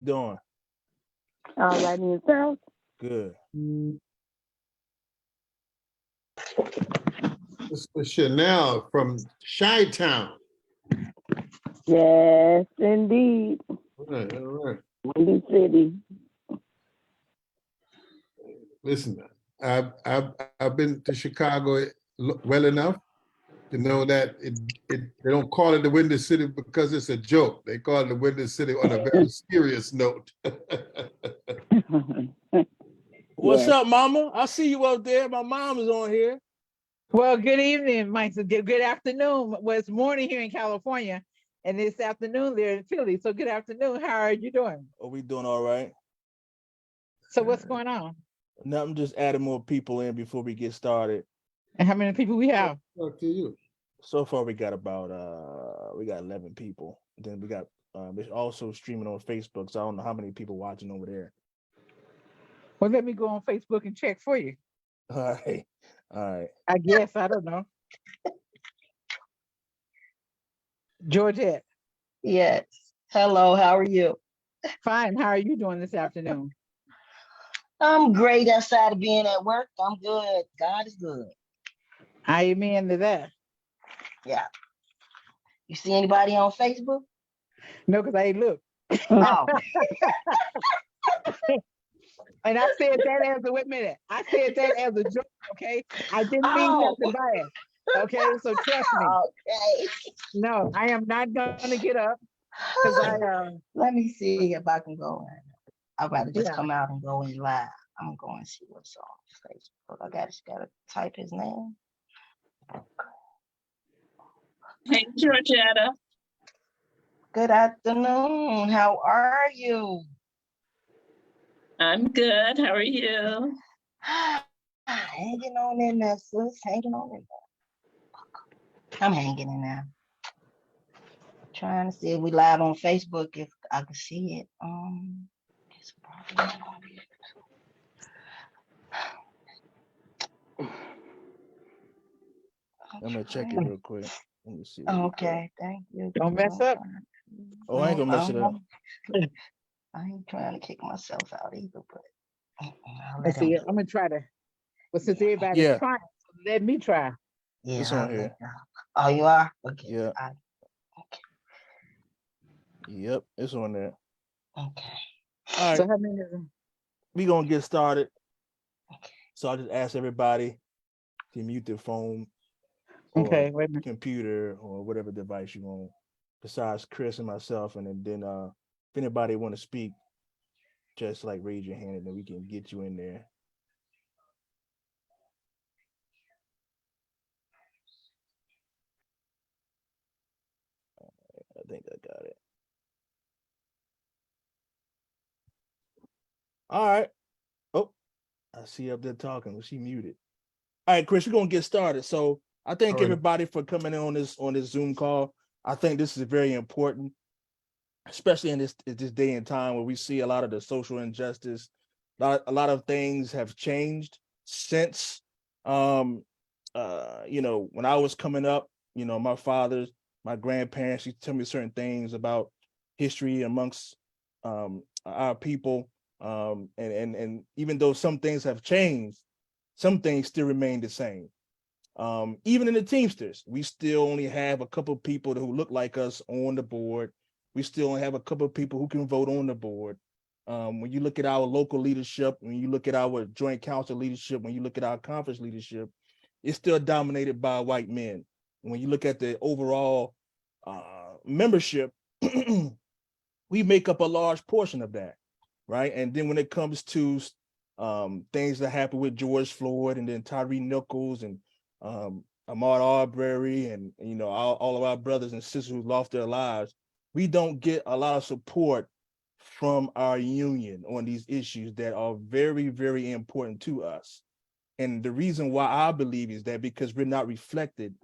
Doing All right, in yourself. good. Mr. Chanel from Chi-Town. Yes, indeed. All right, all right. Windy City. Listen, I've been to Chicago well enough to know that they don't call it the Windy City because it's a joke. They call it the Windy City on a very serious note. What's Yes. up, Mama? I see you up there. My mom is on here. Well, good evening, Mike. So good afternoon. Well, it's morning here in California, and it's afternoon there in Philly. So good afternoon. How are you doing? Are we doing all right? So what's going on? Nothing. Just adding more people in before we get started. And how many people we have? Talk to you. So far, we got about 11 people. Then we got it's also streaming on Facebook. So I don't know how many people watching over there. Well, let me go on Facebook and check for you. All right, all right. I guess I don't know. Georgette, Yes. Hello, how are you? fine. How are you doing this afternoon? I'm great outside of being at work. I'm good. God is good. Amen to that. Yeah. You see anybody on Facebook? No, because I ain't look. Oh, And I said that as a wait a minute. I said that as a joke. Okay, I didn't mean Oh. nothing by it. Okay, so trust me. okay. No, I am not gonna get up because Let me see if I can go in. I'd rather just Yeah. come out and go in live. I'm going to see what's on Facebook. I gotta type his name. Hey, Georgetta. Good afternoon. How are you? I'm good. How are you? Hanging on in there, sis. Hanging on in there. I'm hanging in there. Trying to see if we live on Facebook if I can see it. It's probably not gonna be. I'm gonna check it real quick. Let me see. Okay, thank you. don't mess up. Oh, I ain't gonna mess it up. I ain't trying to kick myself out either, but I'll Let's let him see. do I'm gonna try to. Well, since Yeah. everybody's Yeah, trying, let me try. Yeah, it's on I'll here. let y'all. Oh, you are? Okay. Yeah. Okay. Yep, it's on there. Okay. All So right, how many is it? we gonna get started. Okay. So I just ask everybody to mute their phone or Okay, wait a minute. computer or whatever device you want, besides Chris and myself. And then if anybody want to speak, just like raise your hand and then we can get you in there. I think I got it. All right. Oh, I see you up there talking. Was she muted? All right, Chris, we're gonna get started. So I thank All right. everybody for coming in on this Zoom call. I think this is very important, especially in this day and time where we see a lot of the social injustice. A lot of things have changed since when I was coming up, my fathers, my grandparents used to tell me certain things about history amongst our people. And even though some things have changed, some things still remain the same. Even in the Teamsters, we still only have a couple of people who look like us on the board. We still only have a couple of people who can vote on the board. When you look at our local leadership, when you look at our joint council leadership, when you look at our conference leadership, it's still dominated by white men. When you look at the overall membership, we make up a large portion of that, right? And then when it comes to things that happen with George Floyd and then Tyree Nichols and Ahmaud Arbery and all of our brothers and sisters who lost their lives, we don't get a lot of support from our union on these issues that are very, very important to us. And the reason why I believe is that because we're not reflected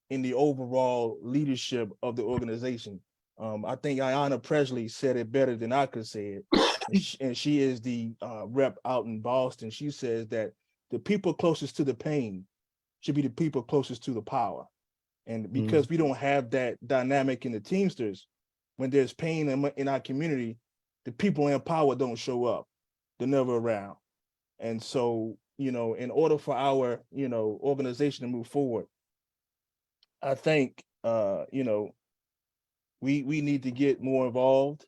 in the overall leadership of the organization. I think Ayanna Presley said it better than I could say it. And she is the rep out in Boston. She says that the people closest to the pain should be the people closest to the power. And because we don't have that dynamic in the Teamsters, when there's pain in our community, the people in power don't show up. They're never around. And so, in order for our, organization to move forward, I think, we need to get more involved.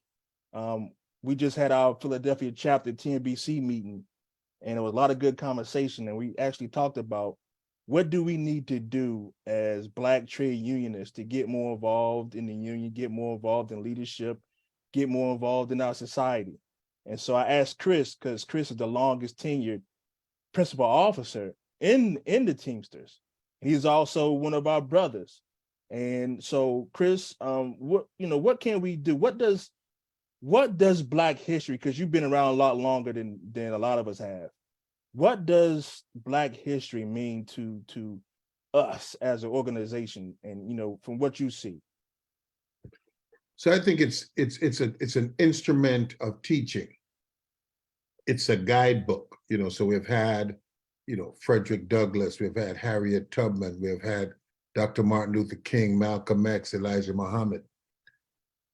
We just had our Philadelphia chapter TNBC meeting, and it was a lot of good conversation. And we actually talked about what do we need to do as Black trade unionists to get more involved in the union, get more involved in leadership, get more involved in our society. And so I asked Chris, because Chris is the longest tenured principal officer in the Teamsters. He's also one of our brothers. And so, Chris, what can we do? What does Black history, because you've been around a lot longer than a lot of us have, what does Black history mean to us as an organization, and from what you see? So I think it's an instrument of teaching. It's a guidebook, so we've had, Frederick Douglass, we've had Harriet Tubman, we've had Dr. Martin Luther King, Malcolm X, Elijah Muhammad.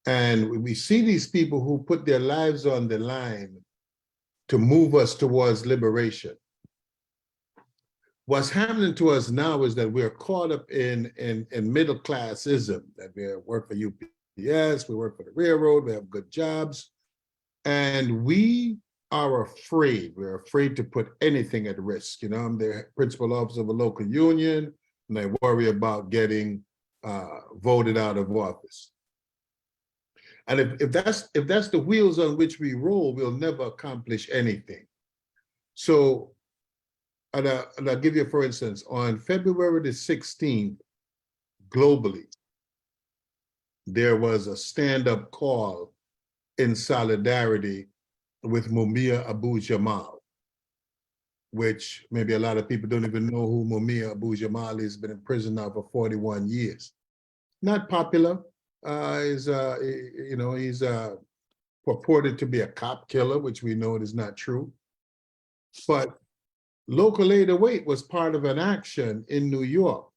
And we see these people who put their lives on the line to move us towards liberation. What's happening to us now is that we're caught up in middle classism, that we work for UPS, we work for the railroad, we have good jobs, and we are afraid. We're afraid to put anything at risk. I'm the principal officer of a local union, and I worry about getting voted out of office. And if that's the wheels on which we roll, we'll never accomplish anything. So, and I'll give you, for instance, on February the 16th, globally, there was a stand-up call in solidarity with Mumia Abu-Jamal, which maybe a lot of people don't even know who Mumia Abu-Jamal is. Been in prison now for 41 years. Not popular. He's purported to be a cop killer, which we know is not true. But Local 808 was part of an action in New York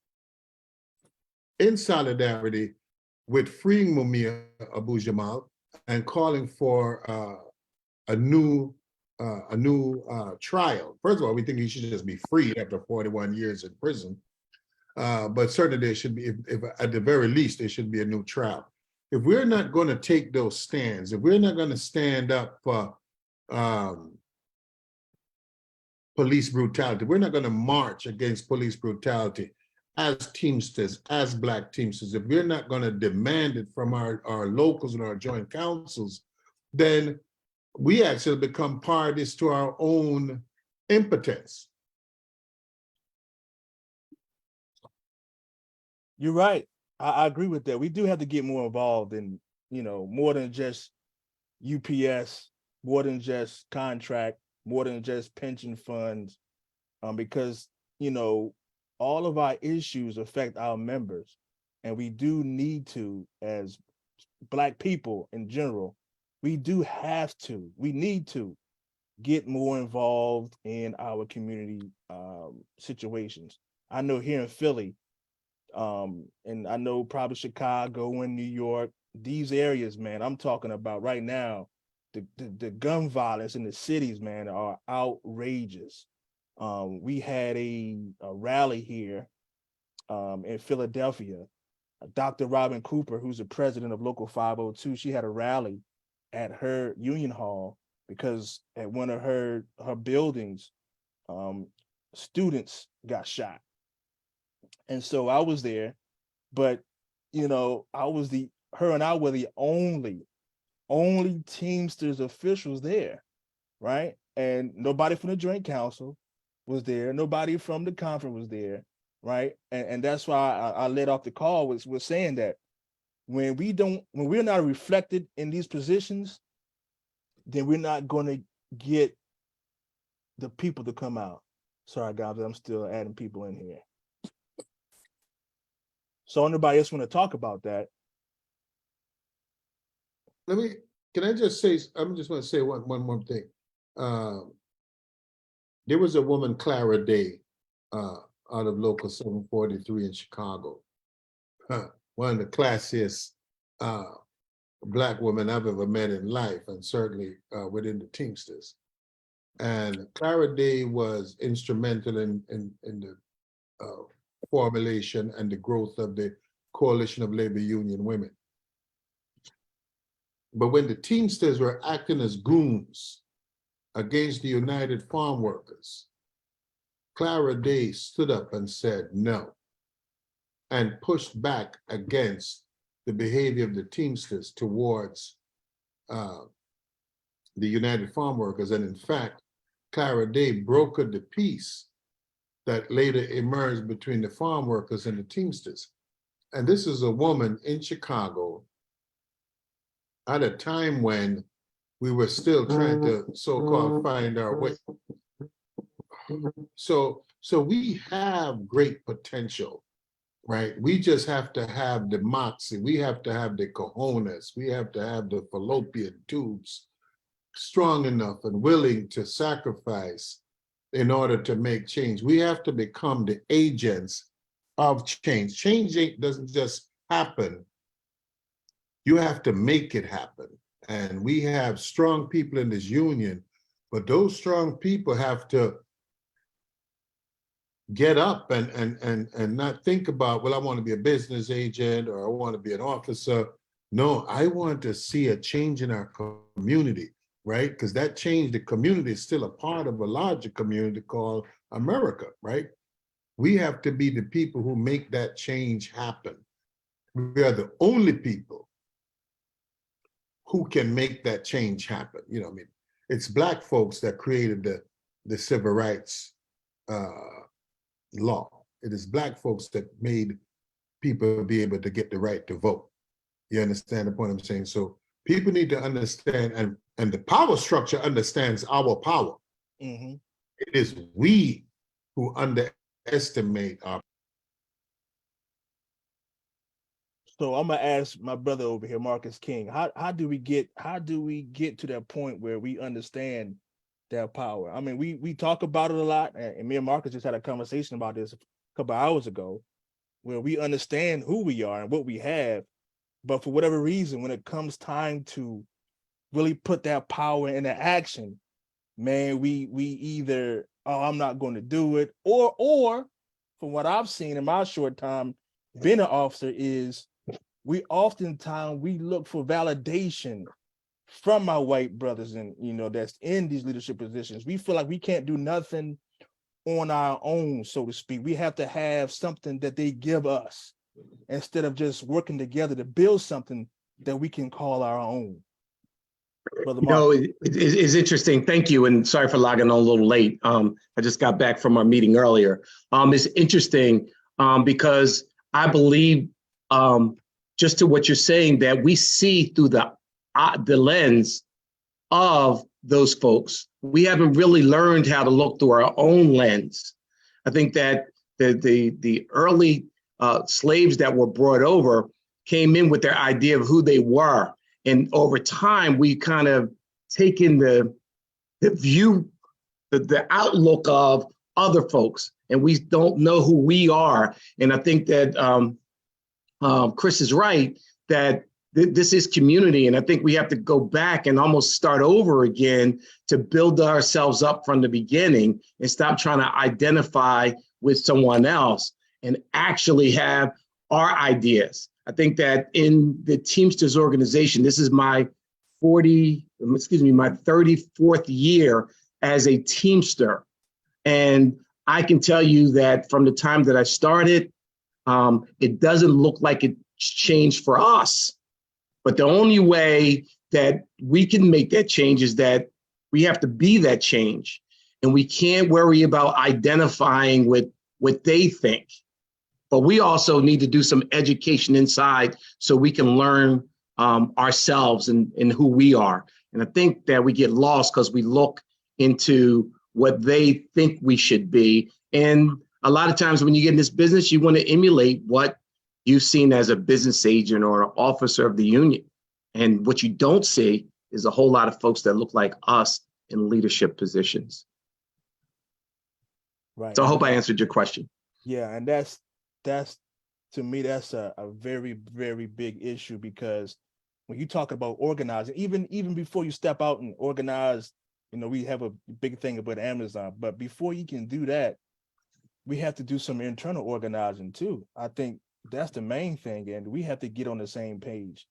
in solidarity with freeing Mumia Abu-Jamal and calling for a new trial. First of all, we think he should just be freed after 41 years in prison. But certainly there should be, if at the very least, there should be a new trial. If we're not going to take those stands, if we're not going to stand up for police brutality, we're not going to march against police brutality as Teamsters, as Black Teamsters, if we're not going to demand it from our locals and our joint councils, then we actually become parties to our own impotence. You're right. I agree with that. We do have to get more involved in, more than just UPS, more than just contract, more than just pension funds, because, all of our issues affect our members. And we do need to, as Black people in general, we need to get more involved in our community situations. I know here in Philly, and I know probably Chicago and New York, these areas, man, I'm talking about right now, the gun violence in the cities, man, are outrageous. We had a rally here in Philadelphia. Dr. Robin Cooper, who's the president of Local 502, she had a rally at her union hall because at one of her buildings, students got shot. And so I was there, but her and I were the only Teamsters officials there, right? And nobody from the Joint Council was there. Nobody from the conference was there, right? And that's why I led off the call was saying that when we're not reflected in these positions, then we're not going to get the people to come out. Sorry, guys, I'm still adding people in here. So anybody else want to talk about that? Can I just say, I'm just want to say one more thing. There was a woman, Clara Day, out of Local 743 in Chicago. One of the classiest Black woman I've ever met in life, and certainly within the Teamsters. And Clara Day was instrumental in the formulation and the growth of the Coalition of Labor Union Women. But when the Teamsters were acting as goons against the United Farm Workers, Clara Day stood up and said no, and pushed back against the behavior of the Teamsters towards the United Farm Workers. And in fact, Clara Day brokered the peace that later emerged between the farm workers and the Teamsters. And this is a woman in Chicago at a time when we were still trying to so-called find our way. So we have great potential, right? We just have to have the moxie. We have to have the cojones. We have to have the fallopian tubes strong enough and willing to sacrifice in order to make change. We have to become the agents of change. Change doesn't just happen. You have to make it happen. And we have strong people in this union, but those strong people have to get up and not think about, well, I want to be a business agent or I want to be an officer. No, I want to see a change in our community, right? Because that change, the community is still a part of a larger community called America, right? We have to be the people who make that change happen. We are the only people who can make that change happen. You know, I mean, it's Black folks that created the civil rights law. It is Black folks that made people be able to get the right to vote. You understand the point I'm saying? So people need to understand, and the power structure understands our power. Mm-hmm. It is we who underestimate our. So I'm gonna ask my brother over here, Marcus King, how do we get to that point where we understand that power? I mean, we talk about it a lot, and me and Marcus just had a conversation about this a couple hours ago, where we understand who we are and what we have, but for whatever reason, when it comes time to really put that power into action, man, we either, oh, I'm not going to do it, or from what I've seen in my short time being an officer is we oftentimes look for validation from my white brothers and that's in these leadership positions. We feel like we can't do nothing on our own, so to speak. We have to have something that they give us instead of just working together to build something that we can call our own. Brother Mark. It's interesting. Thank you. And sorry for logging on a little late. I just got back from our meeting earlier. It's interesting because I believe just to what you're saying, that we see through the lens of those folks. We haven't really learned how to look through our own lens. I think that the early slaves that were brought over came in with their idea of who they were. And over time, we kind of taken the view, the outlook of other folks, and we don't know who we are. And I think that Chris is right, that this is community. And I think we have to go back and almost start over again to build ourselves up from the beginning and stop trying to identify with someone else and actually have our ideas. I think that in the Teamsters organization, this is my 34th year as a Teamster. And I can tell you that from the time that I started, it doesn't look like it's changed for us. But the only way that we can make that change is that we have to be that change. And we can't worry about identifying with what they think. But we also need to do some education inside so we can learn ourselves and who we are. And I think that we get lost because we look into what they think we should be. And a lot of times when you get in this business, you want to emulate what you've seen as a business agent or an officer of the union. And what you don't see is a whole lot of folks that look like us in leadership positions. Right. So I hope I answered your question. Yeah, and that's to me, that's a very, very big issue, because when you talk about organizing, even before you step out and organize, we have a big thing about Amazon, but before you can do that, we have to do some internal organizing too. I think that's the main thing, and we have to get on the same page,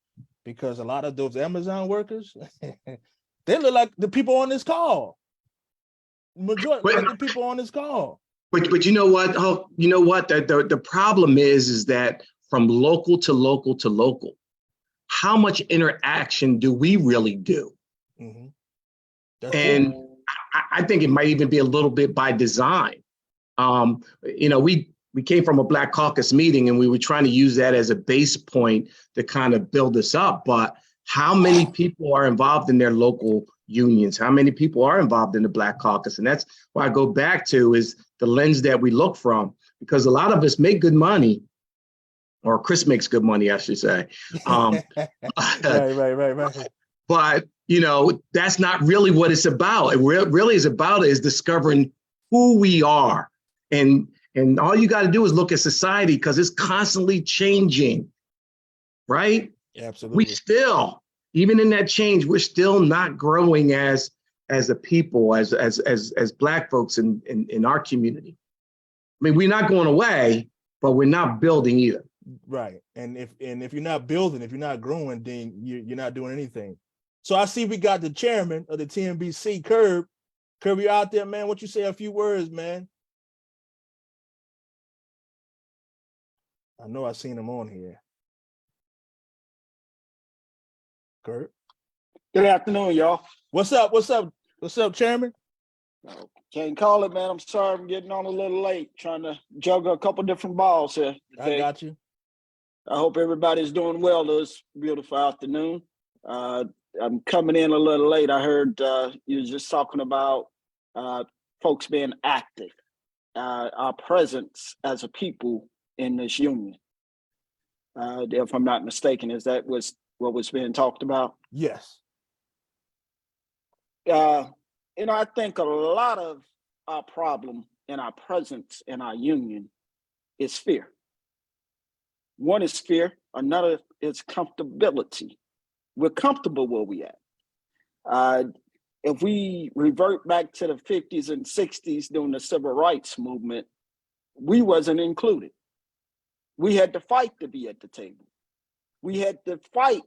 because a lot of those Amazon workers, they look like the people on this call. Majority But- like the people on this call. But you know what? Oh, you know what? The problem is that from local to local to local, how much interaction do we really do? Mm-hmm. That's And true. I think it might even be a little bit by design. We came from a Black Caucus meeting, and we were trying to use that as a base point to kind of build this up. But how many people are involved in their local unions? How many people are involved in the Black Caucus? And that's why I go back to is the lens that we look from, because a lot of us make good money, or Chris makes good money, I should say. Right. But that's not really what it's about. It really is about is discovering who we are, and all you got to do is look at society, because it's constantly changing, right? Absolutely. We still, even in that change, we're still not growing as a people, as Black folks in our community. I mean, we're not going away, but we're not building either. Right. And if you're not building, if you're not growing, then you're not doing anything. So I see we got the chairman of the TNBC, Curb. Curb, you out there, man? What you say a few words, man? I know I seen him on here. Curb. Good afternoon, y'all. What's up? What's up? What's up, chairman? Can't call it, man. I'm sorry I'm getting on a little late, trying to juggle a couple different balls here. I got you. I hope everybody's doing well this beautiful afternoon. I'm coming in a little late. I heard you was just talking about folks being active, our presence as a people in this union. If I'm not mistaken, is that was what was being talked about? Yes. I think a lot of our problem in our presence in our union is fear. One is fear, another is comfortability. We're comfortable where we at. If we revert back to the 50s and 60s during the civil rights movement, we wasn't included. We had to fight to be at the table. We had to fight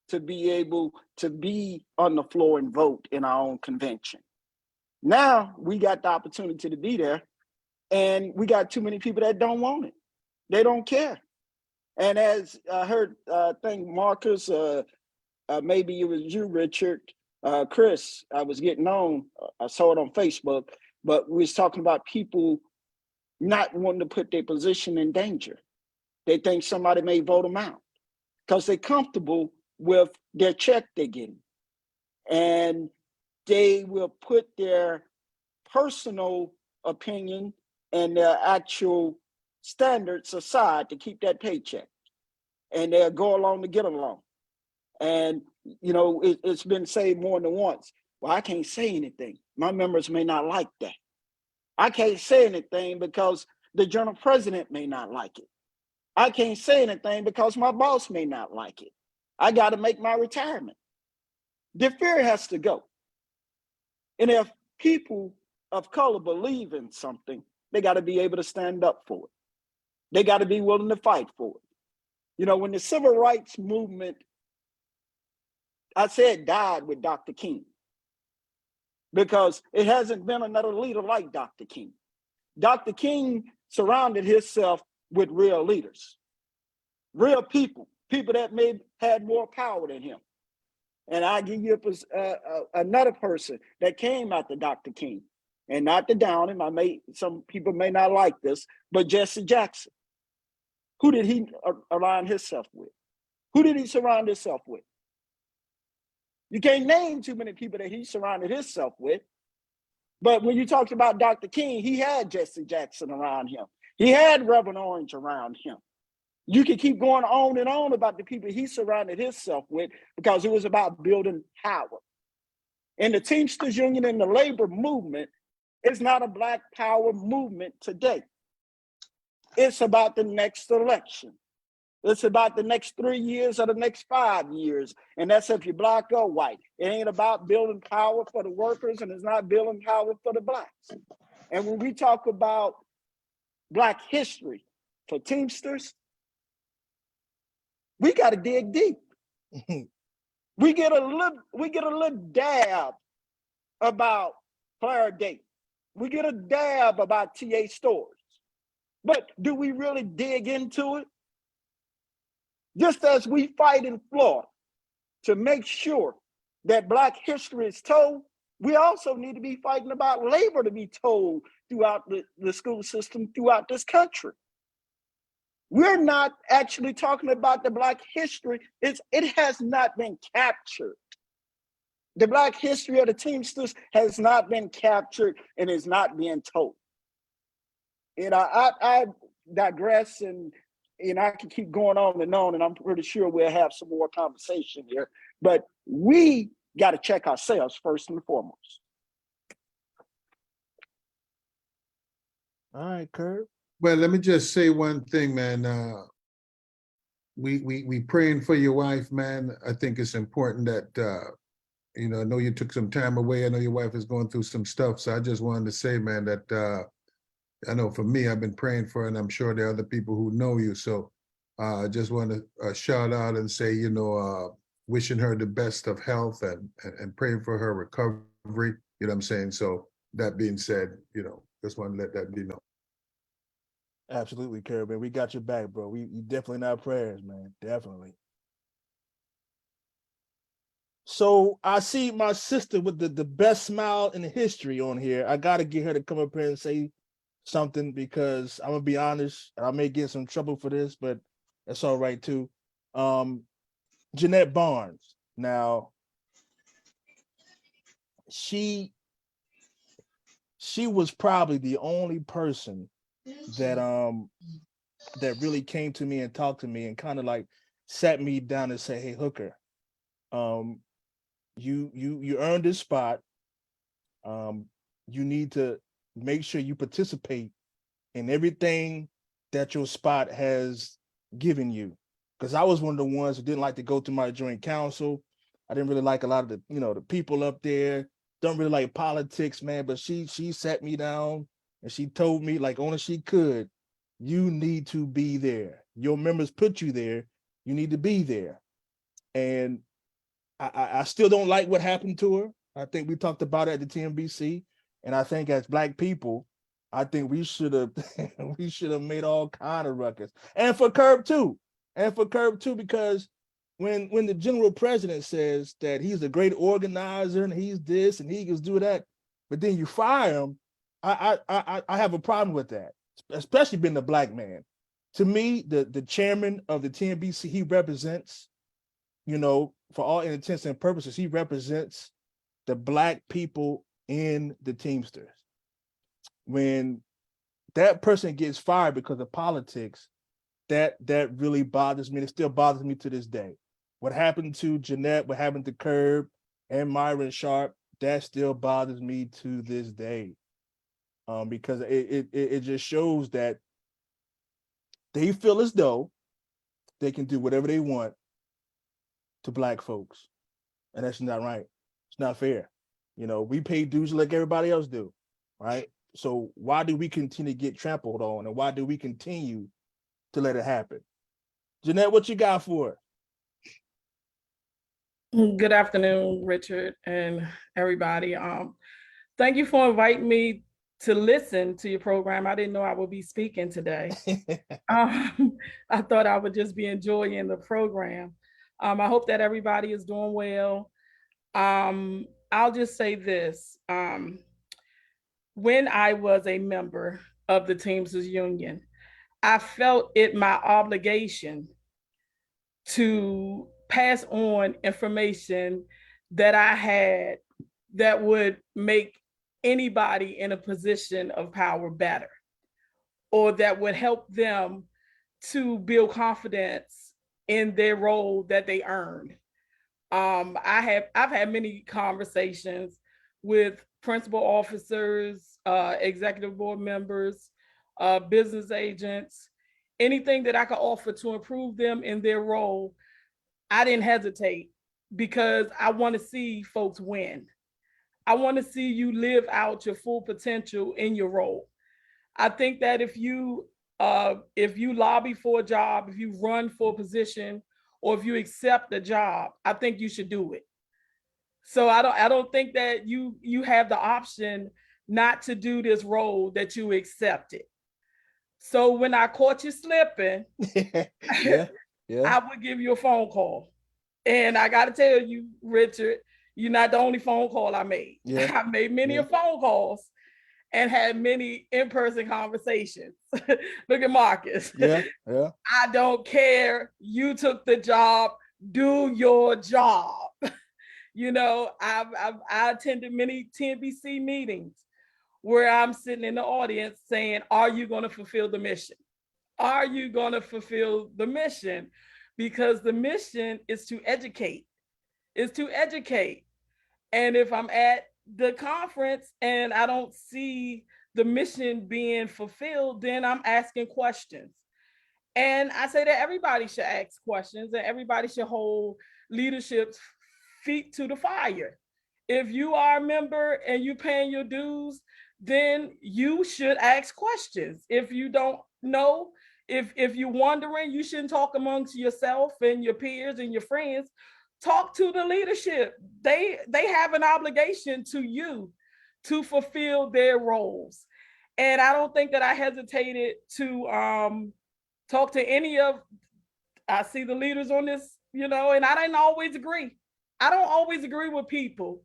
to be able to be on the floor and vote in our own convention. Now we got the opportunity to be there, and we got too many people that don't want it. They don't care. And as I heard, I think Marcus, maybe it was you, Richard, Chris, I was getting on, I saw it on Facebook, but we was talking about people not wanting to put their position in danger. They think somebody may vote them out because they're comfortable with their check they're getting. And they will put their personal opinion and their actual standards aside to keep that paycheck. And they'll go along to get along. And, it's been said more than once. Well, I can't say anything. My members may not like that. I can't say anything because the general president may not like it. I can't say anything because my boss may not like it. I got to make my retirement. The fear has to go. And if people of color believe in something, they got to be able to stand up for it. They got to be willing to fight for it. When the civil rights movement, I said died with Dr. King, because it hasn't been another leader like Dr. King. Dr. King surrounded himself with real leaders, real people that may had more power than him. And I give you another person that came after Dr. King, and not to down him. Some people may not like this, but Jesse Jackson. Who did he align himself with? Who did he surround himself with? You can't name too many people that he surrounded himself with. But when you talked about Dr. King, he had Jesse Jackson around him. He had Reverend Orange around him. You can keep going on and on about the people he surrounded himself with, because it was about building power. And the Teamsters Union and the labor movement is not a Black power movement today. It's about the next election. It's about the next 3 years or the next 5 years. And that's if you're black or white. It ain't about building power for the workers, and it's not building power for the blacks. And when we talk about Black history for Teamsters, we got to dig deep. We get a little dab about Clara Date. We get a dab about T.A. Stores. But do we really dig into it? Just as we fight in Florida to make sure that Black history is told, we also need to be fighting about labor to be told throughout the school system throughout this country. We're not actually talking about the Black history. It has not been captured. The Black history of the Teamsters has not been captured and is not being told. You know, I digress, and I can keep going on, and I'm pretty sure we'll have some more conversation here. But we got to check ourselves first and foremost. All right, Kurt. Well, let me just say one thing, man. We praying for your wife, man. I think it's important that I know you took some time away. I know your wife is going through some stuff. So I just wanted to say, man, that I know for me, I've been praying for her, and I'm sure there are other people who know you. So I just want to shout out and say, wishing her the best of health and praying for her recovery. You know what I'm saying? So that being said, just want to let that be known. Absolutely, Kurt, man. We got your back, bro. You definitely not prayers, man. Definitely. So I see my sister with the best smile in history on here. I got to get her to come up here and say something, because I'm going to be honest, I may get some trouble for this, but that's all right too. Jeanette Barnes. Now, she was probably the only person that really came to me and talked to me and kind of like sat me down and said, "Hey, Hooker, you earned this spot. You need to make sure you participate in everything that your spot has given you." Because I was one of the ones who didn't like to go to my joint council. I didn't really like a lot of the, the people up there. Don't really like politics, man. But she sat me down and she told me, like, only she could, you need to be there. Your members put you there. You need to be there. And I still don't like what happened to her. I think we talked about it at the TMBC. And I think as Black people, I think we should have made all kind of ruckus. And for Curb too. Because when the general president says that he's a great organizer and he's this and he can do that, but then you fire him, I have a problem with that, especially being a Black man. To me, the chairman of the TNBC, he represents, for all intents and purposes, he represents the Black people in the Teamsters. When that person gets fired because of politics, that really bothers me. It still bothers me to this day. What happened to Jeanette, what happened to Curb and Myron Sharp, that still bothers me to this day. Because it just shows that they feel as though they can do whatever they want to Black folks. And that's not right. It's not fair. We pay dues like everybody else do, right? So why do we continue to get trampled on, and why do we continue to let it happen? Jeanette, what you got for it? Good afternoon, Richard and everybody. Thank you for inviting me to listen to your program. I didn't know I would be speaking today. I thought I would just be enjoying the program. I hope that everybody is doing well. I'll just say this. When I was a member of the Teamsters Union, I felt it my obligation to pass on information that I had that would make anybody in a position of power better, or that would help them to build confidence in their role that they earned. I've had many conversations with principal officers, executive board members, business agents, anything that I could offer to improve them in their role, I didn't hesitate because I want to see folks win. I want to see you live out your full potential in your role. I think that if you lobby for a job, if you run for a position, or if you accept the job, I think you should do it. So I don't think that you have the option not to do this role that you accepted. So when I caught you slipping, Yeah, yeah, I would give you a phone call. And I got to tell you, Richard, you're not the only phone call I made. yeah, I made many yeah. phone calls and had many in-person conversations. Look at Marcus. Yeah, yeah. I don't care. You took the job. Do your job. You know, I attended many TNBC meetings where I'm sitting in the audience saying, are you going to fulfill the mission? Are you going to fulfill the mission? Because the mission is to educate. Is to educate. And if I'm at the conference and I don't see the mission being fulfilled, then I'm asking questions. And I say that everybody should ask questions and everybody should hold leadership's feet to the fire. If you are a member and you're paying your dues, then you should ask questions. If you don't know, if you're wondering, you shouldn't talk amongst yourself and your peers and your friends. Talk to the leadership. They have an obligation to you to fulfill their roles. And I don't think that I hesitated to talk to any of, I see the leaders on this, you know, and I didn't always agree. I don't always agree with people.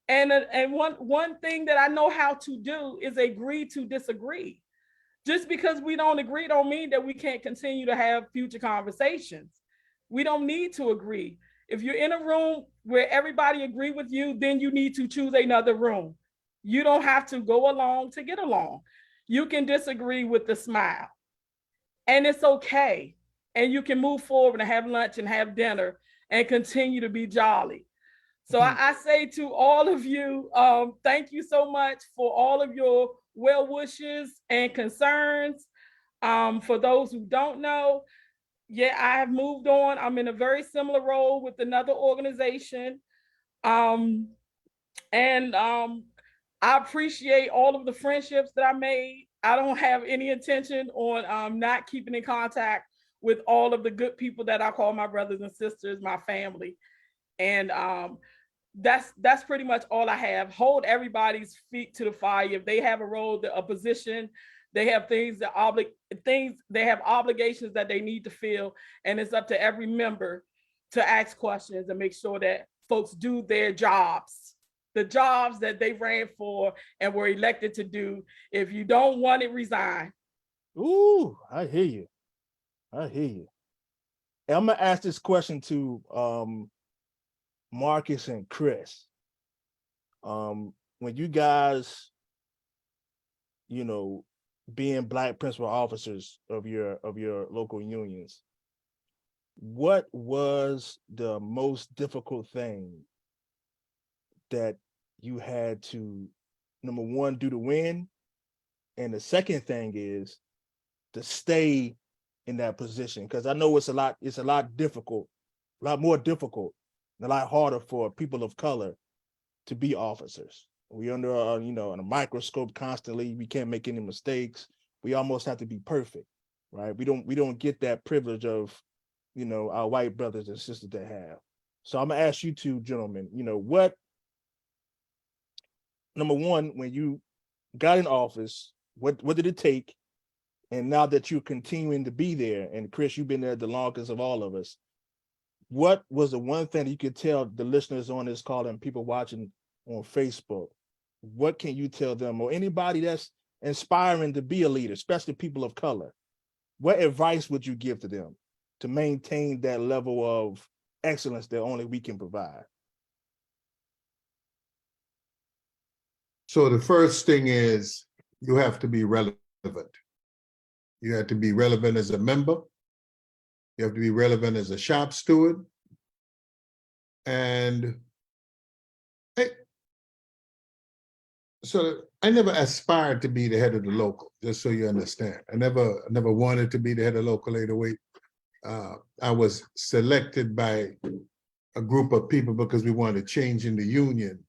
And one thing that I know how to do is agree to disagree. Just because we don't agree don't mean that we can't continue to have future conversations. We don't need to agree. If you're in a room where everybody agree with you, then you need to choose another room. You don't have to go along to get along. You can disagree with a smile. And it's okay. And you can move forward and have lunch and have dinner and continue to be jolly. So I say to all of you, thank you so much for all of your well wishes and concerns. For those who don't know, yeah, I have moved on. I'm in a very similar role with another organization. I appreciate all of the friendships that I made. I don't have any intention on not keeping in contact with all of the good people that I call my brothers and sisters, my family. And that's pretty much all I have. Hold everybody's feet to the fire. If they have a role, a position, they have things they have obligations that they need to fill, and it's up to every member to ask questions and make sure that folks do their jobs, the jobs that they ran for and were elected to do. If you don't want it, resign. Ooh, I hear you. I hear you. And I'm gonna ask this question to Marcus and Chris. When you guys, you know, being Black principal officers of your local unions, what was the most difficult thing that you had to, number one, do to win? And the second thing is to stay in that position. Because I know it's a lot difficult, a lot more difficult, and a lot harder for people of color to be officers. We under on a microscope constantly. We can't make any mistakes. We almost have to be perfect, right? We don't get that privilege of, our white brothers and sisters that have. So I'm gonna ask you two gentlemen, what, number one, when you got in office, what did it take? And now that you're continuing to be there, and Chris, you've been there the longest of all of us, what was the one thing you could tell the listeners on this call and people watching on Facebook? What can you tell them, or anybody that's inspiring to be a leader, especially people of color? What advice would you give to them to maintain that level of excellence that only we can provide? So the first thing is you have to be relevant. You have to be relevant as a member. You have to be relevant as a shop steward. And hey, so I never aspired to be the head of the local, just so you understand. I never wanted to be the head of local 808. I was selected by a group of people because we wanted change in the union.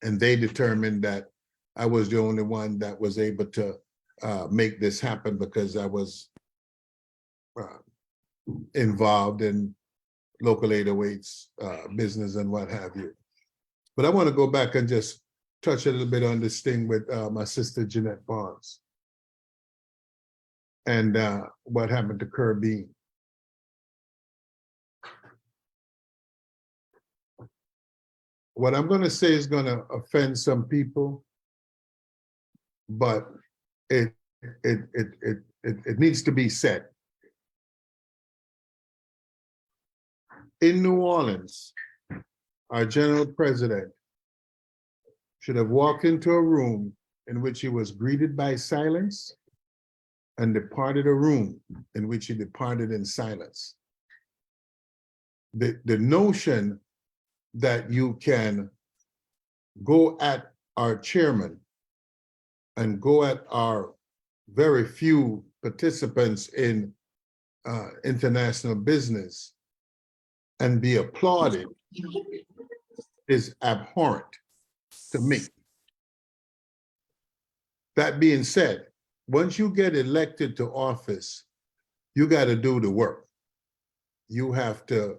And they determined that I was the only one that was able to make this happen because I was involved in local 808's business and what have you. But I want to go back and just touch a little bit on this thing with my sister Jeanette Barnes and what happened to Kerr Bean. What I'm going to say is going to offend some people, but it needs to be said. In New Orleans, our general president should have walked into a room in which he was greeted by silence and departed a room in which he departed in silence. The notion that you can go at our chairman and go at our very few participants in international business and be applauded is abhorrent to me. That being said, once you get elected to office, you got to do the work. You have to,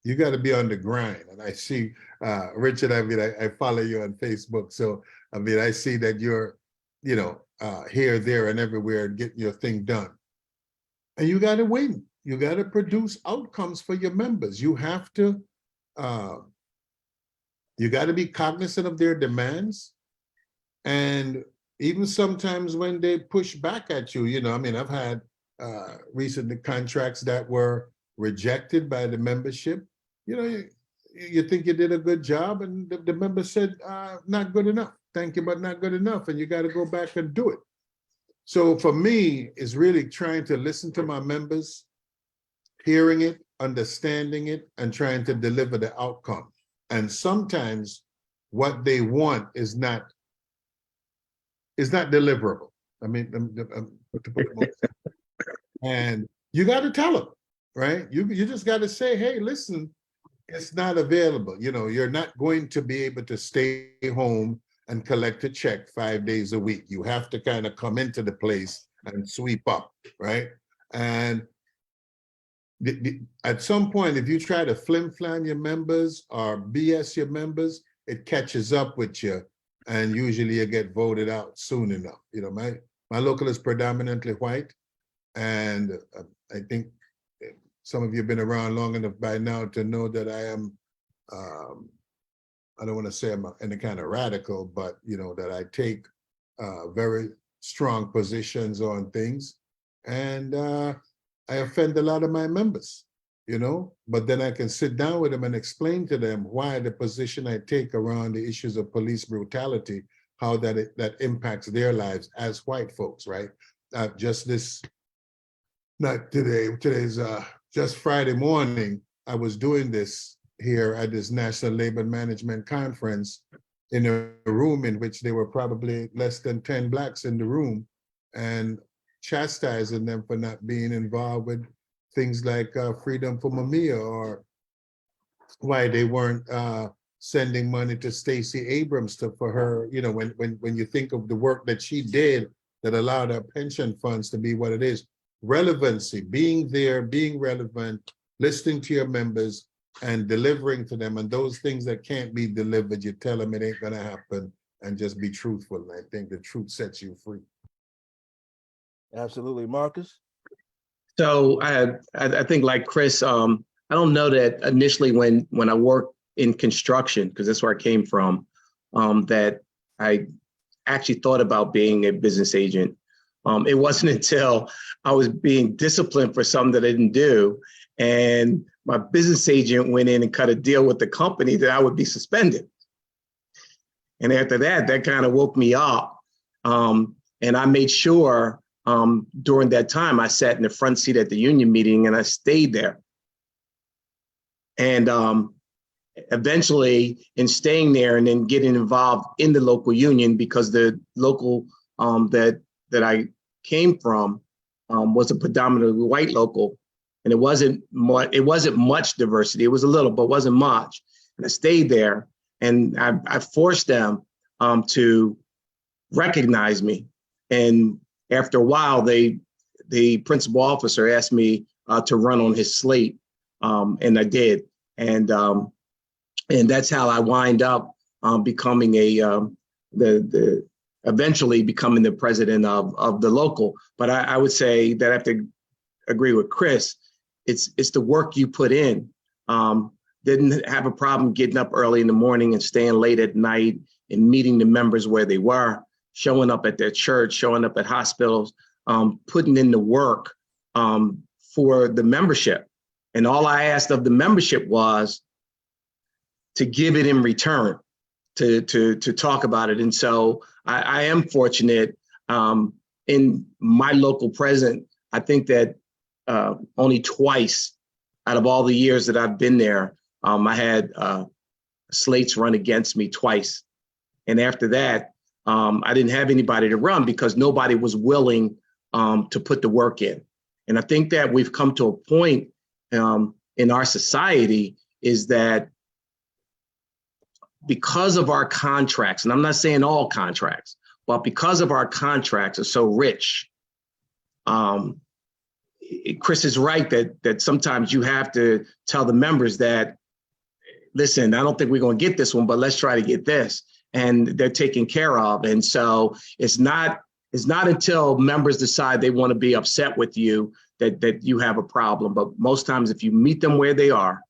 you got to be on the grind. And I see, Richard, I mean, I follow you on Facebook. So, I mean, I see that you're, you know, here, there, and everywhere getting your thing done. And you got to win. You got to produce outcomes for your members. You have to, you got to be cognizant of their demands. And even sometimes when they push back at you, you know, I mean, I've had recent contracts that were rejected by the membership. You know, you think you did a good job, and the member said, not good enough. Thank you, but not good enough. And you got to go back and do it. So for me, it's really trying to listen to my members, hearing it, understanding it, and trying to deliver the outcome. And sometimes what they want is not deliverable. I mean, and you got to tell them, right? You just got to say, hey, listen, it's not available. You know, you're not going to be able to stay home and collect a check 5 days a week. You have to kind of come into the place and sweep up, right? And at some point, if you try to flim-flam your members or BS your members, it catches up with you, and usually you get voted out soon enough. You know, my local is predominantly white, and I think some of you have been around long enough by now to know that I am, I don't want to say I'm any kind of radical, but you know, that I take very strong positions on things, and I offend a lot of my members, you know, but then I can sit down with them and explain to them why the position I take around the issues of police brutality, how that impacts their lives as white folks, right? Just this, not today, today's just Friday morning, I was doing this here at this National Labor Management Conference in a room in which there were probably less than 10 Blacks in the room, and chastising them for not being involved with things like Freedom for Mamiya, or why they weren't sending money to Stacey Abrams for her, you know, when you think of the work that she did that allowed our pension funds to be what it is. Relevancy, being there, being relevant, listening to your members and delivering to them. And those things that can't be delivered, you tell them it ain't gonna happen, and just be truthful. And I think the truth sets you free. Absolutely, Marcus. So I think like Chris, I don't know that initially when I worked in construction, because that's where I came from, that I actually thought about being a business agent. It wasn't until I was being disciplined for something that I didn't do, and my business agent went in and cut a deal with the company that I would be suspended. And after that, that kind of woke me up. And I made sure during that time, I sat in the front seat at the union meeting, and I stayed there. And eventually in staying there and then getting involved in the local union, because the local that I came from was a predominantly white local, and it wasn't much diversity. It was a little, but wasn't much. And I stayed there, and I forced them to recognize me. And after a while, the principal officer asked me to run on his slate, and I did. And that's how I wind up becoming eventually becoming the president of the local. But I would say that I have to agree with Chris. It's the work you put in. Didn't have a problem getting up early in the morning and staying late at night and meeting the members where they were, showing up at their church, showing up at hospitals, putting in the work for the membership. And all I asked of the membership was to give it in return, to talk about it. And so I am fortunate in my local present. I think that only twice out of all the years that I've been there, I had slates run against me twice. And after that, I didn't have anybody to run because nobody was willing to put the work in. And I think that we've come to a point in our society is that because of our contracts, and I'm not saying all contracts, but because of our contracts are so rich, Chris is right that sometimes you have to tell the members that, listen, I don't think we're going to get this one, but let's try to get this. And they're taken care of. And so it's not until members decide they want to be upset with you that you have a problem. But most times, if you meet them where they are,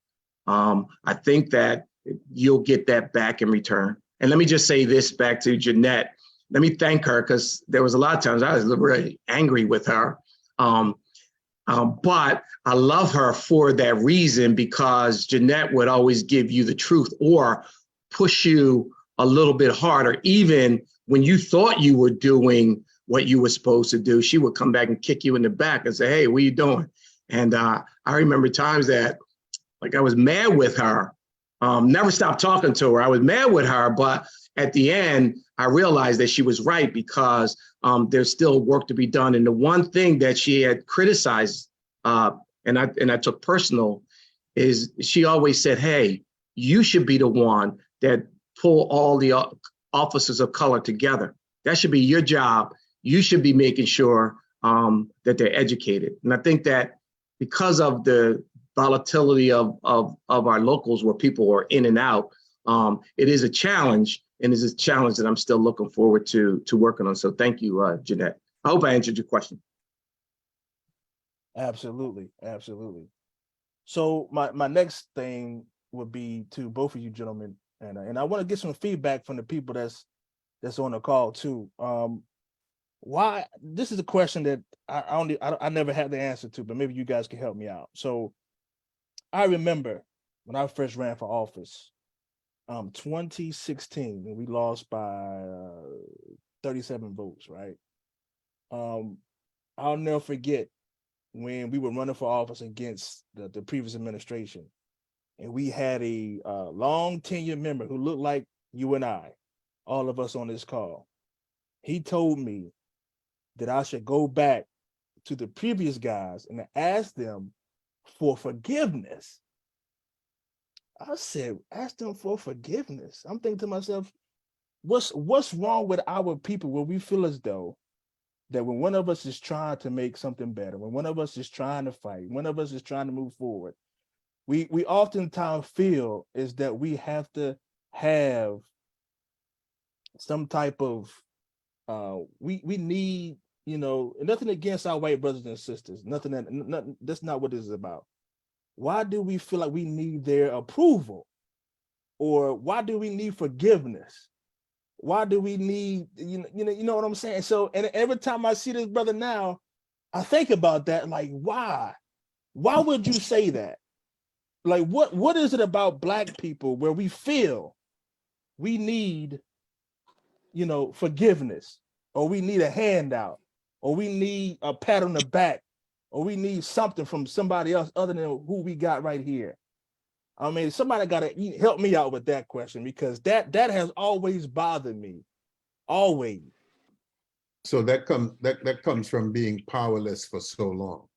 I think that you'll get that back in return. And let me just say this back to Jeanette. Let me thank her, because there was a lot of times I was really angry with her. But I love her for that reason, because Jeanette would always give you the truth or push you a little bit harder. Even when you thought you were doing what you were supposed to do, she would come back and kick you in the back and say, hey, what are you doing? And I remember times that like I was mad with her, never stopped talking to her. I was mad with her, but at the end, I realized that she was right, because there's still work to be done. And the one thing that she had criticized, and I took personal, is she always said, hey, you should be the one that pull all the officers of color together. That should be your job. You should be making sure that they're educated. And I think that because of the volatility of our locals, where people are in and out, it is a challenge, and it's a challenge that I'm still looking forward to working on. So thank you, Jeanette. I hope I answered your question. Absolutely, absolutely. So my next thing would be to both of you gentlemen, and I want to get some feedback from the people that's on the call too. Why? This is a question that I never had the answer to, but maybe you guys can help me out. So I remember when I first ran for office, 2016, and we lost by 37 votes, right? I'll never forget when we were running for office against the previous administration, and we had a long tenured member who looked like you and I, all of us on this call. He told me that I should go back to the previous guys and ask them for forgiveness. I said, ask them for forgiveness. I'm thinking to myself, what's wrong with our people where we feel as though that when one of us is trying to make something better, when one of us is trying to fight, one of us is trying to move forward, we oftentimes feel is that we have to have some type of we need, nothing against our white brothers and sisters, nothing that's not what this is about. Why do we feel like we need their approval? Or why do we need forgiveness? Why do we need, you know what I'm saying? So, and every time I see this brother now, I think about that, like, why? Why would you say that? Like, what is it about Black people where we feel we need, forgiveness, or we need a handout, or we need a pat on the back, or we need something from somebody else other than who we got right here? I mean, somebody got to help me out with that question, because that has always bothered me, always. So that comes from being powerless for so long.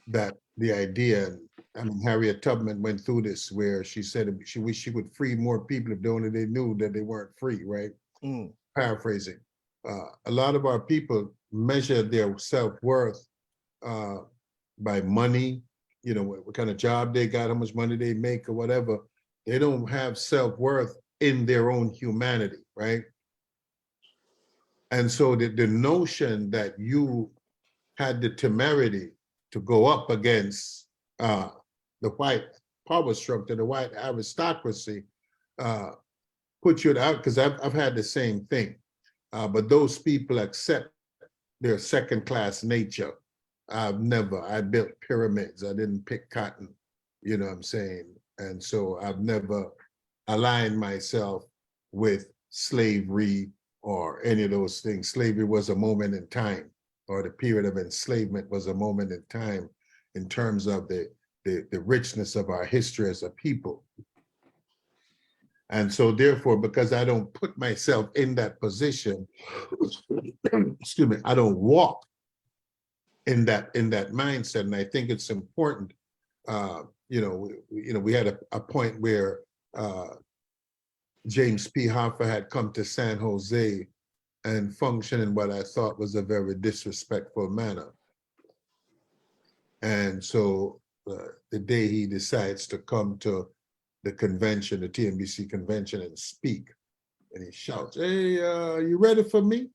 That the idea, I mean, Harriet Tubman went through this where she said she wished she would free more people if only they knew that they weren't free, right? Mm. Paraphrasing. A lot of our people measure their self-worth by money, you know, what kind of job they got, how much money they make or whatever. They don't have self-worth in their own humanity, right? And so the notion that you had the temerity to go up against the white power structure, the white aristocracy, put you out, because I've had the same thing. But those people accept their second-class nature. I built pyramids. I didn't pick cotton, you know what I'm saying? And so I've never aligned myself with slavery or any of those things. Slavery was a moment in time, or the period of enslavement was a moment in time in terms of the richness of our history as a people. And so therefore, because I don't put myself in that position, excuse me, I don't walk in that mindset. And I think it's important, we had a point where James P. Hoffa had come to San Jose and functioned in what I thought was a very disrespectful manner. And so the day he decides to come to the convention, the TNBC convention, and speak, and he shouts, "Hey, you ready for me?"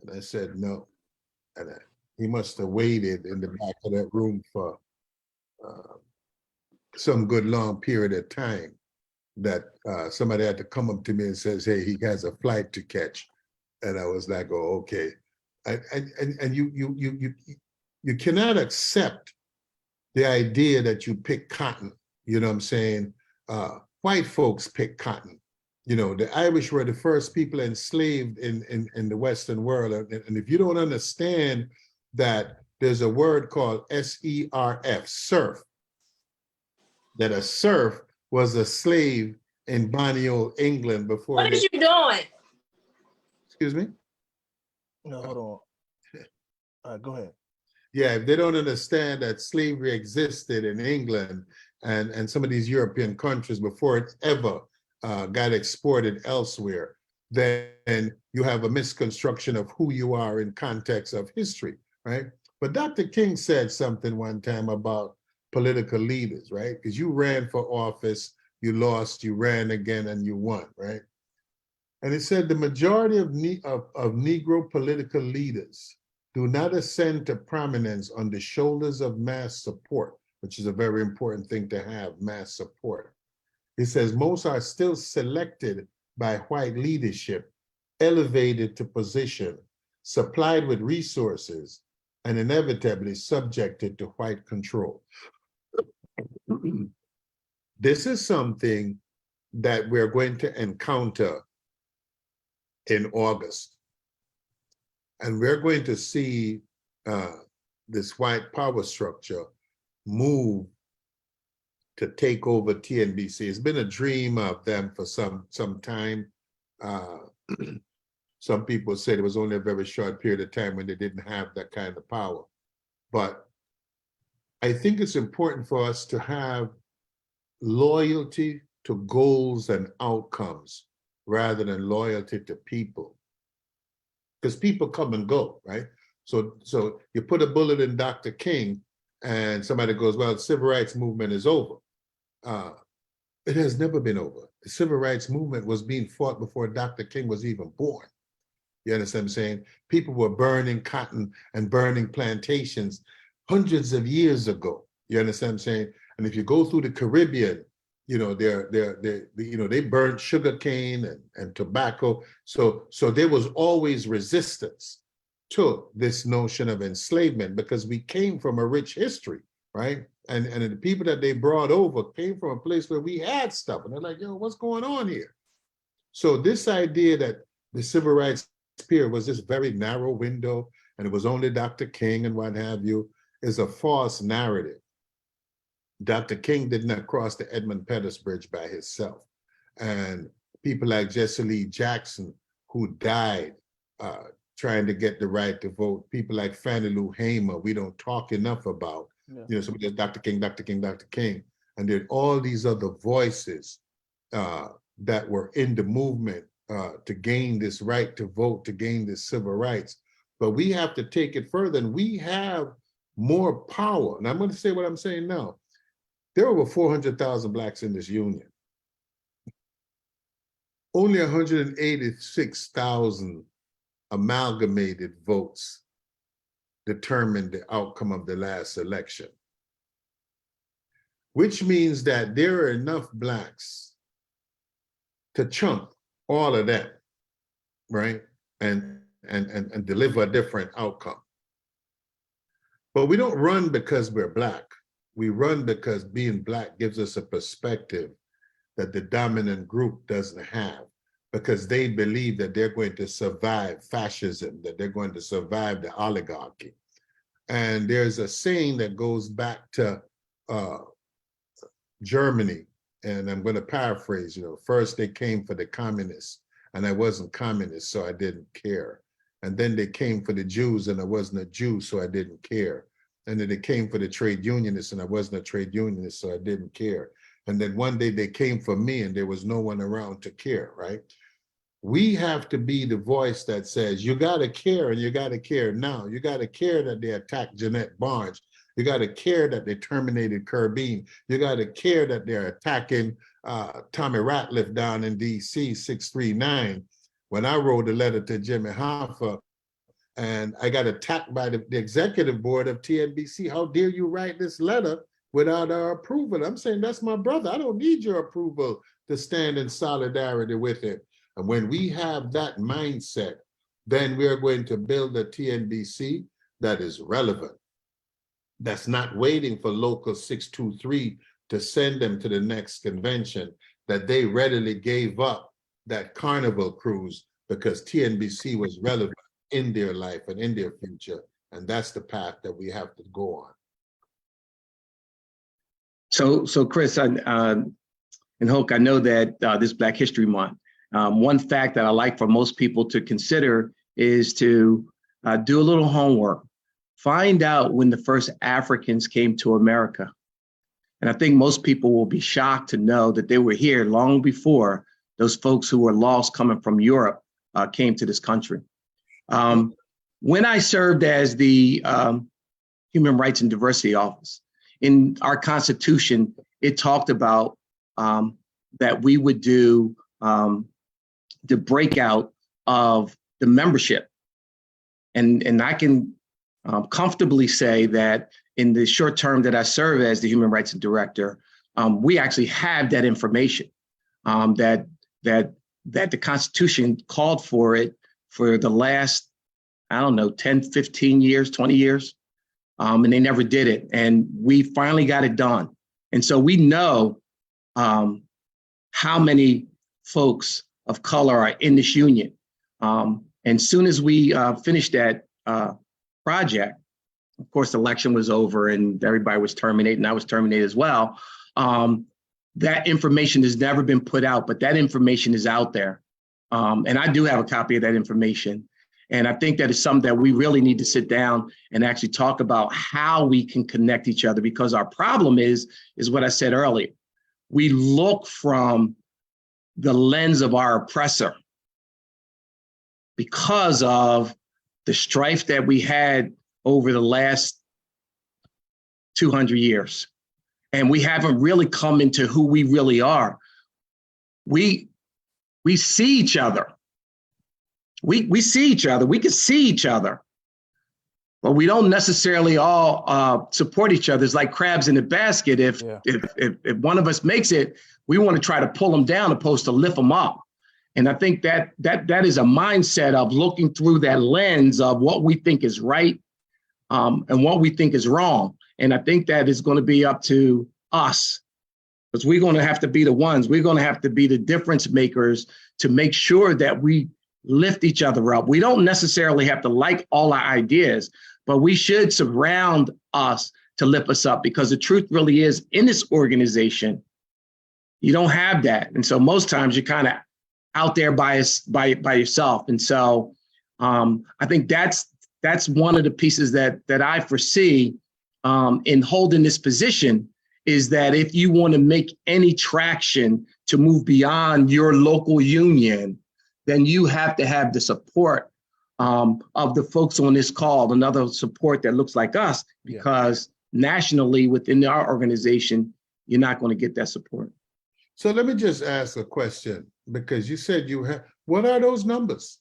And I said, "No." And he must have waited in the back of that room for some good long period of time that somebody had to come up to me and says, "Hey, he has a flight to catch." And I was like, "Oh, okay." And you cannot accept the idea that you pick cotton. You know what I'm saying? White folks pick cotton. You know, the Irish were the first people enslaved in the Western world. And if you don't understand that there's a word called SERF, serf, that a serf was a slave in Bonnie old England before What is you doing? Excuse me? No, hold on. Go ahead. Yeah, if they don't understand that slavery existed in England and some of these European countries before it ever got exported elsewhere, then you have a misconstruction of who you are in context of history, right? But Dr. King said something one time about political leaders, right? Because you ran for office, you lost, you ran again, and you won, right? And he said the majority of Negro political leaders do not ascend to prominence on the shoulders of mass support, which is a very important thing to have, mass support. He says most are still selected by white leadership, elevated to position, supplied with resources, and inevitably subjected to white control. This is something that we're going to encounter in August. And we're going to see this white power structure move to take over TNBC. It's been a dream of them for some time. Some people said it was only a very short period of time when they didn't have that kind of power. But I think it's important for us to have loyalty to goals and outcomes rather than loyalty to people. Because people come and go, right? So you put a bullet in Dr. King and somebody goes, well, the civil rights movement is over. It has never been over. The civil rights movement was being fought before Dr. King was even born. You understand what I'm saying? People were burning cotton and burning plantations hundreds of years ago. You understand what I'm saying? And if you go through the Caribbean, you know, they burned sugar cane and tobacco. So there was always resistance to this notion of enslavement because we came from a rich history, right? And the people that they brought over came from a place where we had stuff. And they're like, yo, what's going on here? So this idea that the civil rights period was this very narrow window and it was only Dr. King and what have you is a false narrative. Dr. King did not cross the Edmund Pettus Bridge by himself. And people like Jesse Lee Jackson, who died trying to get the right to vote, people like Fannie Lou Hamer, we don't talk enough about, so there's Dr. King, Dr. King, Dr. King. And then all these other voices that were in the movement to gain this right to vote, to gain this civil rights. But we have to take it further, and we have more power. And I'm going to say what I'm saying now. There are over 400,000 Blacks in this union. Only 186,000 amalgamated votes determined the outcome of the last election, which means that there are enough Blacks to chunk all of that, right? And deliver a different outcome. But we don't run because we're Black. We run because being Black gives us a perspective that the dominant group doesn't have, because they believe that they're going to survive fascism, that they're going to survive the oligarchy. And there's a saying that goes back to Germany, and I'm going to paraphrase, first they came for the communists, and I wasn't communist, so I didn't care. And then they came for the Jews, and I wasn't a Jew, so I didn't care. And then they came for the trade unionists, and I wasn't a trade unionist, so I didn't care. And then one day they came for me, and there was no one around to care, right? We have to be the voice that says, you got to care, and you got to care now. You got to care that they attacked Jeanette Barnes. You got to care that they terminated Kerbine. You got to care that they're attacking Tommy Ratliff down in DC 639. When I wrote a letter to Jimmy Hoffa, and I got attacked by the executive board of TNBC. How dare you write this letter without our approval? I'm saying, that's my brother. I don't need your approval to stand in solidarity with him. And when we have that mindset, then we are going to build a TNBC that is relevant, that's not waiting for Local 623 to send them to the next convention, that they readily gave up that Carnival cruise because TNBC was relevant in their life and in their future. And that's the path that we have to go on. So Chris, and Hoke, I know that this Black History Month, one fact that I like for most people to consider is to do a little homework. Find out when the first Africans came to America. And I think most people will be shocked to know that they were here long before those folks who were lost coming from Europe came to this country. When I served as the Human Rights and Diversity Office, in our Constitution, it talked about that we would do the breakout of the membership. And I can comfortably say that in the short term that I serve as the Human Rights Director, we actually have that information, that the Constitution called for it for the last, 10, 15 years, 20 years, and they never did it. And we finally got it done. And so we know how many folks of color are in this union. And soon as we finished that project, of course, the election was over and everybody was terminated, and I was terminated as well. That information has never been put out, but that information is out there. And I do have a copy of that information. And I think that is something that we really need to sit down and actually talk about how we can connect each other, because our problem is what I said earlier. We look from the lens of our oppressor because of the strife that we had over the last 200 years. And we haven't really come into who we really are. We see each other. We see each other. We can see each other. But we don't necessarily all support each other. It's like crabs in a basket. If one of us makes it, we want to try to pull them down opposed to lift them up. And I think that is a mindset of looking through that lens of what we think is right and what we think is wrong. And I think that is going to be up to us, because we're going to have to be the ones. We're going to have to be the difference makers to make sure that we lift each other up. We don't necessarily have to like all our ideas, but we should surround us to lift us up, because the truth really is, in this organization, you don't have that. And so most times you're kind of out there by yourself. And so I think that's one of the pieces that I foresee in holding this position, is that if you want to make any traction to move beyond your local union, then you have to have the support of the folks on this call, another support that looks like us, because nationally within our organization, you're not going to get that support. So let me just ask a question, because you said you have, what are those numbers?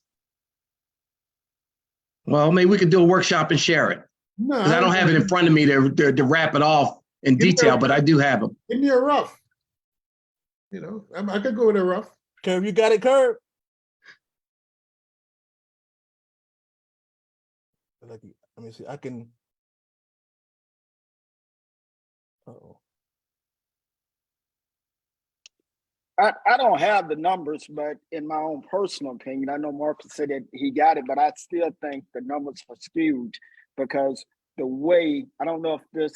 Well, maybe we could do a workshop and share it. No, Because I don't have it in front of me to wrap it off in detail, but I do have them. Give me a rough. You know, I could go with a rough. Curve, you got it, Curve? Let me see. I can. Uh-oh. I don't have the numbers, but in my own personal opinion, I know Marcus said that he got it, but I still think the numbers are skewed, because the way, I don't know if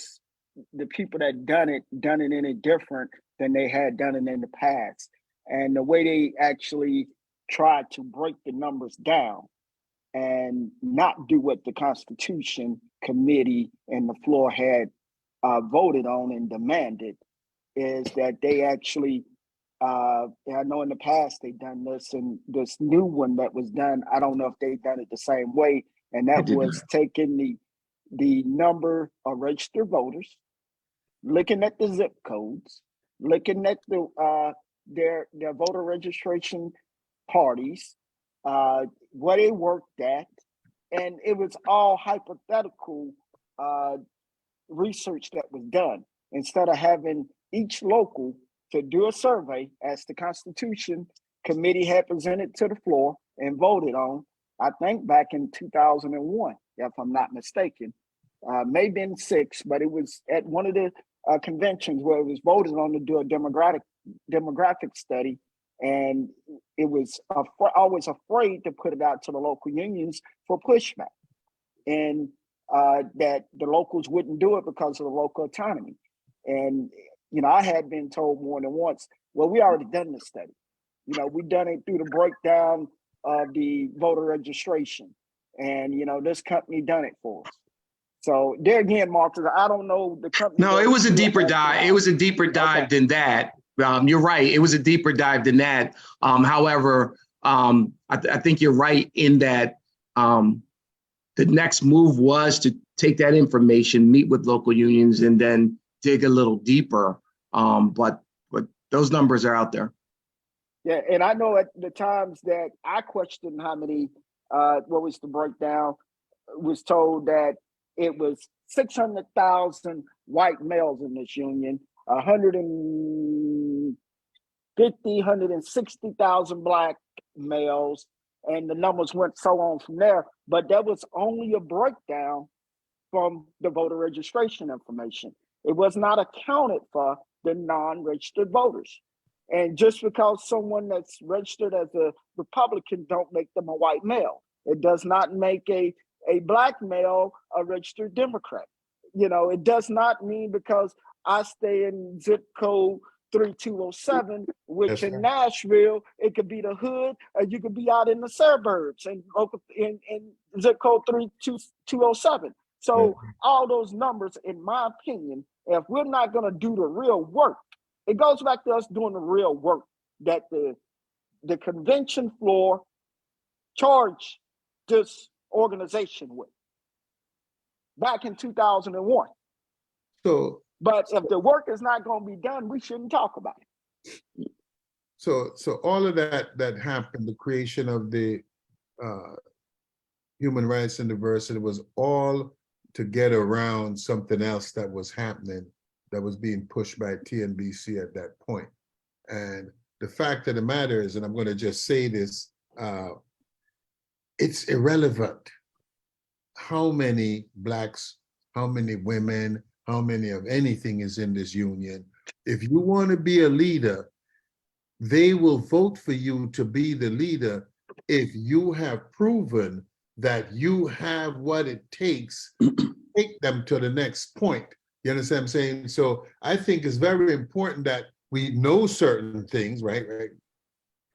the people that done it any different than they had done it in the past. And the way they actually tried to break the numbers down and not do what the Constitution Committee and the floor had voted on and demanded, is that they actually, I know in the past they done this, and this new one that was done, I don't know if they done it the same way, and that was taking the number of registered voters, looking at the zip codes, looking at their voter registration parties, where they worked at, and it was all hypothetical research that was done, instead of having each local to do a survey, as the Constitution Committee had presented to the floor and voted on, I think back in 2001, if I'm not mistaken, maybe in 6, but it was at one of the conventions where it was voted on to do a demographic study. And it was always afraid to put it out to the local unions for pushback, and that the locals wouldn't do it because of the local autonomy. And, you know, I had been told more than once, well, we already done this study. You know, we done it through the breakdown of the voter registration. And, you know, this company done it for us. So there again, Marcus, I don't know the company. No, it was a deeper dive. It was a deeper dive than that. You're right. It was a deeper dive than that. However, I think you're right in that the next move was to take that information, meet with local unions, and then dig a little deeper. But those numbers are out there. Yeah, and I know at the times that I questioned how many, what was the breakdown, was told that it was 600,000 white males in this union, 160,000 black males, and the numbers went so on from there. But that was only a breakdown from the voter registration information. It was not accounted for the non-registered voters. And just because someone that's registered as a Republican don't make them a white male. It does not make a black male a registered Democrat. You know, it does not mean because I stay in zip code 3207, which in Nashville, it could be the hood, or you could be out in the suburbs and in zip code 32207. So all those numbers, in my opinion, if we're not going to do the real work, it goes back to us doing the real work that the convention floor charged this organization with back in 2001. But if the work is not going to be done, we shouldn't talk about it. So all of that happened, the creation of the human rights and diversity, was all to get around something else that was happening, that was being pushed by TNBC at that point. And the fact of the matter is, and I'm going to just say this, it's irrelevant how many blacks, how many women, how many of anything is in this union. If you want to be a leader, they will vote for you to be the leader if you have proven that you have what it takes to take them to the next point. You understand what I'm saying? So I think it's very important that we know certain things, right? Right.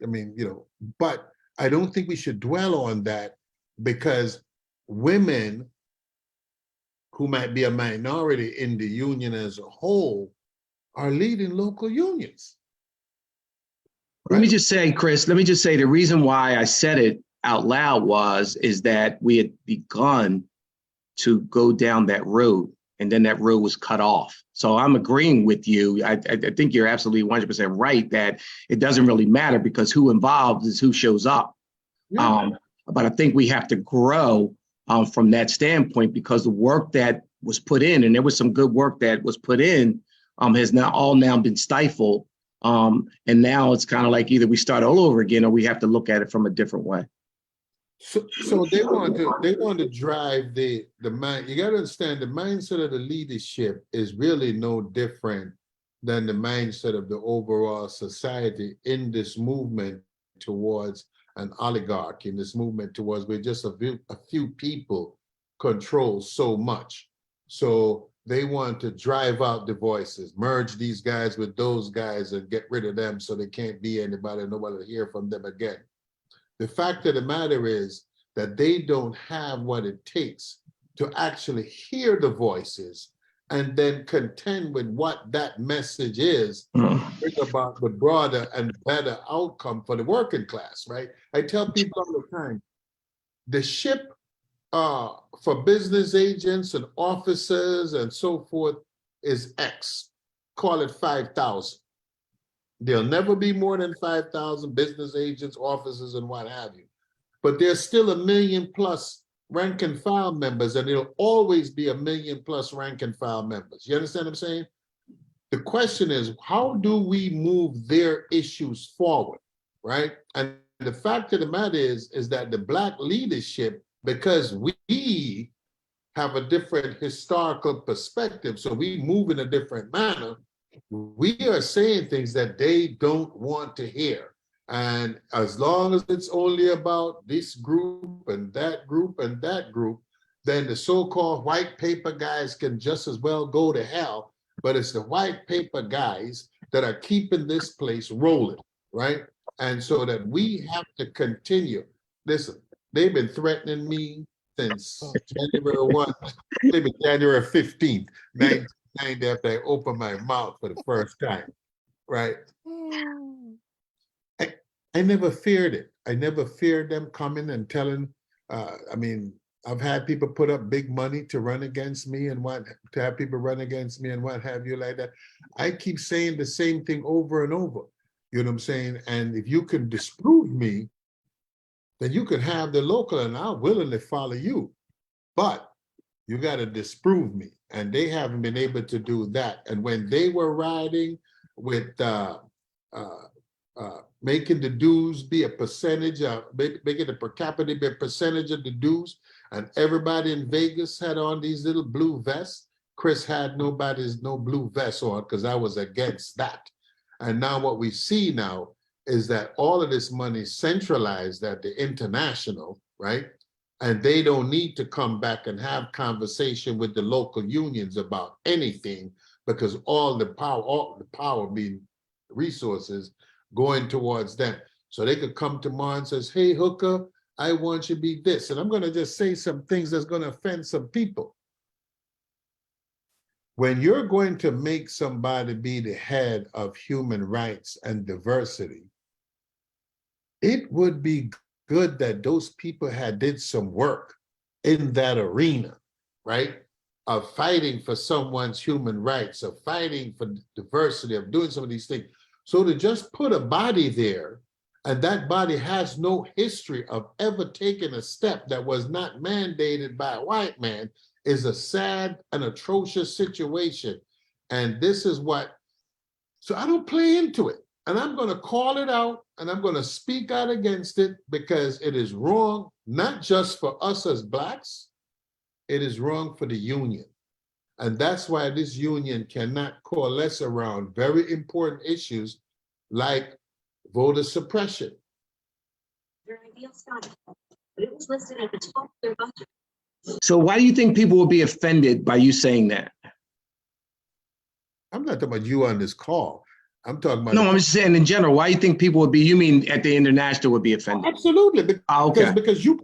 I mean, but I don't think we should dwell on that, because women who might be a minority in the union as a whole are leading local unions. Let me Right? just say, Chris, let me just say the reason why I said it out loud is that we had begun to go down that road, and then that road was cut off. So I'm agreeing with you. I think you're absolutely 100% right that it doesn't really matter, because who involved is who shows up. Yeah. But I think we have to grow from that standpoint, because the work that was put in, and there was some good work that was put in, has now been stifled. And now it's kind of like either we start all over again, or we have to look at it from a different way. So they want to drive the mind. You got to understand, the mindset of the leadership is really no different than the mindset of the overall society in this movement towards an oligarchy, in this movement towards where just a few people control so much. So they want to drive out the voices, merge these guys with those guys, and get rid of them so they can't be anybody, nobody will hear from them again. The fact of the matter is that they don't have what it takes to actually hear the voices and then contend with what that message is, bring about the broader and better outcome for the working class, right? I tell people all the time, the ship for business agents and officers and so forth is X. Call it 5,000. There'll never be more than 5,000 business agents, officers, and what have you. But there's still 1 million plus rank and file members, and there'll always be 1 million plus rank and file members. You understand what I'm saying? The question is, how do we move their issues forward, right? And the fact of the matter is that the Black leadership, because we have a different historical perspective, so we move in a different manner, we are saying things that they don't want to hear. And as long as it's only about this group and that group and that group, then the so-called white paper guys can just as well go to hell. But it's the white paper guys that are keeping this place rolling, right? And so that we have to continue. Listen, they've been threatening me since January 1, maybe January 15th, 1990, after I opened my mouth for the first time, right? I never feared it. I never feared them coming and telling, I mean, I've had people put up big money to run against me and to have people run against me and what have you like that. I keep saying the same thing over and over. You know what I'm saying? And if you can disprove me, then you can have the local and I'll willingly follow you. But you got to disprove me. And they haven't been able to do that. And when they were riding with making the dues be a percentage of, making the per capita be a percentage of the dues, and everybody in Vegas had on these little blue vests. Chris had no blue vest on because I was against that. And now what we see now is that all of this money is centralized at the international, right? And they don't need to come back and have conversation with the local unions about anything, because all the power being resources going towards them. So they could come tomorrow and says, hey, hooker, I want you to be this. And I'm going to just say some things that's going to offend some people. When you're going to make somebody be the head of human rights and diversity, it would be good that those people had did some work in that arena, right? Of fighting for someone's human rights, of fighting for diversity, of doing some of these things. So to just put a body there, and that body has no history of ever taking a step that was not mandated by a white man, is a sad and atrocious situation. And this is what, so I don't play into it. And I'm going to call it out, and I'm going to speak out against it, because it is wrong, not just for us as Blacks, it is wrong for the union. And that's why this union cannot coalesce around very important issues like voter suppression. So why do you think people will be offended by you saying that? I'm not talking about you on this call. I'm talking about. No, I'm just saying in general, why do you think people would be, you mean at the international would be offended? Absolutely, Okay. because you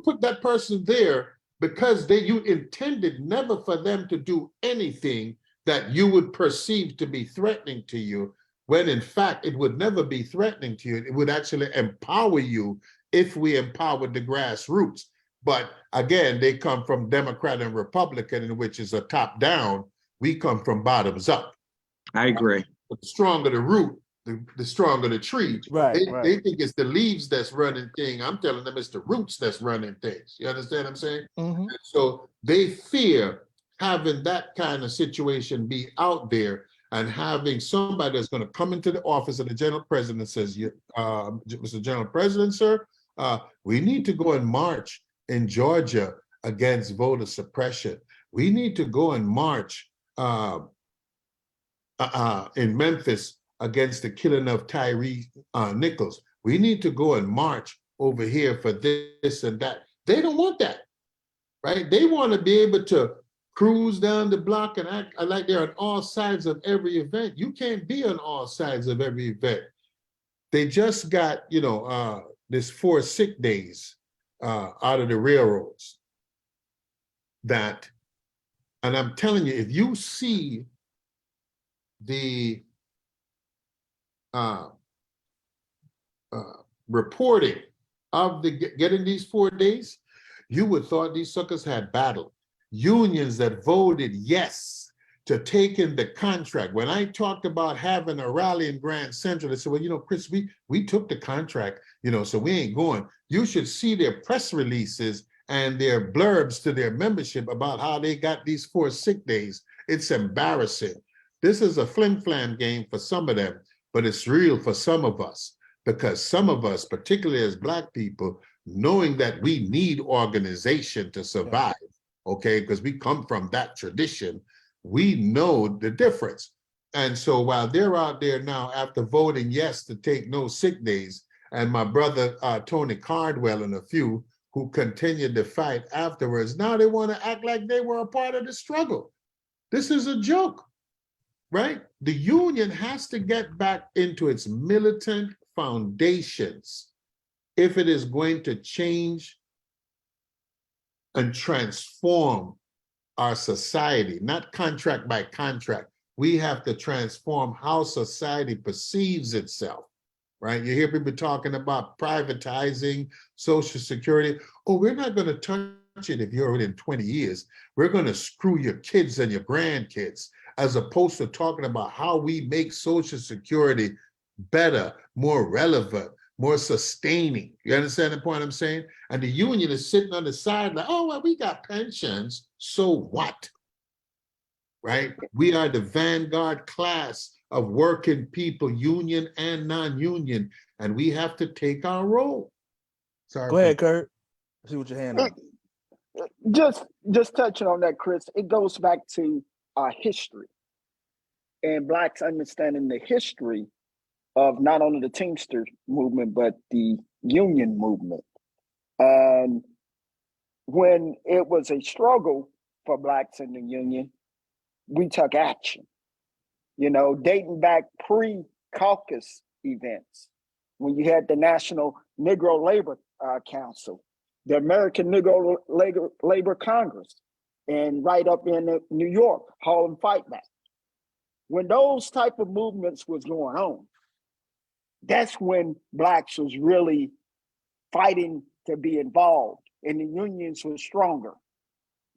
put that person there because you intended never for them to do anything that you would perceive to be threatening to you, when in fact it would never be threatening to you. It would actually empower you if we empowered the grassroots. But again, they come from Democrat and Republican, which is a top down. We come from bottoms up. I agree. The stronger the root, the stronger the tree. Right, They think it's the leaves that's running thing. I'm telling them it's the roots that's running things. You understand what I'm saying? Mm-hmm. So they fear having that kind of situation be out there, and having somebody that's going to come into the office of the general president and says, Mr. General President, sir, we need to go and march in Georgia against voter suppression. We need to go and march in Memphis against the killing of Tyree Nichols. We need to go and march over here for this and that. They don't want that, right? They want to be able to cruise down the block and act like they're on all sides of every event. You can't be on all sides of every event. They just got, this 4 sick days out of the railroads. And I'm telling you, if you see the reporting of getting these 4 days, you would thought these suckers had battled. Unions that voted yes to taking the contract. When I talked about having a rally in Grand Central, they said, well, Chris, we took the contract, so we ain't going. You should see their press releases and their blurbs to their membership about how they got these 4 sick days. It's embarrassing. This is a flim-flam game for some of them, but it's real for some of us, because some of us, particularly as Black people, knowing that we need organization to survive, okay, because we come from that tradition, we know the difference. And so while they're out there now after voting yes to take no sick days, and my brother Tony Cardwell and a few who continued to fight afterwards, now they want to act like they were a part of the struggle. This is a joke, right? The union has to get back into its militant foundations if it is going to change and transform our society, not contract by contract. We have to transform how society perceives itself, right? You hear people talking about privatizing Social Security. Oh, we're not going to touch it if you're within 20 years. We're going to screw your kids and your grandkids, as opposed to talking about how we make Social Security better, more relevant, more sustaining. You understand the point I'm saying? And the union is sitting on the side like, oh, well, we got pensions, so what? Right? We are the vanguard class of working people, union and non-union, and we have to take our role. Sorry. Go ahead, Kurt. See what your hand on. Just touching on that, Chris, it goes back to our history and Blacks understanding the history of not only the Teamsters movement, but the union movement. And when it was a struggle for Blacks in the union, we took action, dating back pre-caucus events, when you had the National Negro Labor Council, the American Negro Labor Congress, and right up in New York, Harlem Fight Back. When those type of movements was going on, that's when Blacks was really fighting to be involved, and the unions were stronger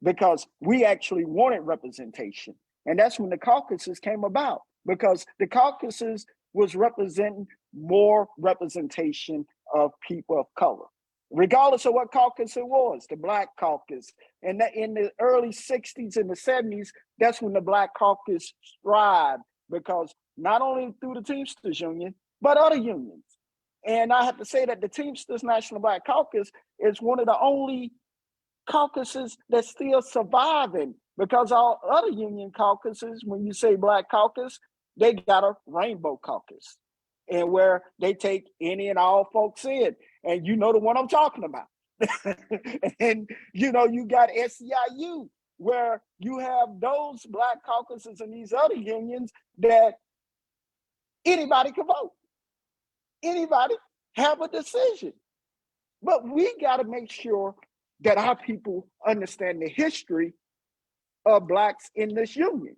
because we actually wanted representation. And that's when the caucuses came about, because the caucuses was representing more representation of people of color, regardless of what caucus it was, the Black caucus. And that in the early 60s and the 70s, that's when the Black caucus thrived, because not only through the Teamsters Union, but other unions. And I have to say that the Teamsters National Black Caucus is one of the only caucuses that's still surviving, because all other union caucuses, when you say Black caucus, they got a rainbow caucus, and where they take any and all folks in. And you know the one I'm talking about. And you got SEIU, where you have those black caucuses and these other unions that anybody can vote. Anybody have a decision. But we got to make sure that our people understand the history of blacks in this union.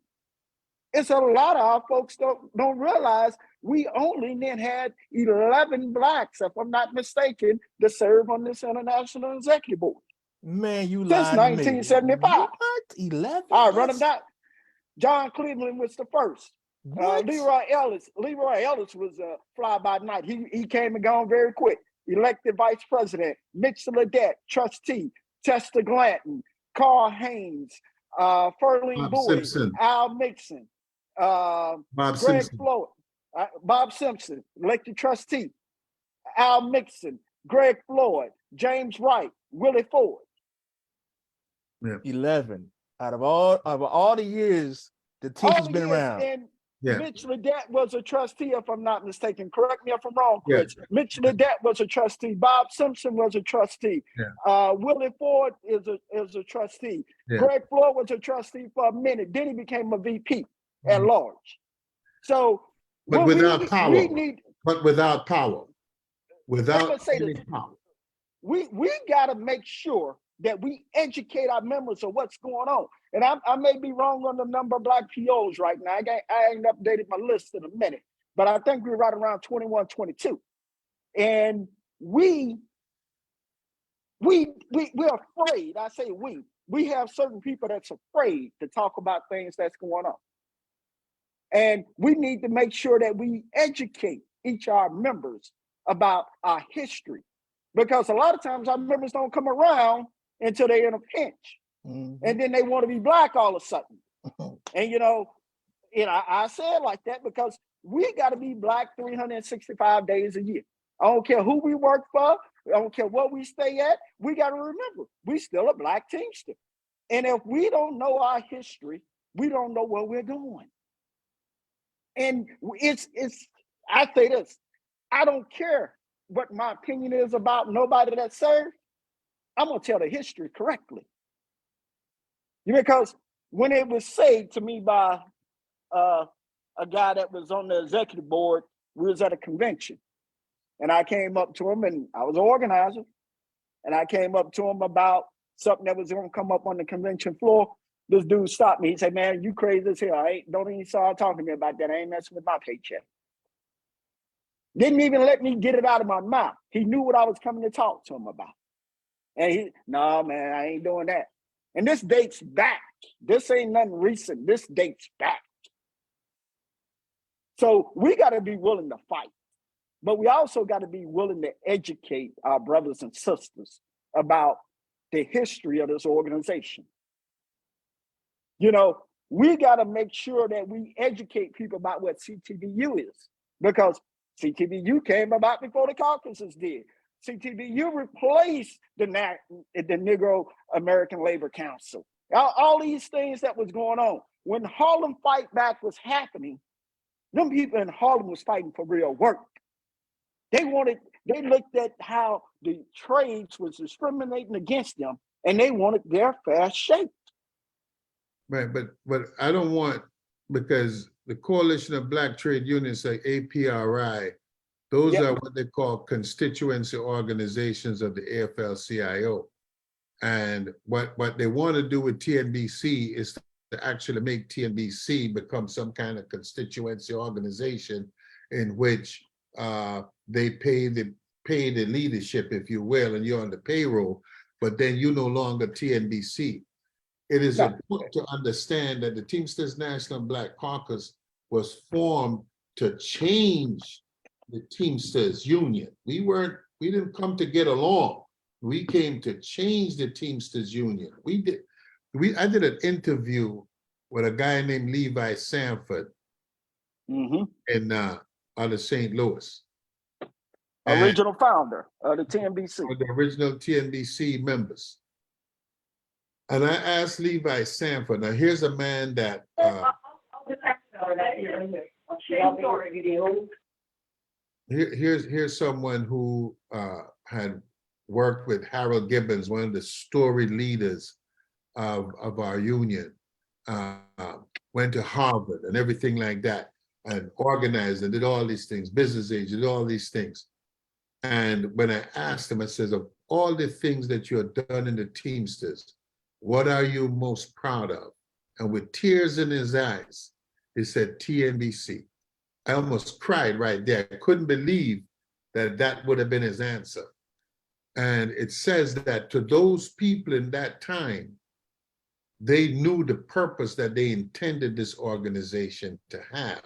It's a lot of our folks don't realize we only then had 11 blacks, if I'm not mistaken, to serve on this international executive board. Man, you Since lied to me. 1975. What? 11? All right, run them down. John Cleveland was the first. What? Leroy Ellis was a fly by night. He came and gone very quick. Elected vice president, Mitch Ledette, trustee, Chester Glanton, Carl Haynes, Ferline Bob Bowie, Simpson. Al Mixon, Bob Greg Simpson. Floyd, Bob Simpson, elected trustee, Al Mixon, Greg Floyd, James Wright, Willie Ford. 11. Out of all the years the Teamsters been around. And Yeah. Mitch Ledette was a trustee, if I'm not mistaken. Correct me if I'm wrong, Yeah. Chris. Mitch Ledette was a trustee. Bob Simpson was a trustee. Yeah. Willie Ford is a trustee. Yeah. Greg Floyd was a trustee for a minute. Then he became a VP at large. So, But what without power. we need. But without power. Without Let's say any this. power. We got to make sure that we educate our members of what's going on. And I may be wrong on the number of black POs right now. I ain't updated my list in a minute, but I think we're right around 21, 22. And we're afraid. I say we have certain people that's afraid to talk about things that's going on. And we need to make sure that we educate each of our members about our history, because a lot of times our members don't come around until they're in a pinch. Mm-hmm. And then they want to be black all of a sudden. And I say it like that because we got to be black 365 days a year. I don't care who we work for. I don't care what we stay at. We got to remember, we still a Black Teamster. And if we don't know our history, we don't know where we're going. And I say this, I don't care what my opinion is about nobody that served. I'm going to tell the history correctly. Because when it was said to me by a guy that was on the executive board, we was at a convention. And I came up to him, and I was an organizer. And I came up to him about something that was going to come up on the convention floor. This dude stopped me. He said, "Man, you crazy as hell. Don't even start talking to me about that. I ain't messing with my paycheck." Didn't even let me get it out of my mouth. He knew what I was coming to talk to him about. And no, man, I ain't doing that. And this dates back. This ain't nothing recent. This dates back. So we got to be willing to fight. But we also got to be willing to educate our brothers and sisters about the history of this organization. We got to make sure that we educate people about what CTVU is, because CTVU came about before the caucuses did. CTVU replaced the Negro American Labor Council. All these things that was going on. When Harlem Fight Back was happening, them people in Harlem was fighting for real work. They looked at how the trades was discriminating against them, and they wanted their fair shake. Right, but I don't want, because the Coalition of Black Trade Unions, like APRI, those are what they call constituency organizations of the AFL-CIO. And what they want to do with TNBC is to actually make TNBC become some kind of constituency organization in which they pay the leadership, if you will, and you're on the payroll, but then you're no longer TNBC. It is important to understand that the Teamsters National Black Caucus was formed to change the Teamsters Union. We didn't come to get along. We came to change the Teamsters Union. I did an interview with a guy named Levi Sanford in out of St. Louis. Original founder of the TNBC. The original TNBC members. And I asked Levi Sanford, now here's a man that here's someone who had worked with Harold Gibbons, one of the storied leaders of our union, uh, went to Harvard and everything like that, and organized and did all these things, business agent, did all these things. And when I asked him, I says, of all the things that you have done in the Teamsters, what are you most proud of? And with tears in his eyes, he said, TNBC. I almost cried right there. I couldn't believe that that would have been his answer. And it says that to those people in that time, they knew the purpose that they intended this organization to have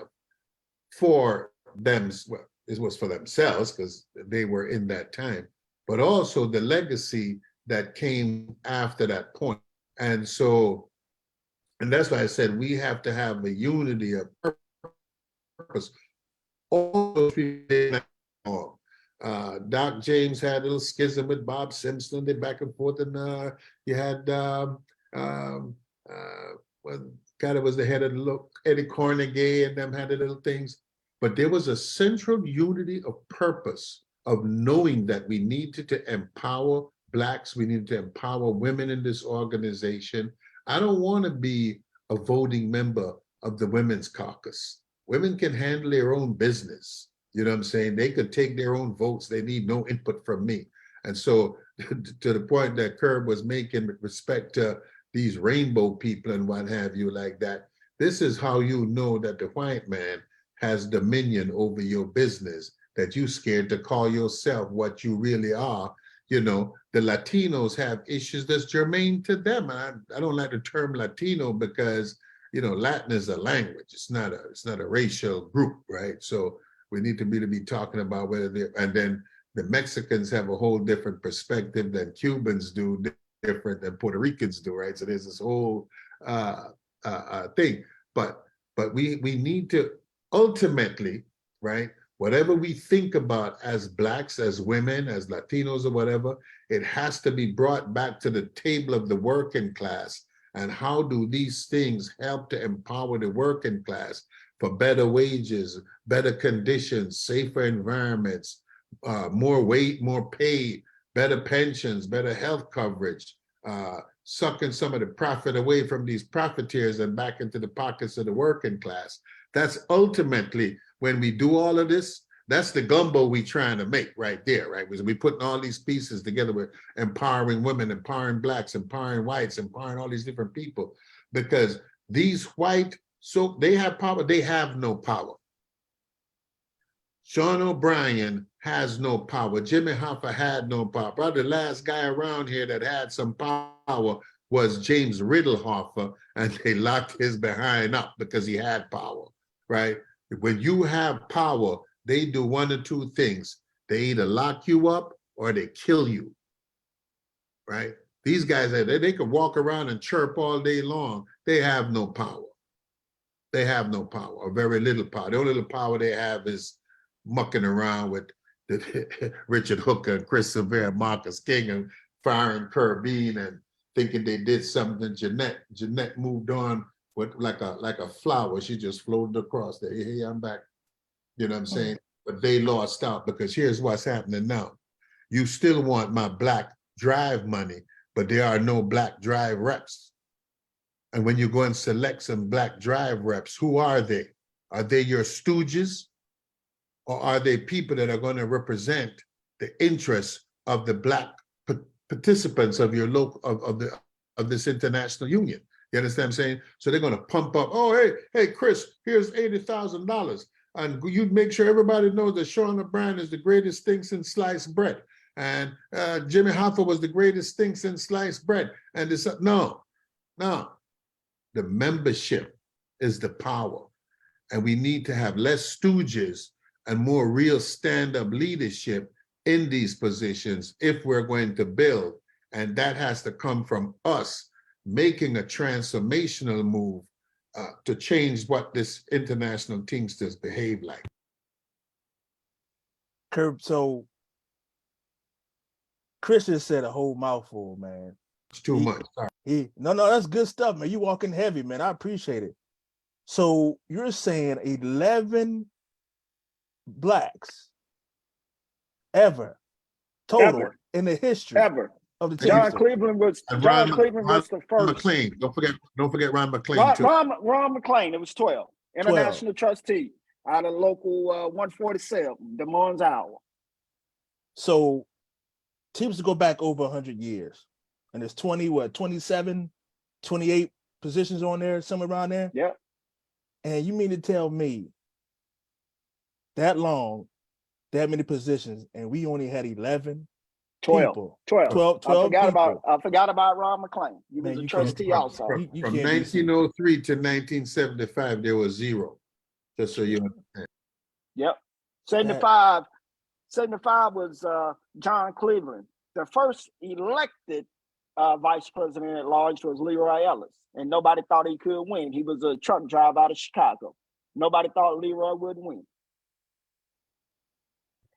for them. Well, it was for themselves because they were in that time, but also the legacy that came after that point. And so, and that's why I said we have to have a unity of purpose. All those people, Doc James had a little schism with Bob Simpson, they back and forth, and you had well, God, it was the head of the look, Eddie Cornegay, and them had the little things. But there was a central unity of purpose of knowing that we needed to empower Blacks, we needed to empower women in this organization. I don't want to be a voting member of the Women's Caucus. Women can handle their own business. You know what I'm saying? They could take their own votes. They need no input from me. And so to the point that Kerb was making with respect to these rainbow people and what have you like that, this is how you know that the white man has dominion over your business, that you scared to call yourself what you really are. You know, the Latinos have issues that's germane to them. And I don't like the term Latino because, you know, Latin is a language. It's not a racial group, right? So we need to be talking about whether they're, and then the Mexicans have a whole different perspective than Cubans do, different than Puerto Ricans do, right? So there's this whole thing. But we need to ultimately, right, whatever we think about as Blacks, as women, as Latinos or whatever, it has to be brought back to the table of the working class. And how do these things help to empower the working class for better wages, better conditions, safer environments, more weight, more pay, better pensions, better health coverage, sucking some of the profit away from these profiteers and back into the pockets of the working class. That's ultimately, when we do all of this, that's the gumbo we trying to make right there, right? We putting all these pieces together with empowering women, empowering Blacks, empowering whites, empowering all these different people, because these white, so they have power, they have no power. Sean O'Brien has no power. Jimmy Hoffa had no power. Probably the last guy around here that had some power was James Riddle Hoffa, and they locked his behind up because he had power, right? When you have power, they do one or two things. They either lock you up or they kill you, right? These guys, they could walk around and chirp all day long. They have no power. They have no power, or very little power. The only little power they have is mucking around with Richard Hooker and Chris Severe, Marcus King, and firing Kerr Bean and thinking they did something. Jeanette moved on with like a flower. She just floated across there. Hey, I'm back. You know what I'm saying? But they lost out, because here's what's happening now. You still want my Black Drive money, but there are no Black Drive reps. And when you go and select some Black Drive reps, who are they? Are they your stooges? Or are they people that are going to represent the interests of the Black participants of your local, of this international union? You understand what I'm saying? So they're going to pump up, oh, hey, Chris, here's $80,000. And you'd make sure everybody knows that Sean O'Brien is the greatest thing since sliced bread. And Jimmy Hoffa was the greatest thing since sliced bread. And this, no. The membership is the power. And we need to have less stooges and more real stand-up leadership in these positions if we're going to build. And that has to come from us making a transformational move to change what this international Teamsters behave like. Kerb, so Chris just said a whole mouthful, man. It's too much. Sorry. No, that's good stuff, man. You walking heavy, man. I appreciate it. So you're saying 11 Blacks ever total in the history ever of the Thank you, John sir. Teamsters. Cleveland was And John Cleveland was the Ron first. McLean. Don't forget Ron McLean too. Ron McLean, it was 12. 12. International trustee out of local 147, Des Moines, Iowa. So Teamsters go back over 100 years. And there's 27, 28 positions on there, somewhere around there. Yep. And you mean to tell me that long, that many positions, and we only had 11 12. people. 12. 12 I forgot about Ron McLean. He was Man, a you trustee can't- also. You From can't be 1903 to 1975, there was 0. Just so you understand. Yep. 75 was John Cleveland. The first elected vice president at large was Leroy Ellis, and nobody thought he could win. He was a truck driver out of Chicago. Nobody thought Leroy would win.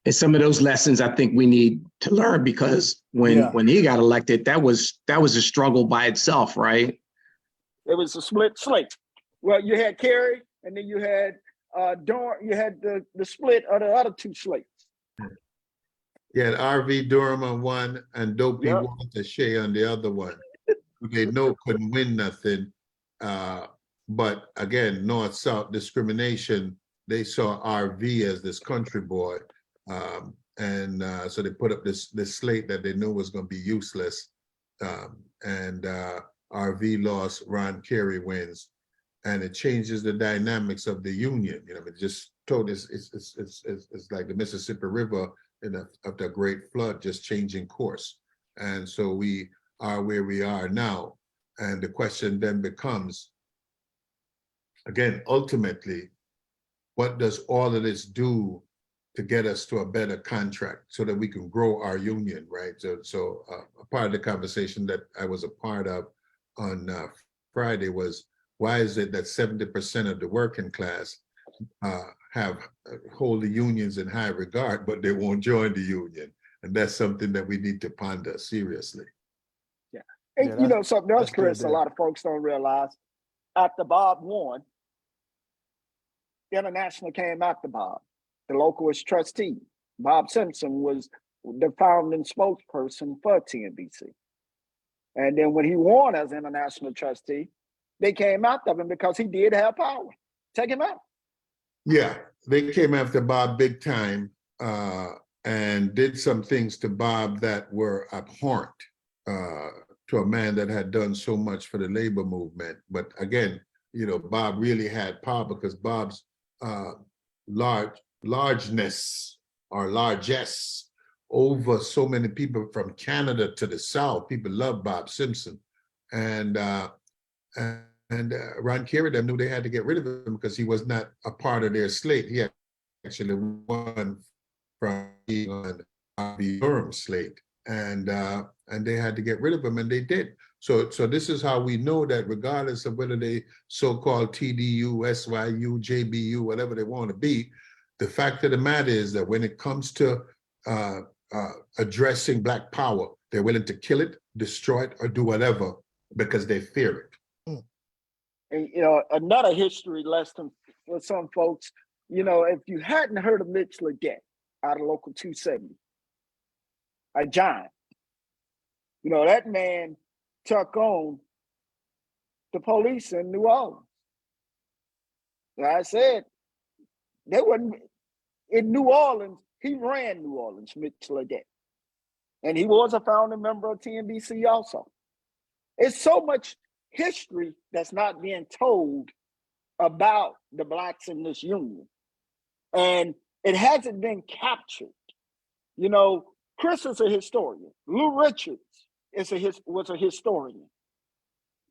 And some of those lessons I think we need to learn, because when he got elected, that was a struggle by itself, right? It was a split slate. Well, you had Kerry, and then you had you had the split of the other two slates. You had R.V. Durham on one and Dopey Yep. Walter Shea on the other one. Who they know couldn't win nothing. But again, North-South discrimination, they saw R.V. as this country boy. So they put up this slate that they knew was going to be useless. R.V. lost, Ron Kerry wins. And it changes the dynamics of the union. You know, it just told us it's like the Mississippi River after a great flood, just changing course. And so we are where we are now. And the question then becomes, again, ultimately, what does all of this do to get us to a better contract so that we can grow our union, right? So a part of the conversation that I was a part of on Friday was, why is it that 70% of the working class hold the unions in high regard, but they won't join the union? And that's something that we need to ponder seriously. Yeah. And you know, something else, Chris, a lot of folks don't realize, after Bob won, International came after Bob. The local was trustee. Bob Simpson was the founding spokesperson for TNBC. And then when he won as International trustee, they came after him because he did have power. Take him out. Yeah, they came after Bob big time and did some things to Bob that were abhorrent to a man that had done so much for the labor movement. But again, you know, Bob really had power because Bob's largeness or largesse over so many people from Canada to the South. People love Bob Simpson. And Ron Kerry, them knew they had to get rid of him because he was not a part of their slate. He actually won from being on R.V. Durham's slate, and they had to get rid of him, and they did. So this is how we know that regardless of whether they so-called TDU, SYU, JBU, whatever they want to be, the fact of the matter is that when it comes to addressing Black power, they're willing to kill it, destroy it, or do whatever because they fear it. And, you know, another history lesson for some folks, you know, if you hadn't heard of Mitch Ledet out of Local 270, a giant, you know, that man took on the police in New Orleans. Like I said, they wasn't in New Orleans. He ran New Orleans, Mitch Ledet. And he was a founding member of TNBC also. It's so much history that's not being told about the Blacks in this union. And it hasn't been captured. You know, Chris is a historian. Lou Richards was a historian.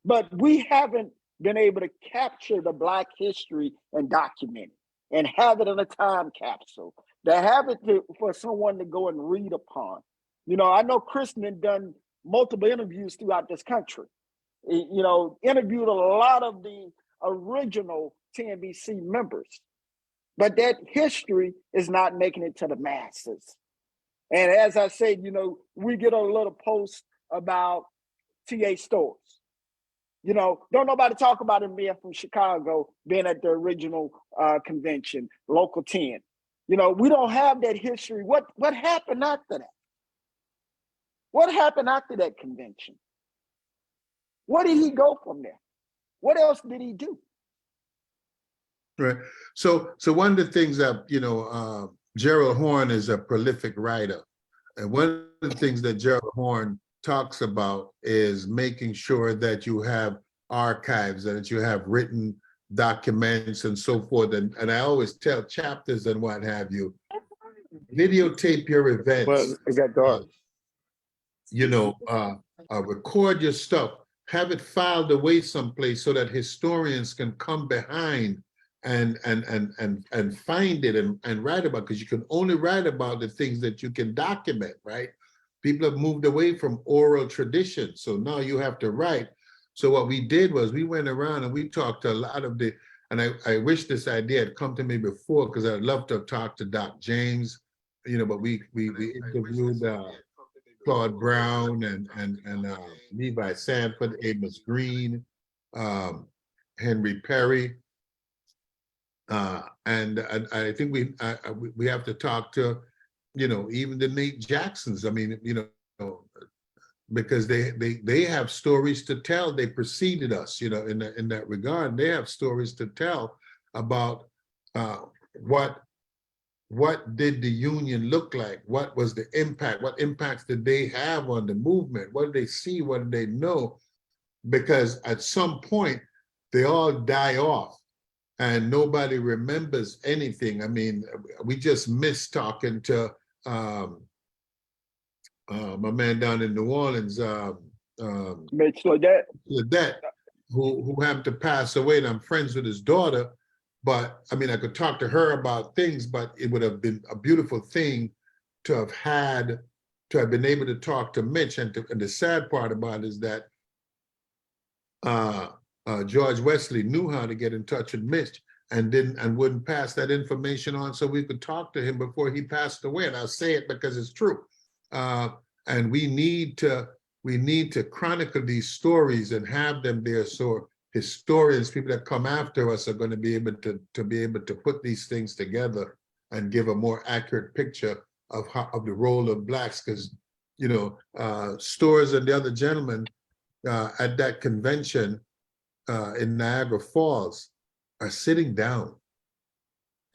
But we haven't been able to capture the Black history and document it and have it in a time capsule, to have it for someone to go and read upon. You know, I know Chris has done multiple interviews throughout this country. You know, interviewed a lot of the original TNBC members, but that history is not making it to the masses. And as I said, you know, we get a little post about T.A. Stores. You know, don't nobody talk about him being from Chicago, being at the original convention, Local 10. You know, we don't have that history. What happened after that? What happened after that convention? Where did he go from there? What else did he do? Right. So one of the things that, Gerald Horne is a prolific writer. And one of the things that Gerald Horne talks about is making sure that you have archives and that you have written documents and so forth. And I always tell chapters and what have you, videotape your events. Well, it got dark. Record your stuff, have it filed away someplace so that historians can come behind and find it and write about, because you can only write about the things that you can document, right? People have moved away from oral tradition, so now you have to write. So what we did was we went around and we talked to a lot of the, and I wish this idea had come to me before, because I'd love to have talked to Doc James, but we interviewed Claude Brown and Levi Sanford, Amos Green, Henry Perry. And I think we have to talk to, even the Nate Jacksons. I mean, because they have stories to tell. They preceded us, in that regard. They have stories to tell about what did the union look like? What was the impact? What impacts did they have on the movement? What did they see? What did they know? Because at some point, they all die off and nobody remembers anything. I mean, we just missed talking to my man down in New Orleans, Mitch Ledette, who happened to pass away, and I'm friends with his daughter. But I mean, I could talk to her about things, but it would have been a beautiful thing to have been able to talk to Mitch. And the sad part about it is that George Wesley knew how to get in touch with Mitch and wouldn't pass that information on so we could talk to him before he passed away. And I'll say it because it's true. And we need to chronicle these stories and have them there so historians, people that come after us, are going to be able to put these things together and give a more accurate picture of the role of Blacks. Because Storrs and the other gentlemen at that convention in Niagara Falls are sitting down,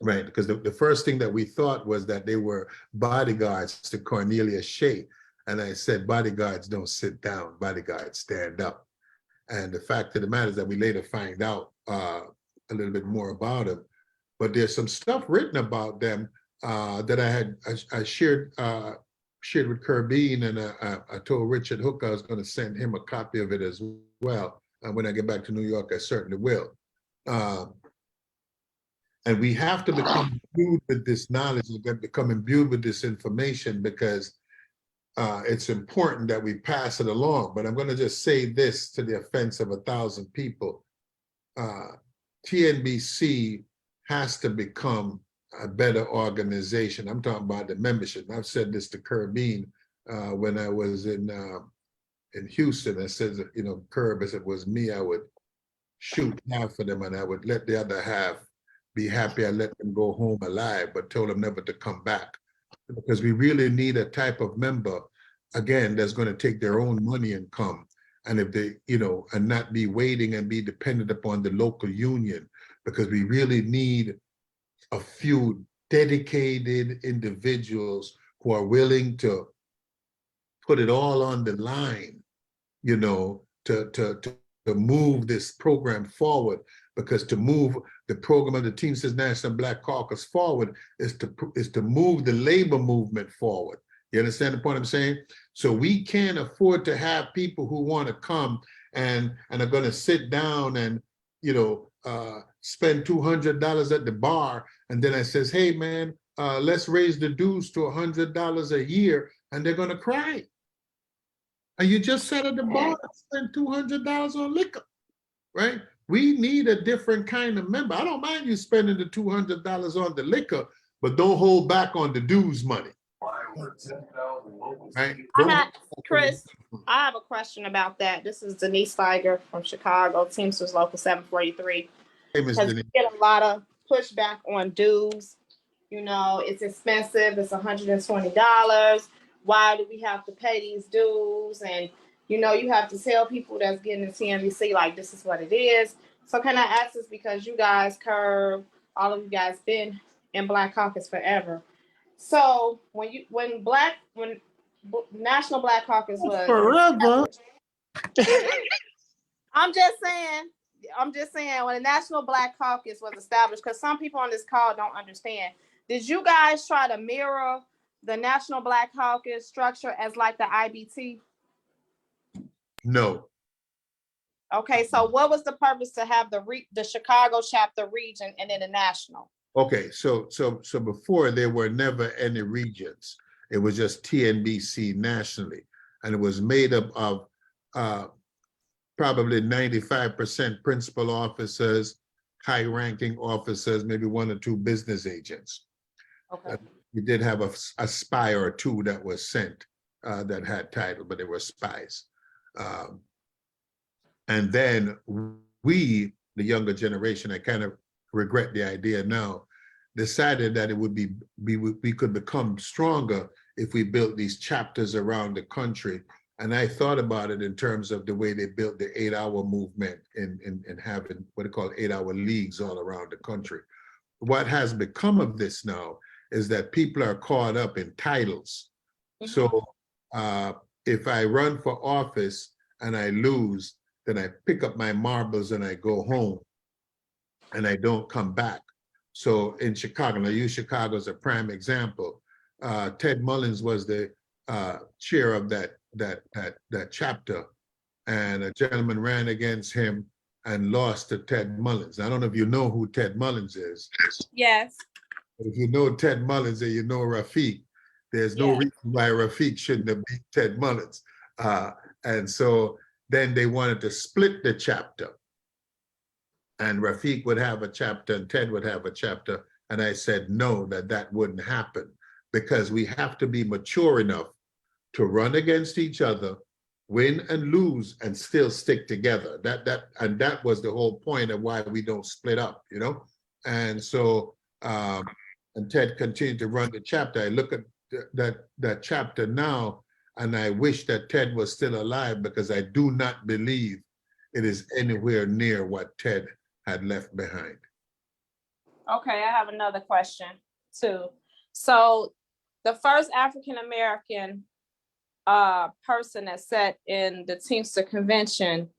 right? Because the first thing that we thought was that they were bodyguards to Cornelia Shea, and I said, bodyguards don't sit down, bodyguards stand up. And the fact of the matter is that we later find out a little bit more about them. But there's some stuff written about them that I shared with Kerbine, and I told Richard Hook I was going to send him a copy of it as well. When I get back to New York, I certainly will. And we have to become imbued with this knowledge, become imbued with this information, because it's important that we pass it along. But I'm going to just say this to the offense of 1,000 people. TNBC has to become a better organization. I'm talking about the membership. I've said this to Kerbine when I was in Houston. I said, Kerb, if it was me, I would shoot half of them and I would let the other half be happy. I let them go home alive, but told them never to come back. Because we really need a type of member, again, that's going to take their own money and come. And if they, and not be waiting and be dependent upon the local union, because we really need a few dedicated individuals who are willing to put it all on the line, to move this program forward. Because to move the program of the Teamsters National Black Caucus forward is to move the labor movement forward. You understand the point I'm saying? So we can't afford to have people who want to come and are going to sit down and, spend $200 at the bar. And then I says, hey man, let's raise the dues to $100 a year. And they're going to cry. And you just sat at the bar and spend $200 on liquor, right? We need a different kind of member. I don't mind you spending the $200 on the liquor, but don't hold back on the dues money. Right? Chris, I have a question about that. This is Denise Steiger from Chicago, Teamsters Local 743. Hey, Ms. Because we Denise. get a lot of pushback on dues. It's expensive. It's $120. why do we have to pay these dues? And, you know, you have to tell people that's getting the TNBC, like, this is what it is. So can I ask this because you guys, Curve, all of you guys been in Black Caucus forever. So when National Black Caucus was Forever. I'm just saying when the National Black Caucus was established, because some people on this call don't understand. Did you guys try to mirror the National Black Caucus structure as like the IBT? No. Okay, so what was the purpose to have the Chicago chapter region and then the national? Okay, so before there were never any regions. It was just TNBC nationally, and it was made up of probably 95% principal officers, high-ranking officers, maybe 1 or 2 business agents. Okay. We did have a spy or 2 that was sent that had title, but they were spies. And then we, the younger generation, I kind of regret the idea now, decided that it would be we could become stronger if we built these chapters around the country. And I thought about it in terms of the way they built the 8-hour movement in having what they call 8-hour leagues all around the country. What has become of this now is that people are caught up in titles. Mm-hmm. So if I run for office and I lose, then I pick up my marbles and I go home and I don't come back. So in Chicago, and I use Chicago as a prime example, Ted Mullins was the chair of that chapter, and a gentleman ran against him and lost to Ted Mullins. I don't know if you know who Ted Mullins is. Yes. If you know Ted Mullins and you know Rafiq, there's no reason why Rafiq shouldn't have beat Ted Mullins. And so then they wanted to split the chapter. And Rafiq would have a chapter and Ted would have a chapter. And I said, no, that wouldn't happen, because we have to be mature enough to run against each other, win and lose, and still stick together. That was the whole point of why we don't split up, you know? And so, and Ted continued to run the chapter. I look at that chapter now, and I wish that Ted was still alive, because I do not believe it is anywhere near what Ted had left behind. Okay, I have another question too. So the first African-American person that sat in the Teamster Convention,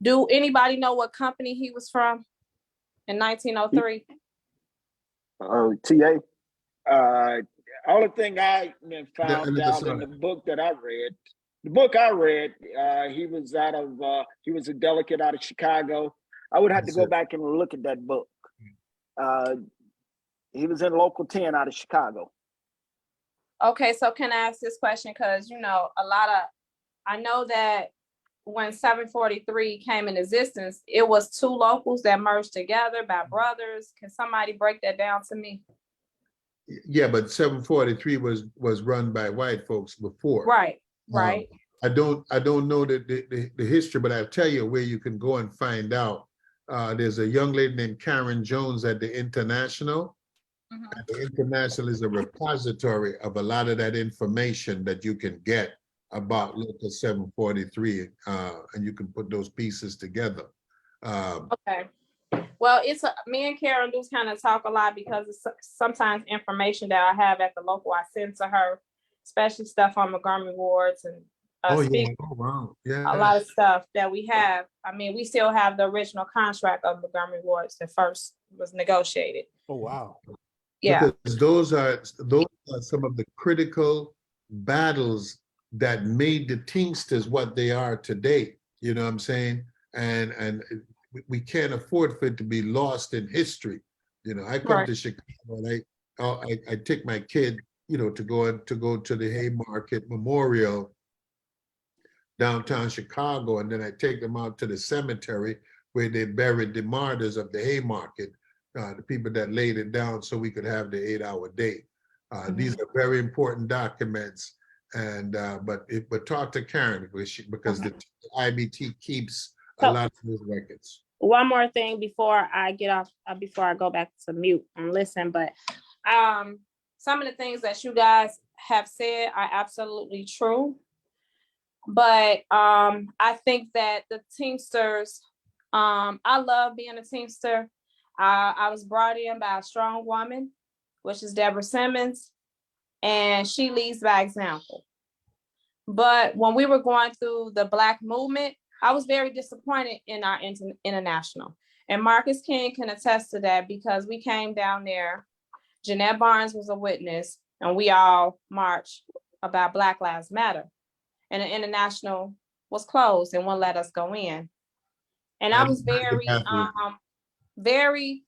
do anybody know what company he was from in 1903? TA. Only thing I found out in the book that I read, he was he was a delegate out of Chicago. I would have to go back and look at that book. He was in Local 10 out of Chicago. Okay, so can I ask this question? Because, you know, I know that when 743 came in existence, it was 2 locals that merged together by brothers. Can somebody break that down to me? Yeah, but 743 was run by white folks before. Right. I don't know the history, but I'll tell you where you can go and find out. There's a young lady named Karen Jones at the International. Mm-hmm. And the International is a repository of a lot of that information that you can get about Local 743, and you can put those pieces together. Okay. Well, me and Karen do kind of talk a lot, because it's sometimes information that I have at the local I send to her, especially stuff on Montgomery wards and a lot of stuff that we have. I mean, we still have the original contract of Montgomery wards that first was negotiated. Oh, wow. Yeah. Because those are some of the critical battles that made the Teamsters what they are today. You know what I'm saying? And we can't afford for it to be lost in history. You know, I come to Chicago and I take my kid, you know, to go to the Haymarket Memorial downtown Chicago, and then I take them out to the cemetery where they buried the martyrs of the Haymarket, the people that laid it down so we could have the 8-hour day. These are very important documents, and but talk to Karen, because the IBT keeps a lot of those records. One more thing before I get off, before I go back to mute and listen, but some of the things that you guys have said are absolutely true. But I think that the Teamsters, I love being a Teamster. I was brought in by a strong woman, which is Deborah Simmons, and she leads by example. But when we were going through the Black movement, I was very disappointed in our international. And Marcus King can attest to that because we came down there. Jeanette Barnes was a witness, and we all marched about Black Lives Matter. And the international was closed and wouldn't let us go in. And I was very,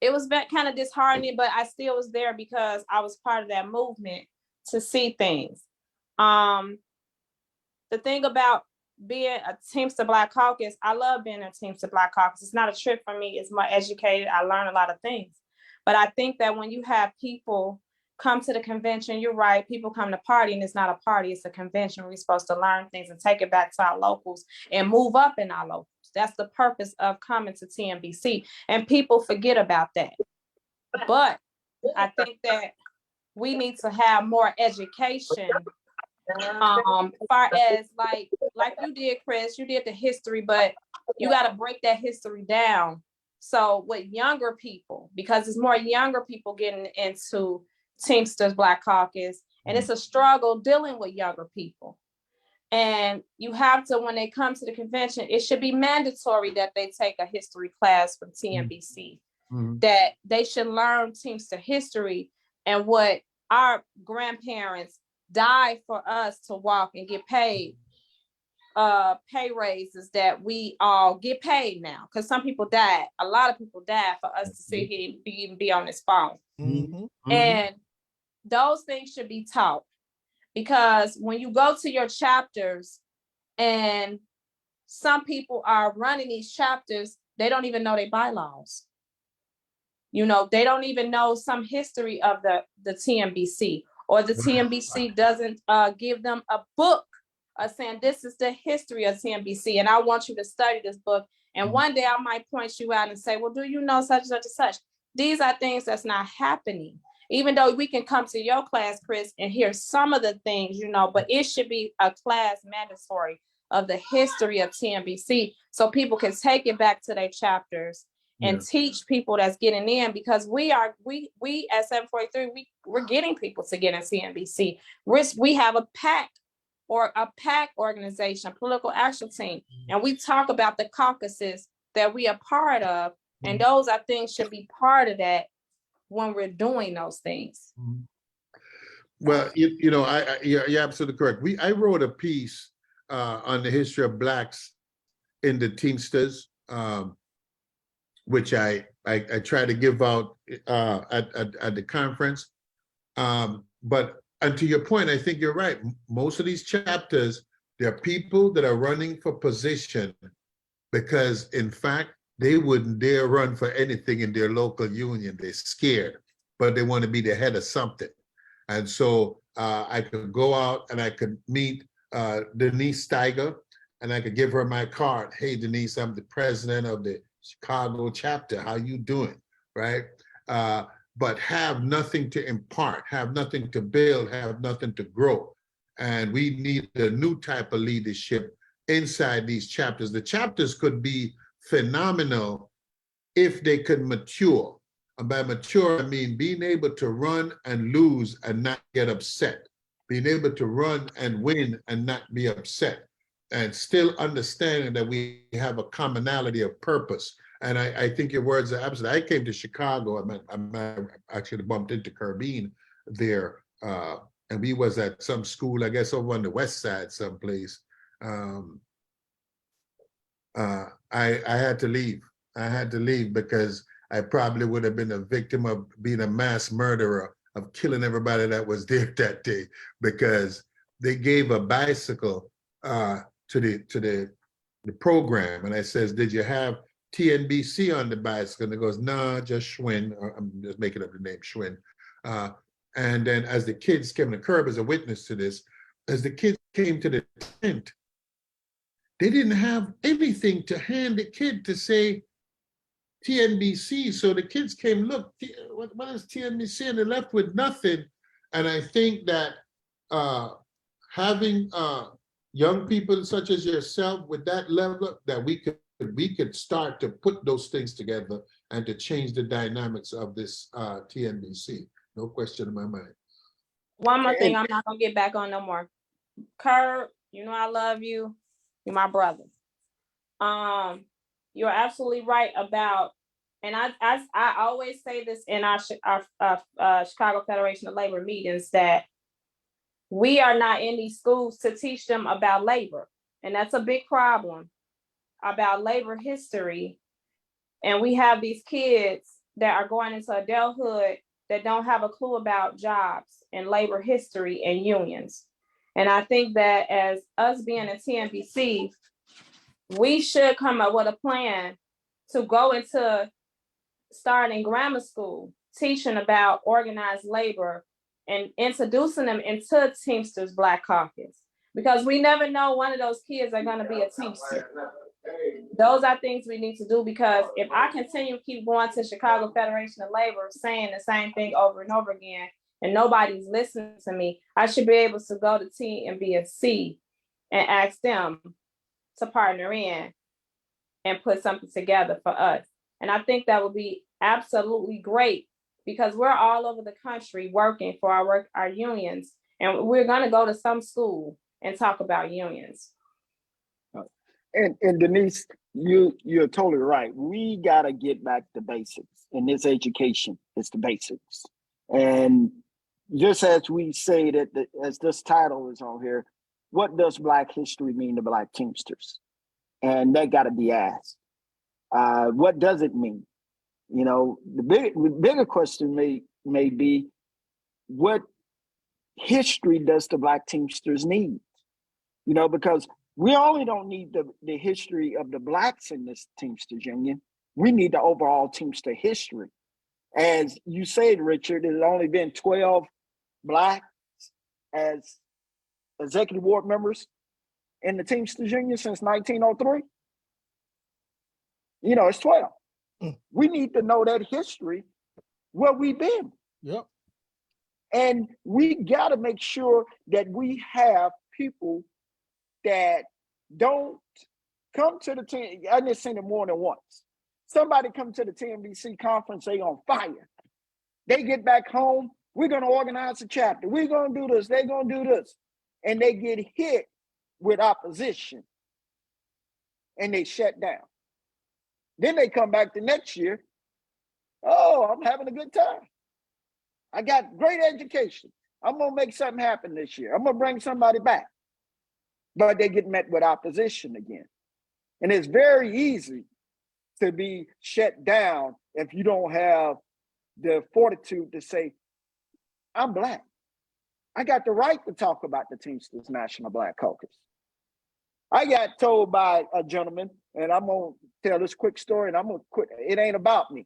it was kind of disheartening, but I still was there because I was part of that movement to see things. The thing about being a Teamster Black Caucus, I love being a Teamster Black Caucus. It's not a trip for me. It's more educated. I learn a lot of things. But I think that when you have people come to the convention, you're right, people come to party, and it's not a party, it's a convention. We're supposed to learn things and take it back to our locals and move up in our locals. That's the purpose of coming to TNBC. And people forget about that. But I think that we need to have more education. Far as like you did, Chris, you did the history, but you got to break that history down. So with younger people, because it's more younger people getting into Teamsters Black Caucus, and it's a struggle dealing with younger people. And you have to, when they come to the convention, it should be mandatory that they take a history class from TNBC, that they should learn Teamster history and what our grandparents died for us to walk and get paid pay raises that we all get paid now, because some people died, a lot of people died for us to sit here and even be on this phone. And those things should be taught, because when you go to your chapters and some people are running these chapters, they don't even know their bylaws. You know, they don't even know some history of the TNBC, or the TNBC doesn't give them a book saying this is the history of TNBC, and I want you to study this book. And one day I might point you out and say, well, do you know such and such and such? These are things that's not happening. Even though we can come to your class, Chris, and hear some of the things, you know, but it should be a class mandatory of the history of TNBC, so people can take it back to their chapters and teach people that's getting in, because we at 743, we're getting people to get in TNBC. We have a PAC, or a PAC organization, political action team, and we talk about the caucuses that we are part of, and those I think should be part of that when we're doing those things. Well, you know, you're absolutely correct. I wrote a piece on the history of Blacks in the Teamsters, which I try to give out at the conference. But and to your point, I think you're right. Most of these chapters, there are people that are running for position because, in fact, they wouldn't dare run for anything in their local union. They're scared, but they want to be the head of something. And so I could go out and I could meet Denise Steiger, and I could give her my card. Hey, Denise, I'm the president of the Chicago chapter. How you doing? Right? But have nothing to impart, have nothing to build, have nothing to grow. And we need a new type of leadership inside these chapters. The chapters could be phenomenal if they could mature. And by mature, I mean being able to run and lose and not get upset, being able to run and win and not be upset, and still understanding that we have a commonality of purpose. And I think your words are absolute. I came to Chicago. I actually bumped into Kerbine there, and we was at some school, I guess over on the west side someplace. I had to leave. I had to leave because I probably would have been a victim of being a mass murderer, of killing everybody that was there that day, because they gave a bicycle to the program. And I says, did you have TNBC on the bicycle? And it goes, nah, just Schwinn. I'm just making up the name, Schwinn. And then as the kids came, the Curb is a witness to this, as the kids came to the tent, they didn't have anything to hand the kid to say TNBC. So the kids came, look, what is TNBC? And they left with nothing. And I think that having young people such as yourself with that level that we could start to put those things together and to change the dynamics of this TNBC. No question in my mind. One more thing, I'm not gonna get back on no more. Kurt, you know I love you. You're my brother. You're absolutely right about, and I always say this in our Chicago Federation of Labor meetings, that we are not in these schools to teach them about labor, and that's a big problem, about labor history. And we have these kids that are going into adulthood that don't have a clue about jobs and labor history and unions. And I think that as us being a TNBC, we should come up with a plan to go into starting grammar school, teaching about organized labor and introducing them into Teamsters Black Caucus, because we never know one of those kids are going to be a Teamster. Those are things we need to do, because if I continue to keep going to Chicago Federation of Labor saying the same thing over and over again and nobody's listening to me, I should be able to go to TNBC and ask them to partner in and put something together for us. And I think that would be absolutely great, because we're all over the country working for our unions, and we're going to go to some school and talk about unions. And Denise, you're totally right. We got to get back to basics, and this education is the basics. And just as we say that, as this title is on here, what does Black history mean to Black Teamsters? And that got to be asked. What does it mean? You know, the bigger question may be, what history does the Black Teamsters need? You know, because we only don't need the history of the Blacks in this Teamsters Union. We need the overall Teamster history. As you said, Richard, there's only been 12 Blacks as executive board members in the Teamsters Union since 1903. You know, it's 12. We need to know that history, where we've been. Yep. And we got to make sure that we have people that don't come to the team. I just seen it more than once. Somebody come to the TNBC conference, they on fire. They get back home, we're going to organize a chapter. We're going to do this, they're going to do this. And they get hit with opposition and they shut down. Then they come back the next year. Oh, I'm having a good time. I got great education. I'm going to make something happen this year. I'm going to bring somebody back. But they get met with opposition again. And it's very easy to be shut down if you don't have the fortitude to say, I'm Black. I got the right to talk about the Teamsters National Black Caucus. I got told by a gentleman, and I'm going to tell this quick story and I'm going to quit. It ain't about me.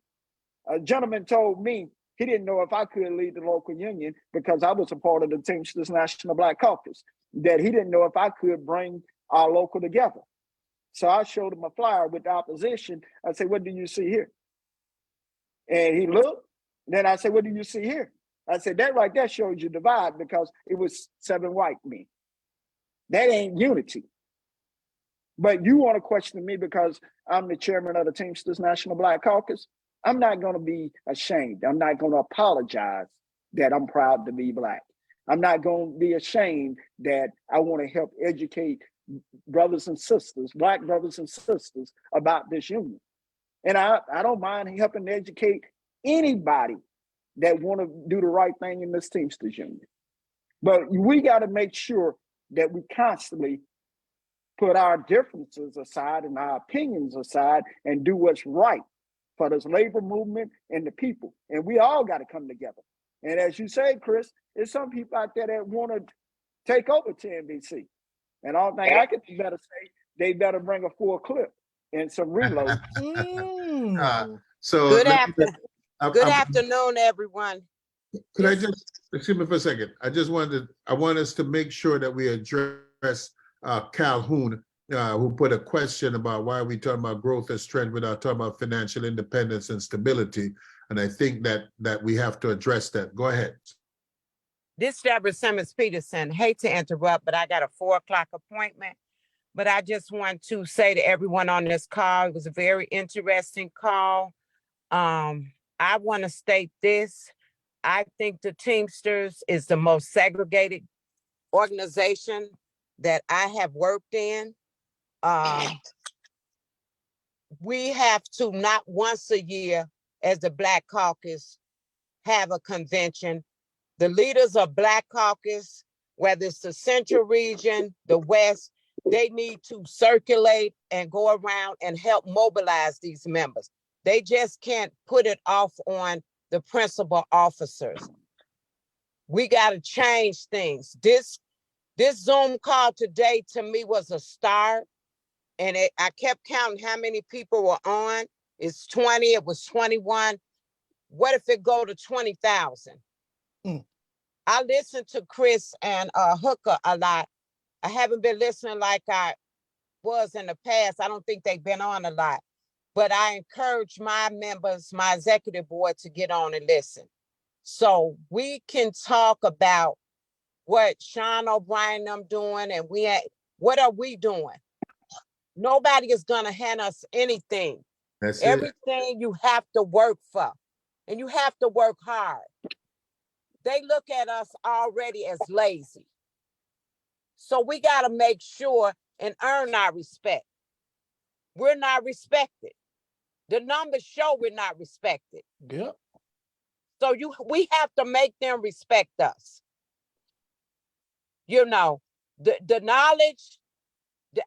A gentleman told me he didn't know if I could lead the local union because I was a part of the Teamsters National Black Caucus, that he didn't know if I could bring our local together. So I showed him a flyer with the opposition. I said, what do you see here? And he looked. Then I said, what do you see here? I said, that right there shows you divide, because it was 7 white men. That ain't unity. But you want to question me because I'm the chairman of the Teamsters National Black Caucus? I'm not going to be ashamed. I'm not going to apologize that I'm proud to be Black. I'm not going to be ashamed that I want to help educate brothers and sisters, Black brothers and sisters, about this union. And I don't mind helping to educate anybody that want to do the right thing in this Teamsters Union. But we got to make sure that we constantly put our differences aside and our opinions aside and do what's right for this labor movement and the people. And we all got to come together. And as you say, Chris, there's some people out there that want to take over TNBC. And all thing I could better say, they better bring a full clip and some reloads. So Good afternoon, everyone. Could I just, excuse me for a second? I want us to make sure that we address Calhoun, who put a question about why we talking about growth as trend without talking about financial independence and stability. And I think that we have to address that. Go ahead. This is Deborah Simmons Peterson. Hate to interrupt, but I got a 4 o'clock appointment. But I just want to say to everyone on this call, it was a very interesting call. I want to state this. I think the Teamsters is the most segregated organization that I have worked in. We have to not once a year as the Black Caucus have a convention. The leaders of Black Caucus, whether it's the Central region, the West, they need to circulate and go around and help mobilize these members. They just can't put it off on the principal officers. We got to change things. This Zoom call today to me was a start. And I kept counting how many people were on. It's 20, it was 21. What if it go to 20,000? I listen to Chris and Hooker a lot. I haven't been listening like I was in the past. I don't think they've been on a lot. But I encourage my members, my executive board, to get on and listen. So we can talk about what Sean O'Brien and them doing, and what are we doing? Nobody is gonna hand us anything. That's Everything you have to work for, and you have to work hard. They look at us already as lazy. So we gotta make sure and earn our respect. We're not respected. The numbers show we're not respected. Yep. So we have to make them respect us. You know, the knowledge,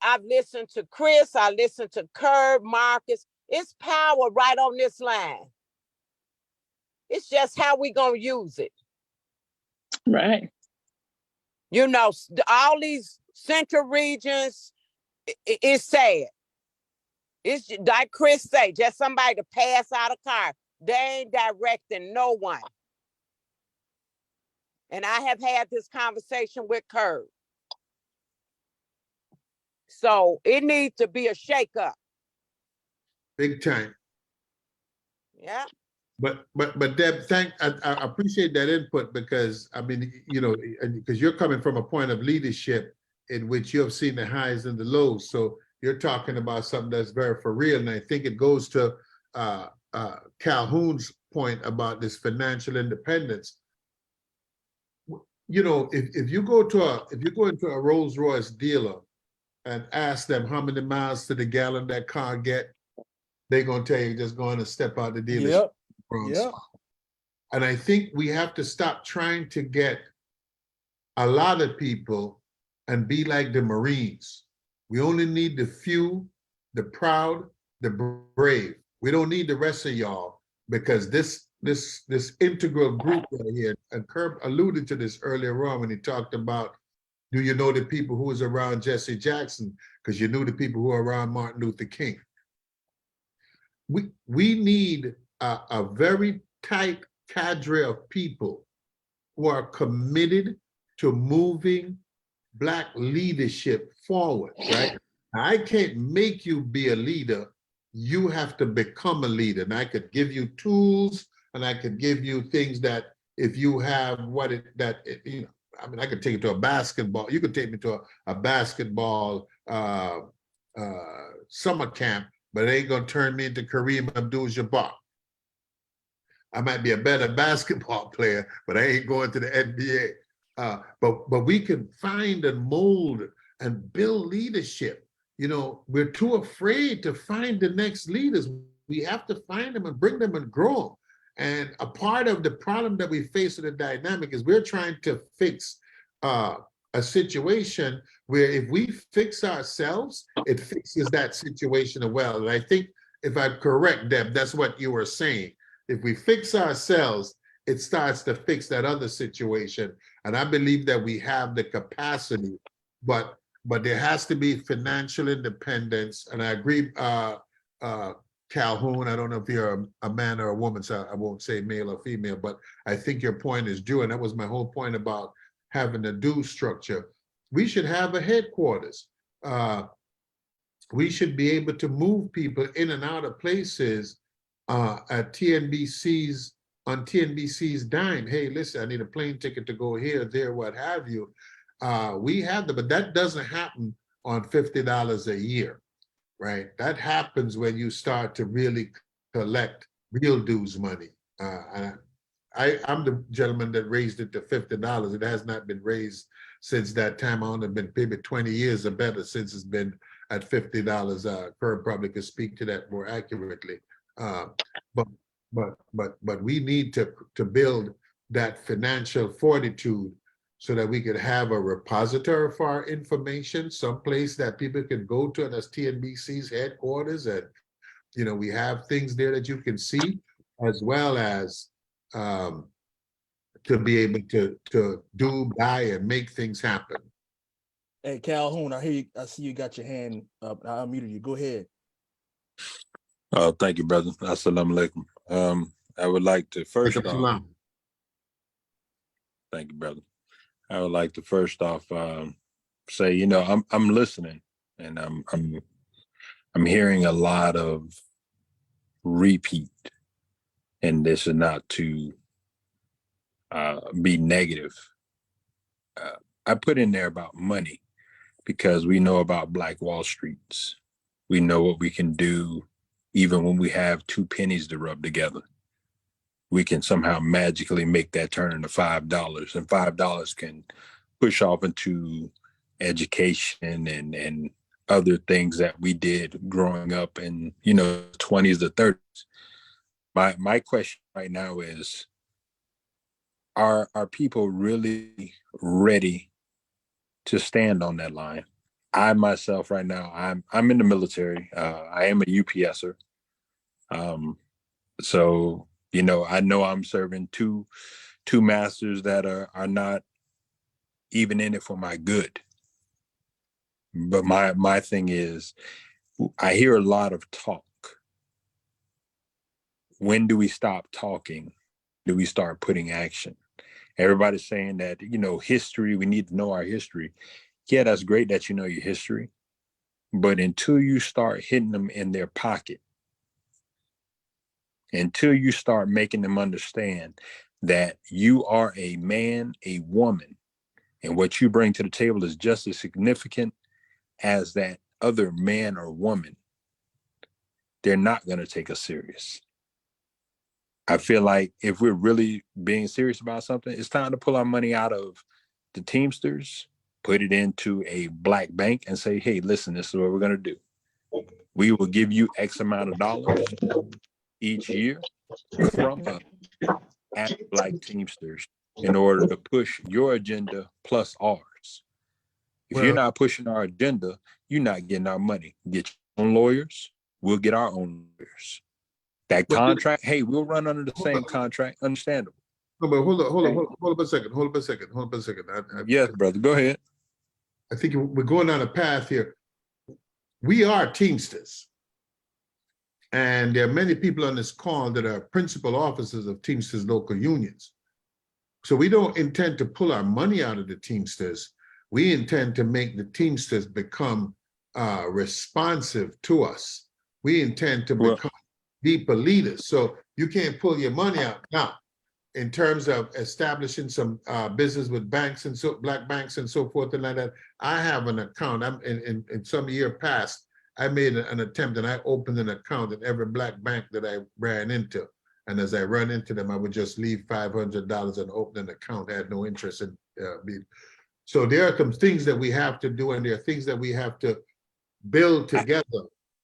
I've listened to Chris, I listened to Curb, Marcus. It's power right on this line. It's just how we gonna use it. Right. You know, all these central regions, it's sad. It's like Chris say, just somebody to pass out a car. They ain't directing no one. And I have had this conversation with Curb. So it needs to be a shakeup. big time. Yeah. But Deb, I appreciate that input, because I mean, you know, because you're coming from a point of leadership in which you have seen the highs and the lows. So you're talking about something that's very for real. And I think it goes to Calhoun's point about this financial independence. You know, if you go into a Rolls Royce dealer and ask them how many miles to the gallon that car get, they're gonna tell you just go on and step out the dealership. Yep. And I think we have to stop trying to get a lot of people and be like the Marines. We only need the few, the proud, the brave. We don't need the rest of y'all, because this integral group right here, and Kirk alluded to this earlier on when he talked about, do you know the people who was around Jesse Jackson? Because you knew the people who are around Martin Luther King. We need a very tight cadre of people who are committed to moving Black leadership forward, right? I can't make you be a leader. You have to become a leader. And I could give you tools, and I could give you things that if you have you know, I mean, I could take you to a basketball. You could take me to a basketball summer camp, but it ain't gonna turn me into Kareem Abdul-Jabbar. I might be a better basketball player, but I ain't going to the NBA. But we can find and mold and build leadership. You know, we're too afraid to find the next leaders. We have to find them and bring them and grow them. And a part of the problem that we face in the dynamic is we're trying to fix a situation where if we fix ourselves, it fixes that situation as well. And I think, if I'm correct, Deb, that's what you were saying. If we fix ourselves, it starts to fix that other situation. And I believe that we have the capacity, but there has to be financial independence. And I agree, Calhoun, I don't know if you're a man or a woman, so I won't say male or female, but I think your point is due. And that was my whole point about having a due structure. We should have a headquarters. We should be able to move people in and out of places at TNBC's on TNBC's dime. Hey, listen, I need a plane ticket to go here, there, what have you. We have but that doesn't happen on $50 a year, right? That happens when you start to really collect real dues money. I'm the gentleman that raised it to $50. It has not been raised since that time. On. It's been maybe 20 years or better since it's been at $50. Kurt probably could speak to that more accurately. But we need to build that financial fortitude so that we could have a repository for our information, someplace that people can go to, and that's TNBC's headquarters. And we have things there that you can see, as well as to be able to do, buy, and make things happen. Hey, Calhoun, I see you got your hand up. I unmuted you. Go ahead. Oh, thank you, brother. Assalamu alaikum. I would like to first off, thank you, brother. I would like to first off say, I'm listening, and I'm hearing a lot of repeat, and this is not to be negative. I put in there about money because we know about Black Wall Streets. We know what we can do even when we have 2 pennies to rub together. We can somehow magically make that turn into $5, and $5 can push off into education and other things that we did growing up in, 20s to 30s. My question right now is, are people really ready to stand on that line? I myself right now, I'm in the military. I am a UPSer. So, I know I'm serving two masters that are not even in it for my good. But my thing is, I hear a lot of talk. When do we stop talking? Do we start putting action? Everybody's saying that, history, we need to know our history. Yeah, that's great that you know your history. But until you start hitting them in their pocket, until you start making them understand that you are a man, a woman, and what you bring to the table is just as significant as that other man or woman, they're not going to take us serious. I feel like if we're really being serious about something, it's time to pull our money out of the Teamsters, put it into a black bank, and say, hey, listen, this is what we're going to do. We will give you X amount of dollars each year from us at Black Teamsters in order to push your agenda plus ours. If you're not pushing our agenda, you're not getting our money. Get your own lawyers. We'll get our own lawyers. That contract, hey, we'll run under the same contract. Understandable. No, but hold up a second. Yes, brother, go ahead. I think we're going down a path here. We are Teamsters. And there are many people on this call that are principal officers of Teamsters local unions. So we don't intend to pull our money out of the Teamsters. We intend to make the Teamsters become responsive to us. We intend to become deeper leaders. So you can't pull your money out. Now, in terms of establishing some business with banks and black banks and so forth and like that, I have an account. I'm in some year past, I made an attempt and I opened an account at every black bank that I ran into. And as I run into them, I would just leave $500 and open an account. I had no interest in being. So there are some things that we have to do, and there are things that we have to build together.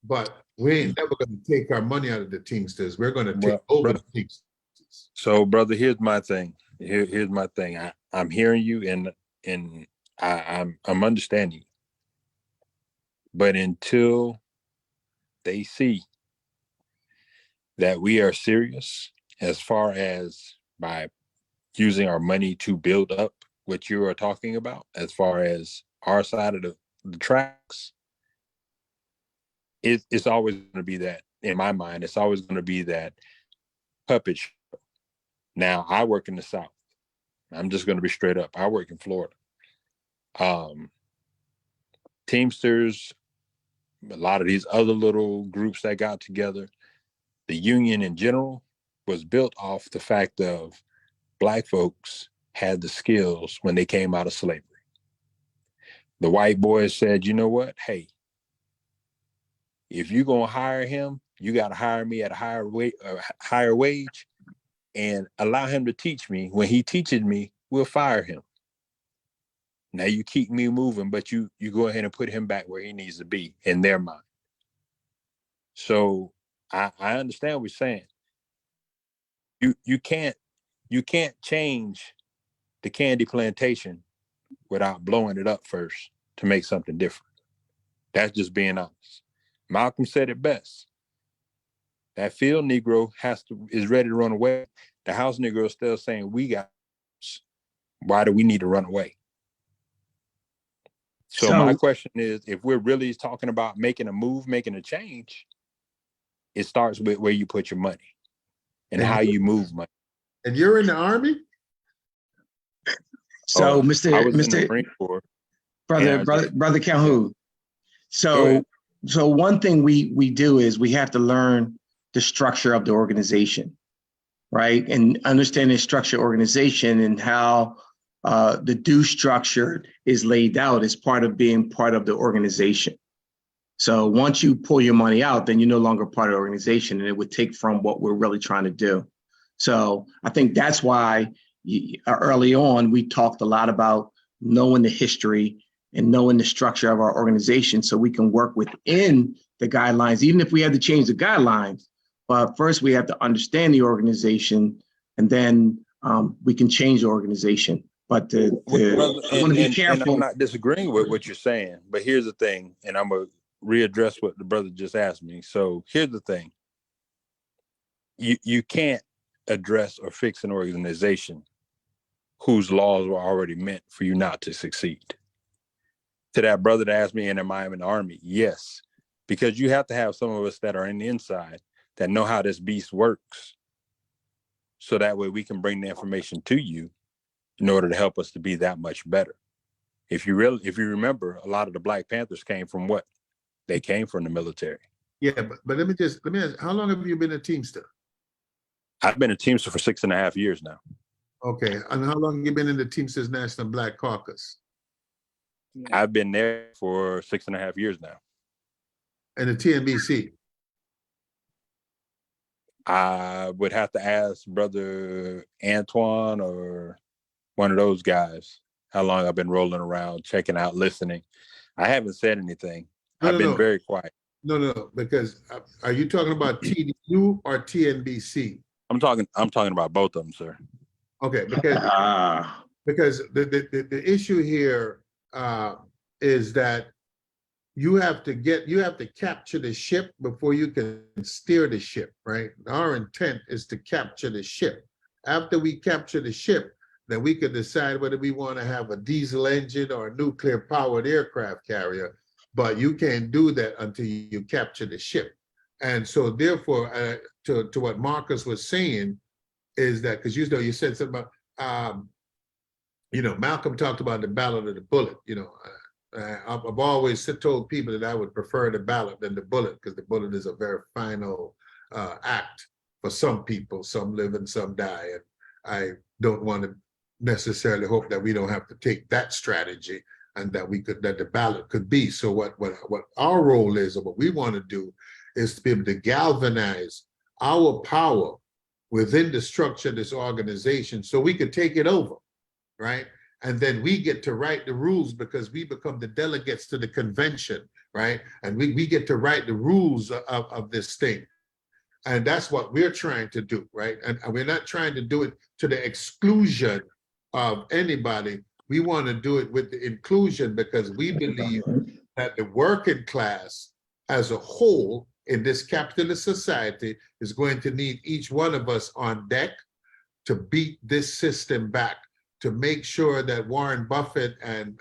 But we ain't never going to take our money out of the Teamsters. We're going to take over the Teamsters. So, brother, here's my thing. Here's my thing. I'm hearing you, and I'm understanding you. But until they see that we are serious as far as by using our money to build up what you are talking about, as far as our side of the tracks, it's always going to be that, in my mind, it's always going to be that puppet show. Now, I work in the South. I'm just going to be straight up. I work in Florida. Teamsters, a lot of these other little groups that got together, the union in general, was built off the fact of Black folks had the skills when they came out of slavery. The white boys said, you know what? Hey, if you're going to hire him, you got to hire me at a higher wage and allow him to teach me. When he teaches me, we'll fire him. Now you keep me moving, but you go ahead and put him back where he needs to be in their mind. So I understand what you're saying. You can't change the candy plantation without blowing it up first to make something different. That's just being honest. Malcolm said it best. That field Negro is ready to run away. The house Negro is still saying, we got, why do we need to run away? So my question is, if we're really talking about making a move, making a change, it starts with where you put your money and how you move money. And you're in the Army? So, I was in the Mr. Marine Corps. Brother Calhoun. So one thing we do is we have to learn the structure of the organization, right? And understand the structure organization and how the due structure is laid out as part of being part of the organization. So once you pull your money out, then you're no longer part of the organization, and it would take from what we're really trying to do. So I think that's why early on, we talked a lot about knowing the history and knowing the structure of our organization so we can work within the guidelines, even if we have to change the guidelines. But first, we have to understand the organization, and then we can change the organization. But I want to be careful. And I'm not disagreeing with what you're saying, but here's the thing, and I'm going to readdress what the brother just asked me. So here's the thing. You can't address or fix an organization whose laws were already meant for you not to succeed. To that brother that asked me, am I in the Army? Yes, because you have to have some of us that are in the inside that know how this beast works. So that way we can bring the information to you in order to help us to be that much better. If you remember, a lot of the Black Panthers came from what? They came from the military. Yeah, but let me ask, how long have you been a Teamster? I've been a Teamster for 6.5 years now. Okay, and how long have you been in the Teamsters National Black Caucus? I've been there for 6.5 years now. And the TNBC? I would have to ask Brother Antoine or one of those guys how long I've been rolling around, checking out, listening. I haven't said anything. I've been very quiet. No, because are you talking about TDU or TNBC? I'm talking about both of them, sir. Okay, because the issue here is that you have to capture the ship before you can steer the ship, right? Our intent is to capture the ship. After we capture the ship, then we can decide whether we want to have a diesel engine or a nuclear powered aircraft carrier. But you can't do that until you capture the ship. And so therefore, to what Marcus was saying is that, because you said something about, Malcolm talked about the ballot of the bullet. I've always told people that I would prefer the ballot than the bullet, because the bullet is a very final act for some people. Some live and some die. And I don't want to necessarily hope that we don't have to take that strategy, and that the ballot could be. So what our role is, or what we want to do, is to be able to galvanize our power within the structure of this organization so we could take it over, right? And then we get to write the rules, because we become the delegates to the convention, right? And we get to write the rules of this thing. And that's what we're trying to do, right? And we're not trying to do it to the exclusion of anybody. We want to do it with the inclusion, because we believe that the working class as a whole in this capitalist society is going to need each one of us on deck to beat this system back, to make sure that Warren Buffett and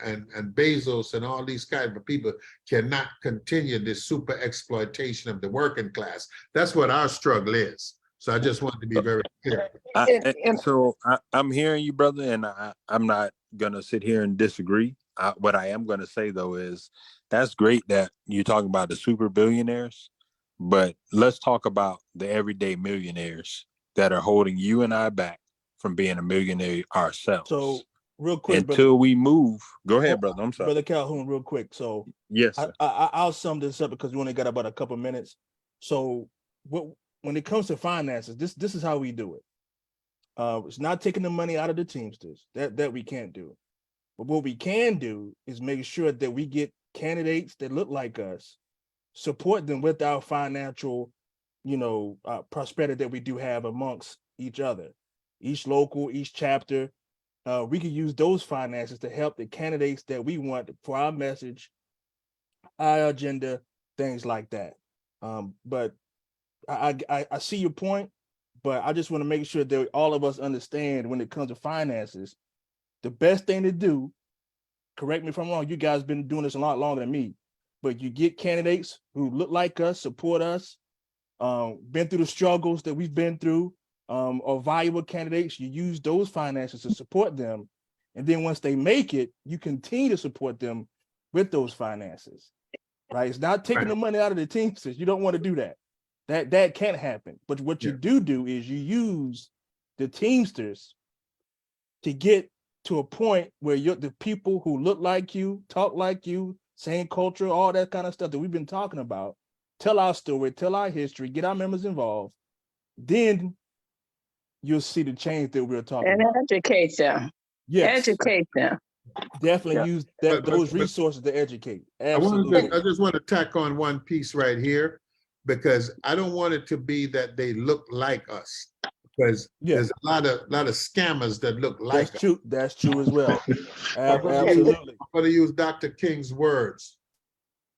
Bezos and all these kinds of people cannot continue this super exploitation of the working class. That's what our struggle is. So I just wanted to be very clear. I'm hearing you, brother, and I'm not going to sit here and disagree. What I am going to say, though, is that's great that you're talking about the super billionaires, but let's talk about the everyday millionaires that are holding you and I back from being a millionaire ourselves. So real quick, until we move. Go ahead, brother. I'm sorry. Brother Calhoun, real quick. So yes, sir. I'll sum this up because we only got about a couple minutes. So when it comes to finances, this is how we do it. It's not taking the money out of the Teamsters. That we can't do. But what we can do is make sure that we get candidates that look like us, support them with our financial, prosperity that we do have amongst each other, each local, each chapter. We can use those finances to help the candidates that we want for our message, our agenda, things like that. But I see your point, but I just want to make sure that all of us understand when it comes to finances, the best thing to do, correct me if I'm wrong, you guys been doing this a lot longer than me, but you get candidates who look like us, support us, been through the struggles that we've been through, or valuable candidates. You use those finances to support them. And then once they make it, you continue to support them with those finances, right? It's not taking the money out of the Teamsters. You don't want to do that. That can't happen. But what you do is you use the Teamsters to get to a point where the people who look like you, talk like you, same culture, all that kind of stuff that we've been talking about, tell our story, tell our history, get our members involved. Then you'll see the change that we're talking about. And educate them. Yes. Educate them. Definitely use those resources to educate. Absolutely. I just want to tack on one piece right here, because I don't want it to be that they look like us, because there's a lot of scammers that look like us. True. That's true as well. Absolutely. I'm going to use Dr. King's words.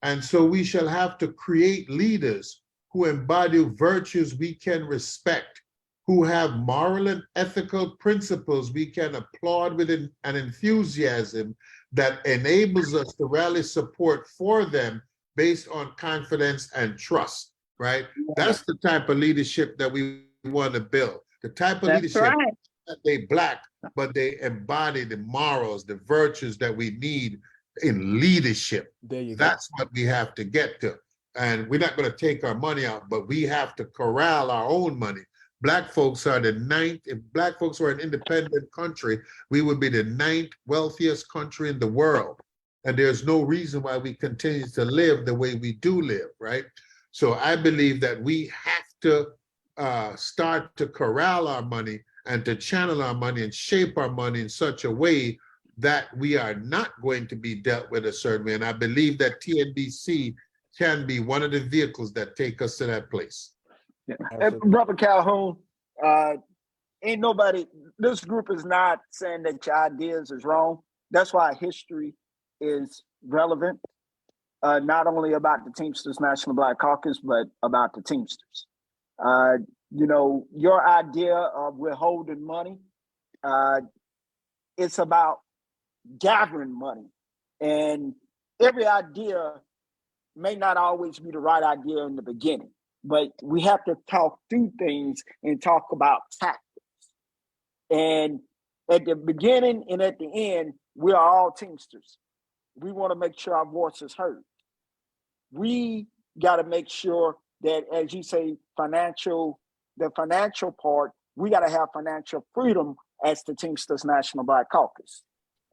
And so we shall have to create leaders who embody virtues we can respect, who have moral and ethical principles we can applaud with an enthusiasm that enables us to rally support for them based on confidence and trust, right? That's the type of leadership that we want to build. The type of leadership that they Black, but they embody the morals, the virtues that we need in leadership. That's what we have to get to. And we're not going to take our money out, but we have to corral our own money. Black folks are the 9th, if Black folks were an independent country, we would be the 9th wealthiest country in the world. And there's no reason why we continue to live the way we do live, right? So I believe that we have to start to corral our money and to channel our money and shape our money in such a way that we are not going to be dealt with a certain way. And I believe that TNBC can be one of the vehicles that take us to that place. Brother Calhoun, ain't nobody, this group is not saying that your ideas is wrong. That's why history is relevant, not only about the Teamsters National Black Caucus, but about the Teamsters. Your idea of withholding money, it's about gathering money. And every idea may not always be the right idea in the beginning, but we have to talk through things and talk about tactics. And at the beginning and at the end, we are all Teamsters. We want to make sure our voice is heard. We got to make sure that, as you say, the financial part, we got to have financial freedom as the Teamsters National Black Caucus.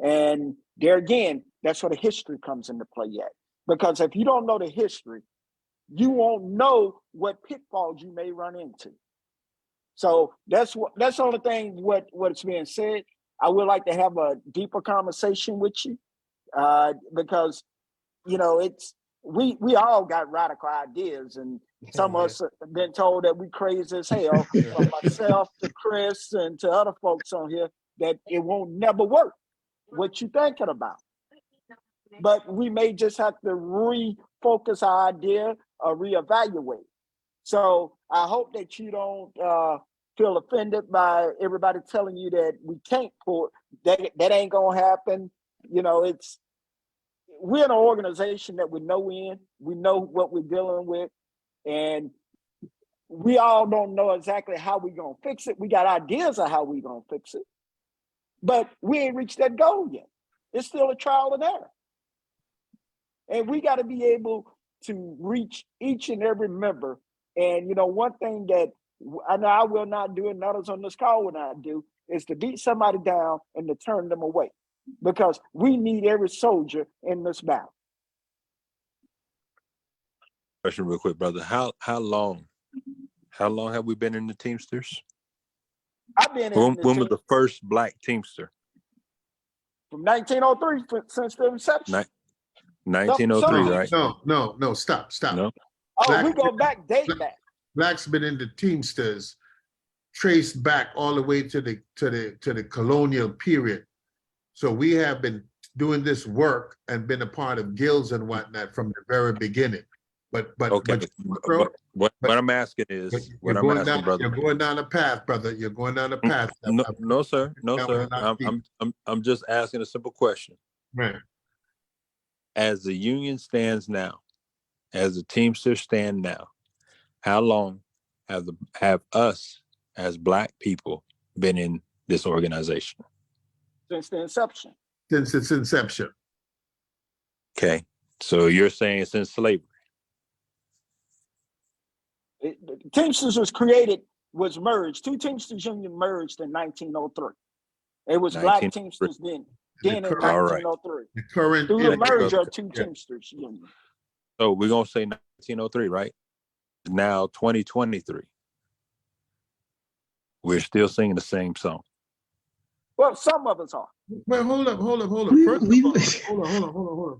And there again, that's where the history comes into play yet. Because if you don't know the history, you won't know what pitfalls you may run into. So that's the only thing what's being said. I would like to have a deeper conversation with you, because it's we all got radical ideas, and some of us have been told that we crazy as hell, from myself to Chris and to other folks on here, that it won't never work. What you thinking about? But we may just have to refocus our idea or reevaluate. So I hope that you don't feel offended by everybody telling you that we can't pull, that ain't gonna happen. We're an organization that we know what we're dealing with, and we all don't know exactly how we're gonna fix it. We got ideas of how we're gonna fix it, but we ain't reached that goal yet. It's still a trial and error. And we got to be able to reach each and every member. And, one thing that I know I will not do it, and others on this call will not do, is to beat somebody down and to turn them away. Because we need every soldier in this battle. Question real quick, brother. How long have we been in the Teamsters? I've been in the When was the first Black Teamster? from 1903 since the inception. 1903, right? No, stop. No. Oh, Black- we go back, date back. Blacks been in the Teamsters traced back all the way to the colonial period. So we have been doing this work and been a part of guilds and whatnot from the very beginning. But what I'm asking is, you're brother. You're going down a path, brother. You're going down a path. No, sir. I'm just asking a simple question. Right. As the union stands now, as the Teamsters stand now, how long have us as Black people been in this organization? Since the inception. Since its inception. Okay. So you're saying since slavery? Teamsters was merged. Two Teamsters Union merged in 1903. It was Black Teamsters then in 1903. The current through the merger of two Teamsters Union. So we're gonna say 1903, right? Now 2023. We're still singing the same song. Well, some of us are. Well, hold up. Hold on.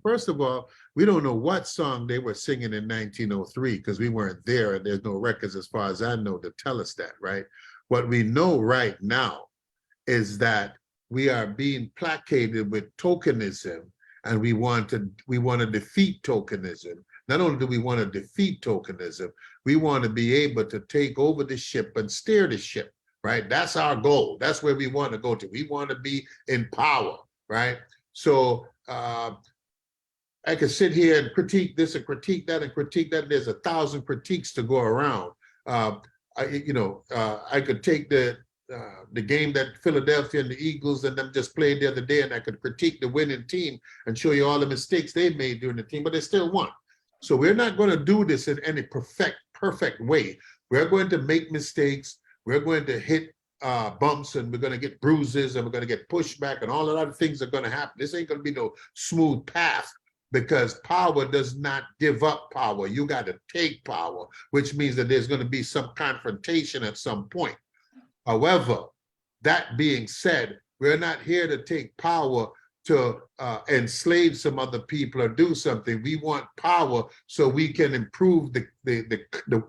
First of all, we don't know what song they were singing in 1903 because we weren't there and there's no records as far as I know to tell us that, right? What we know right now is that we are being placated with tokenism and we want to defeat tokenism. Not only do we want to defeat tokenism, we want to be able to take over the ship and steer the ship. Right? That's our goal. That's where we want to go to. We want to be in power, right? So I could sit here and critique this and critique that and critique that. There's 1,000 critiques to go around. I could take the game that Philadelphia and the Eagles and them just played the other day, and I could critique the winning team and show you all the mistakes they made during the team, but they still won. So we're not going to do this in any perfect way. We're going to make mistakes. We're going to hit bumps and we're going to get bruises and we're going to get pushback and all of other things are going to happen. This ain't going to be no smooth path because power does not give up power. You got to take power, which means that there's going to be some confrontation at some point. However, that being said, we're not here to take power to enslave some other people or do something. We want power so we can improve the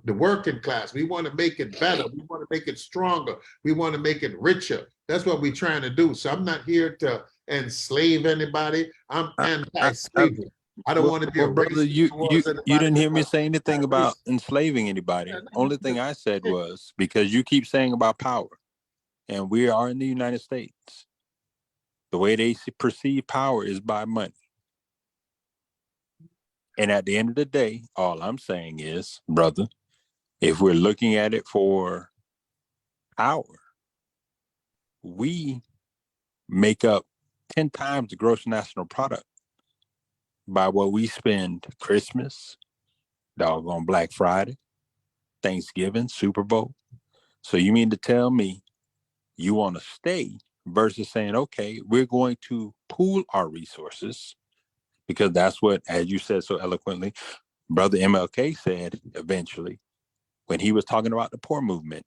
working class. We want to make it better. We want to make it stronger. We want to make it richer. That's what we're trying to do. So I'm not here to enslave anybody. I'm anti-slavery. I don't want to be a brother. You didn't hear me say anything about enslaving anybody. Only thing I said was because you keep saying about power, and we are in the United States. The way they perceive power is by money. And at the end of the day, all I'm saying is, brother, if we're looking at it for power, we make up 10 times the gross national product by what we spend Christmas, doggone Black Friday, Thanksgiving, Super Bowl. So you mean to tell me you want to stay versus saying, okay, we're going to pool our resources, because that's what, as you said so eloquently, Brother MLK said eventually when he was talking about the poor movement.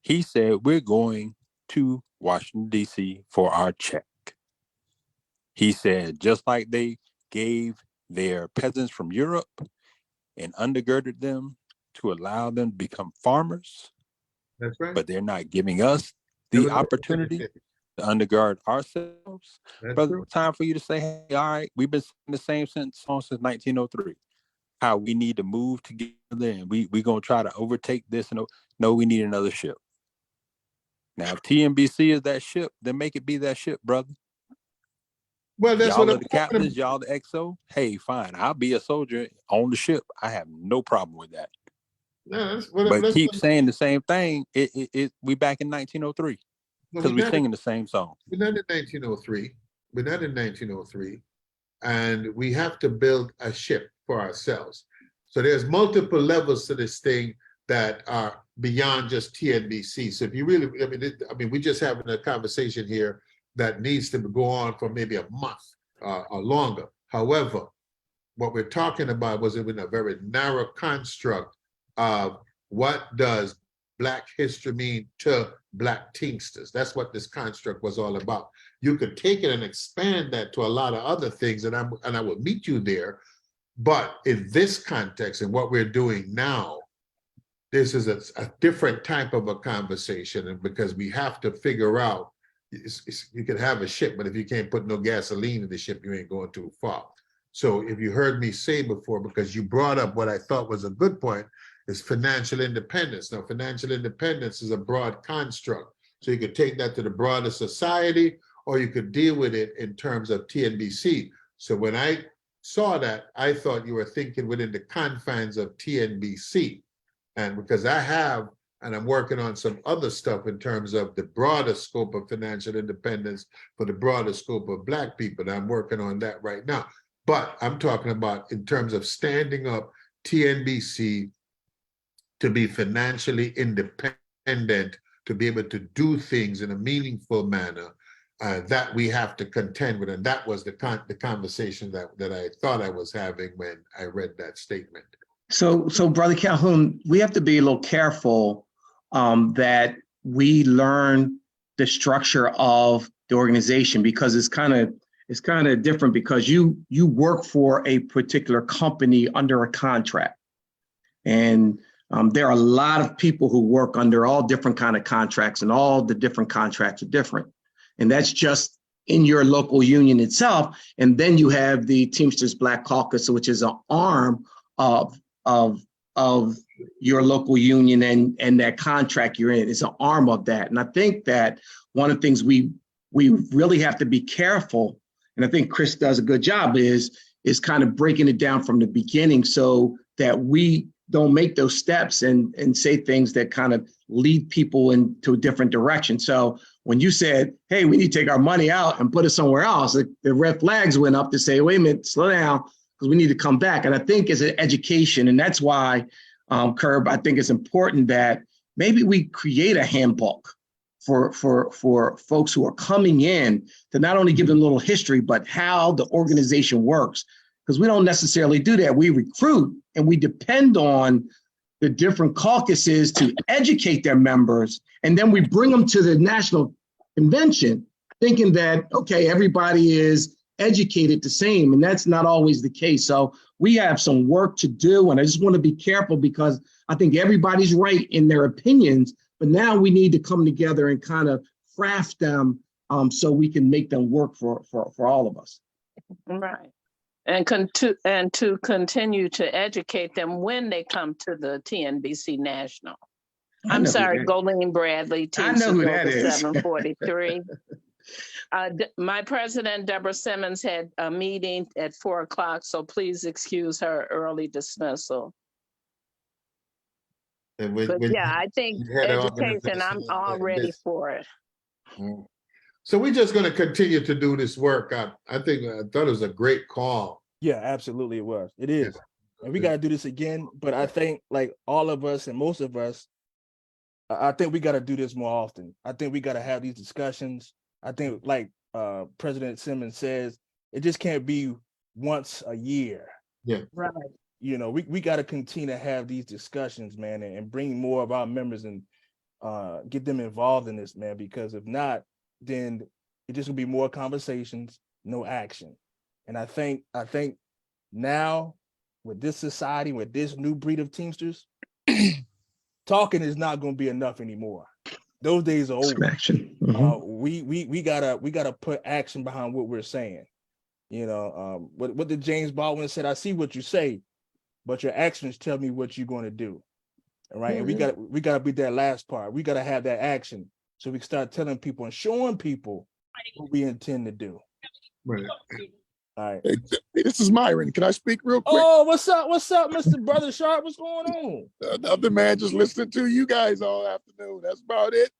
He said, we're going to Washington, D.C. for our check. He said, just like they gave their peasants from Europe and undergirded them to allow them to become farmers. That's right. But they're not giving us the opportunity to undergird ourselves. That's Brother, true. Time for you to say, hey, all right, we've been singing the same song since 1903. How we need to move together and we're going to try to overtake this. And no, we need another ship. Now, if TMBC is that ship, then make it be that ship, brother. Well, that's y'all what are the captains, y'all the XO. Hey, fine, I'll be a soldier on the ship. I have no problem with that. Yeah, but keep saying the same thing. We back in 1903 because we're singing the same song. We're not in 1903. We're not in 1903, and we have to build a ship for ourselves. So there's multiple levels to this thing. that are beyond just TNBC. So if you really, we're just having a conversation here that needs to go on for maybe a month or longer. However, what we're talking about was in a very narrow construct of what does Black history mean to Black Teamsters. That's what this construct was all about. You could take it and expand that to a lot of other things, and I will meet you there. But in this context and what we're doing now, this is a different type of a conversation, and because we have to figure out, you can have a ship, but if you can't put no gasoline in the ship, you ain't going too far. So if you heard me say before, because you brought up what I thought was a good point, is financial independence. Now, financial independence is a broad construct. So you could take that to the broader society, or you could deal with it in terms of TNBC. So when I saw that, I thought you were thinking within the confines of TNBC. And because I'm working on some other stuff in terms of the broader scope of financial independence for the broader scope of Black people. And I'm working on that right now. But I'm talking about in terms of standing up TNBC to be financially independent, to be able to do things in a meaningful manner that we have to contend with. And that was the conversation that I thought I was having when I read that statement. So Brother Calhoun, we have to be a little careful that we learn the structure of the organization, because it's kind of different, because you work for a particular company under a contract. And there are a lot of people who work under all different kind of contracts, and all the different contracts are different. And that's just in your local union itself. And then you have the Teamsters Black Caucus, which is an arm of your local union, and that contract you're in is an arm of that. And I think that one of the things we really have to be careful, and I think Chris does a good job, is kind of breaking it down from the beginning, so that we don't make those steps and say things that kind of lead people into a different direction. So when you said, hey, we need to take our money out and put it somewhere else, the red flags went up to say, wait a minute, slow down, because we need to come back. And I think it's an education. And that's why, Curb, I think it's important that maybe we create a handbook for folks who are coming in, to not only give them a little history, but how the organization works. Because we don't necessarily do that. We recruit, and we depend on the different caucuses to educate their members. And then we bring them to the national convention thinking that, okay, everybody is educated the same. And that's not always the case. So we have some work to do. And I just want to be careful, because I think everybody's right in their opinions. But now we need to come together and kind of craft them so we can make them work for all of us. Right. And to continue to educate them when they come to the TNBC National. I'm sorry, Golene Bradley, I know who that is. 743. My president, Deborah Simmons, had a meeting at 4 o'clock, so please excuse her early dismissal. But yeah, I think education, I'm all ready for it. So we're just going to continue to do this work. I thought it was a great call. Yeah, absolutely it was. It is. And we got to do this again. But I think, like all of us and most of us, I think we got to do this more often. I think we got to have these discussions. I think, like President Simmons says, it just can't be once a year. Yeah. Right. You know, we got to continue to have these discussions, man, and bring more of our members and get them involved in this, man, because if not, then it just will be more conversations, no action. And I think now with this society, with this new breed of Teamsters, talking is not going to be enough anymore. Those days are over. Action. Mm-hmm. We gotta put action behind what we're saying. You know, what did James Baldwin said? I see what you say, but your actions tell me what you're going to do. All right. Mm-hmm. And we gotta be that last part. We gotta have that action so we can start telling people and showing people what we intend to do. Right. All right. Hey, this is Myron. Can I speak real quick? Oh, what's up? What's up, Mr. Brother Sharp? What's going on? Another man just listening to you guys all afternoon. That's about it.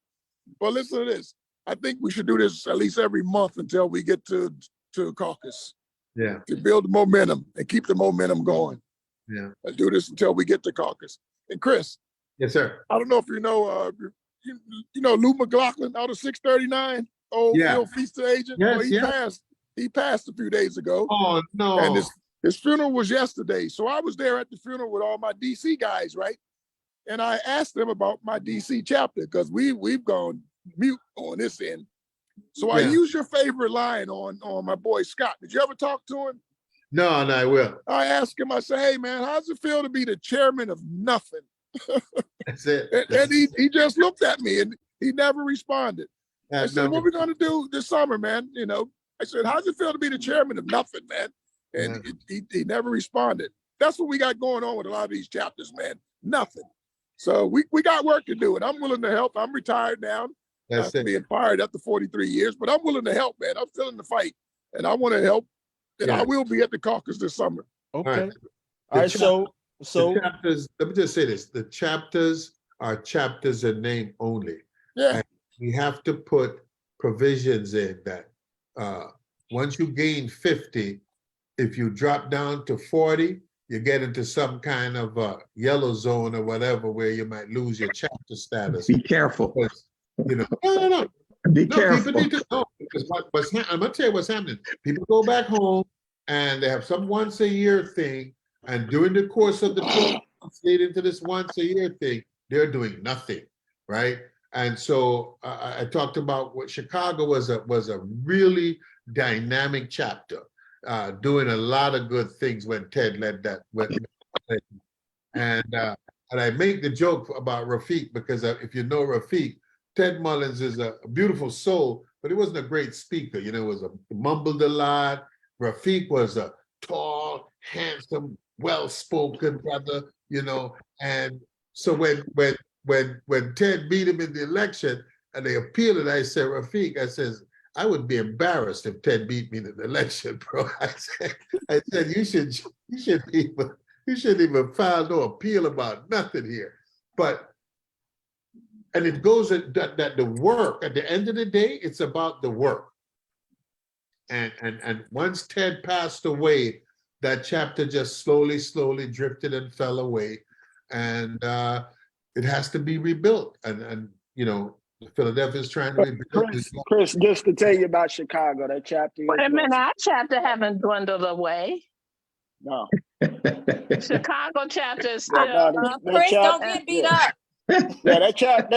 Well, listen to this. I think we should do this at least every month until we get to caucus. Yeah. To build the momentum and keep the momentum going. Yeah. Let's do this until we get to caucus. And Chris, Yes, sir. I don't know if you know, you know Lou McLaughlin out of 639, old Yeah. Phil Feaster agent. Yes, Well, yes. he passed a few days ago. Oh, no. And his funeral was yesterday. So I was there at the funeral with all my DC guys, right? And I asked them about my DC chapter because we've gone mute on this end. So I used your favorite line on my boy Scott. Did you ever talk to him? No, I will. I asked him, I said, hey man, how's it feel to be the chairman of nothing? That's it. And he just looked at me and he never responded. I said, what are we gonna do this summer, man? You know, I said, how's it feel to be the chairman of nothing, man? And he never responded. That's what we got going on with a lot of these chapters, man. Nothing. So we got work to do, and I'm willing to help. I'm retired now. That's it. Being fired after 43 years, but I'm willing to help, man. I'm still in the fight, and I want to help. And I will be at the caucus this summer. Okay. All right. So the chapters. Let me just say this: the chapters are chapters in name only. Yeah. And we have to put provisions in that once you gain 50, if you drop down to 40, you get into some kind of yellow zone or whatever where you might lose your chapter status. Be careful. Because, you know, no. Be No, careful. people need to know because I'm gonna tell you what's happening. People go back home and they have some once a year thing, and during the course of the 12 months leading to this once a year thing, they're doing nothing, right? And so I talked about what Chicago was a really dynamic chapter, doing a lot of good things when Ted led that. And I make the joke about Rafiq because if you know Rafiq, Ted Mullins is a beautiful soul, but he wasn't a great speaker. You know, he mumbled a lot. Rafiq was a tall, handsome, well-spoken brother, you know. And so when Ted beat him in the election and they appealed it, I said, Rafiq, I says, I would be embarrassed if Ted beat me in the election, bro. I said, you shouldn't even file no appeal about nothing here. And it goes that the work, at the end of the day, it's about the work. And once Ted passed away, that chapter just slowly drifted and fell away. And it has to be rebuilt. And you know, Philadelphia's trying to rebuild. Chris, just to tell you about Chicago, that chapter. Wait a minute, our chapter haven't dwindled away. No. Chicago chapter is still that Chris, don't get beat up. Yeah, that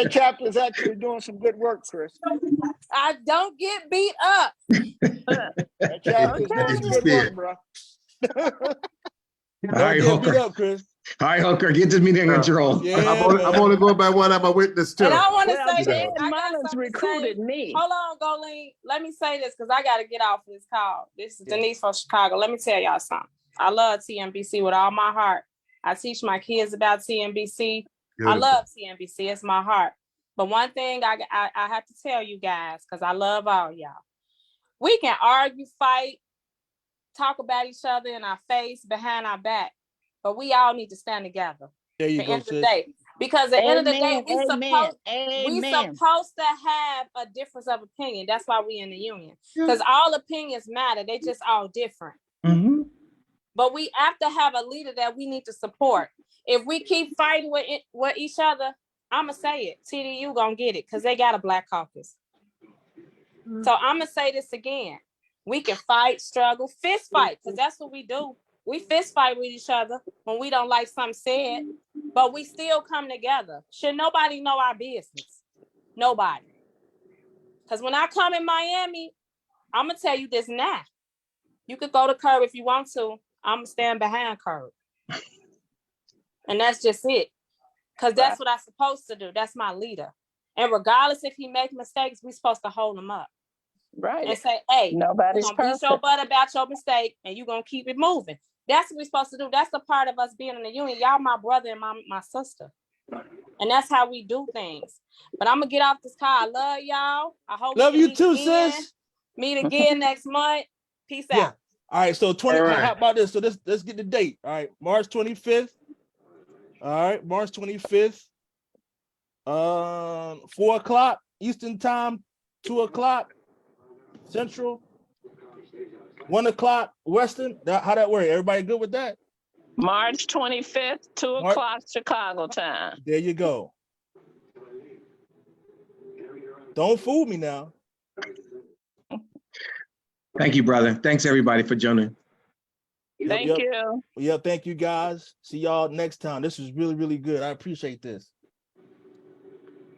chapter is actually doing some good work, Chris. I don't get beat up. That chapter is doing some good work, bro. All right, Hooker. Chris. All right, Hooker, get this meeting in control. Yeah, I'm only going by what I'm a witness to. And I want to say Ted this. Mullins recruited me. Hold on, Golene. Let me say this because I got to get off this call. This is Denise from Chicago. Let me tell y'all something. I love TNBC with all my heart. I teach my kids about TNBC. Beautiful. I love TNBC. It's my heart. But one thing I have to tell you guys, because I love all y'all. We can argue, fight, talk about each other in our face, behind our back, but we all need to stand together. There you at the go, end of the sis. day. Because at the end of the day, we Amen. supposed to have a difference of opinion. That's why we in the union. Because all opinions matter. They just all different. Mm-hmm. But we have to have a leader that we need to support. If we keep fighting with each other, I'ma say it. TDU gonna get it because they got a Black caucus. So I'ma say this again. We can fight, struggle, fist fight, because that's what we do. We fist fight with each other when we don't like something said, but we still come together. Should nobody know our business? Nobody. Because when I come in Miami, I'm going to tell you this now. You could go to Curb if you want to. I'm going to stand behind Curb. And that's just it. Because that's what I'm supposed to do. That's my leader. And regardless if he makes mistakes, we're supposed to hold him up. Right. And say, hey, nobody's you're going to beat your butt about your mistake and you're going to keep it moving. That's what we're supposed to do. That's the part of us being in the union. Y'all my brother and my sister. And that's how we do things. But I'm going to get off this call. I love y'all. I hope Love we you meet too, again. sis. Meet again next month. Peace Yeah. out. All right, so 20. All right. How about this? So let's get the date. All right, March 25th. All right, March 25th. 4 o'clock Eastern time, 2 o'clock Central, 1 o'clock Western. How that work? Everybody good with that? March 25th, 2:00 Chicago time. There you go. Don't fool me now. Thank you, brother. Thanks everybody for joining. Thank you. Yeah, thank you guys. See y'all next time. This was really, really good. I appreciate this.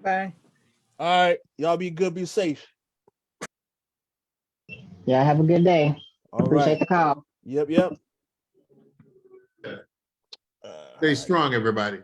Bye. All right. Y'all be good, be safe. Yeah, have a good day. All Appreciate right. the call. Yep. Stay strong, everybody.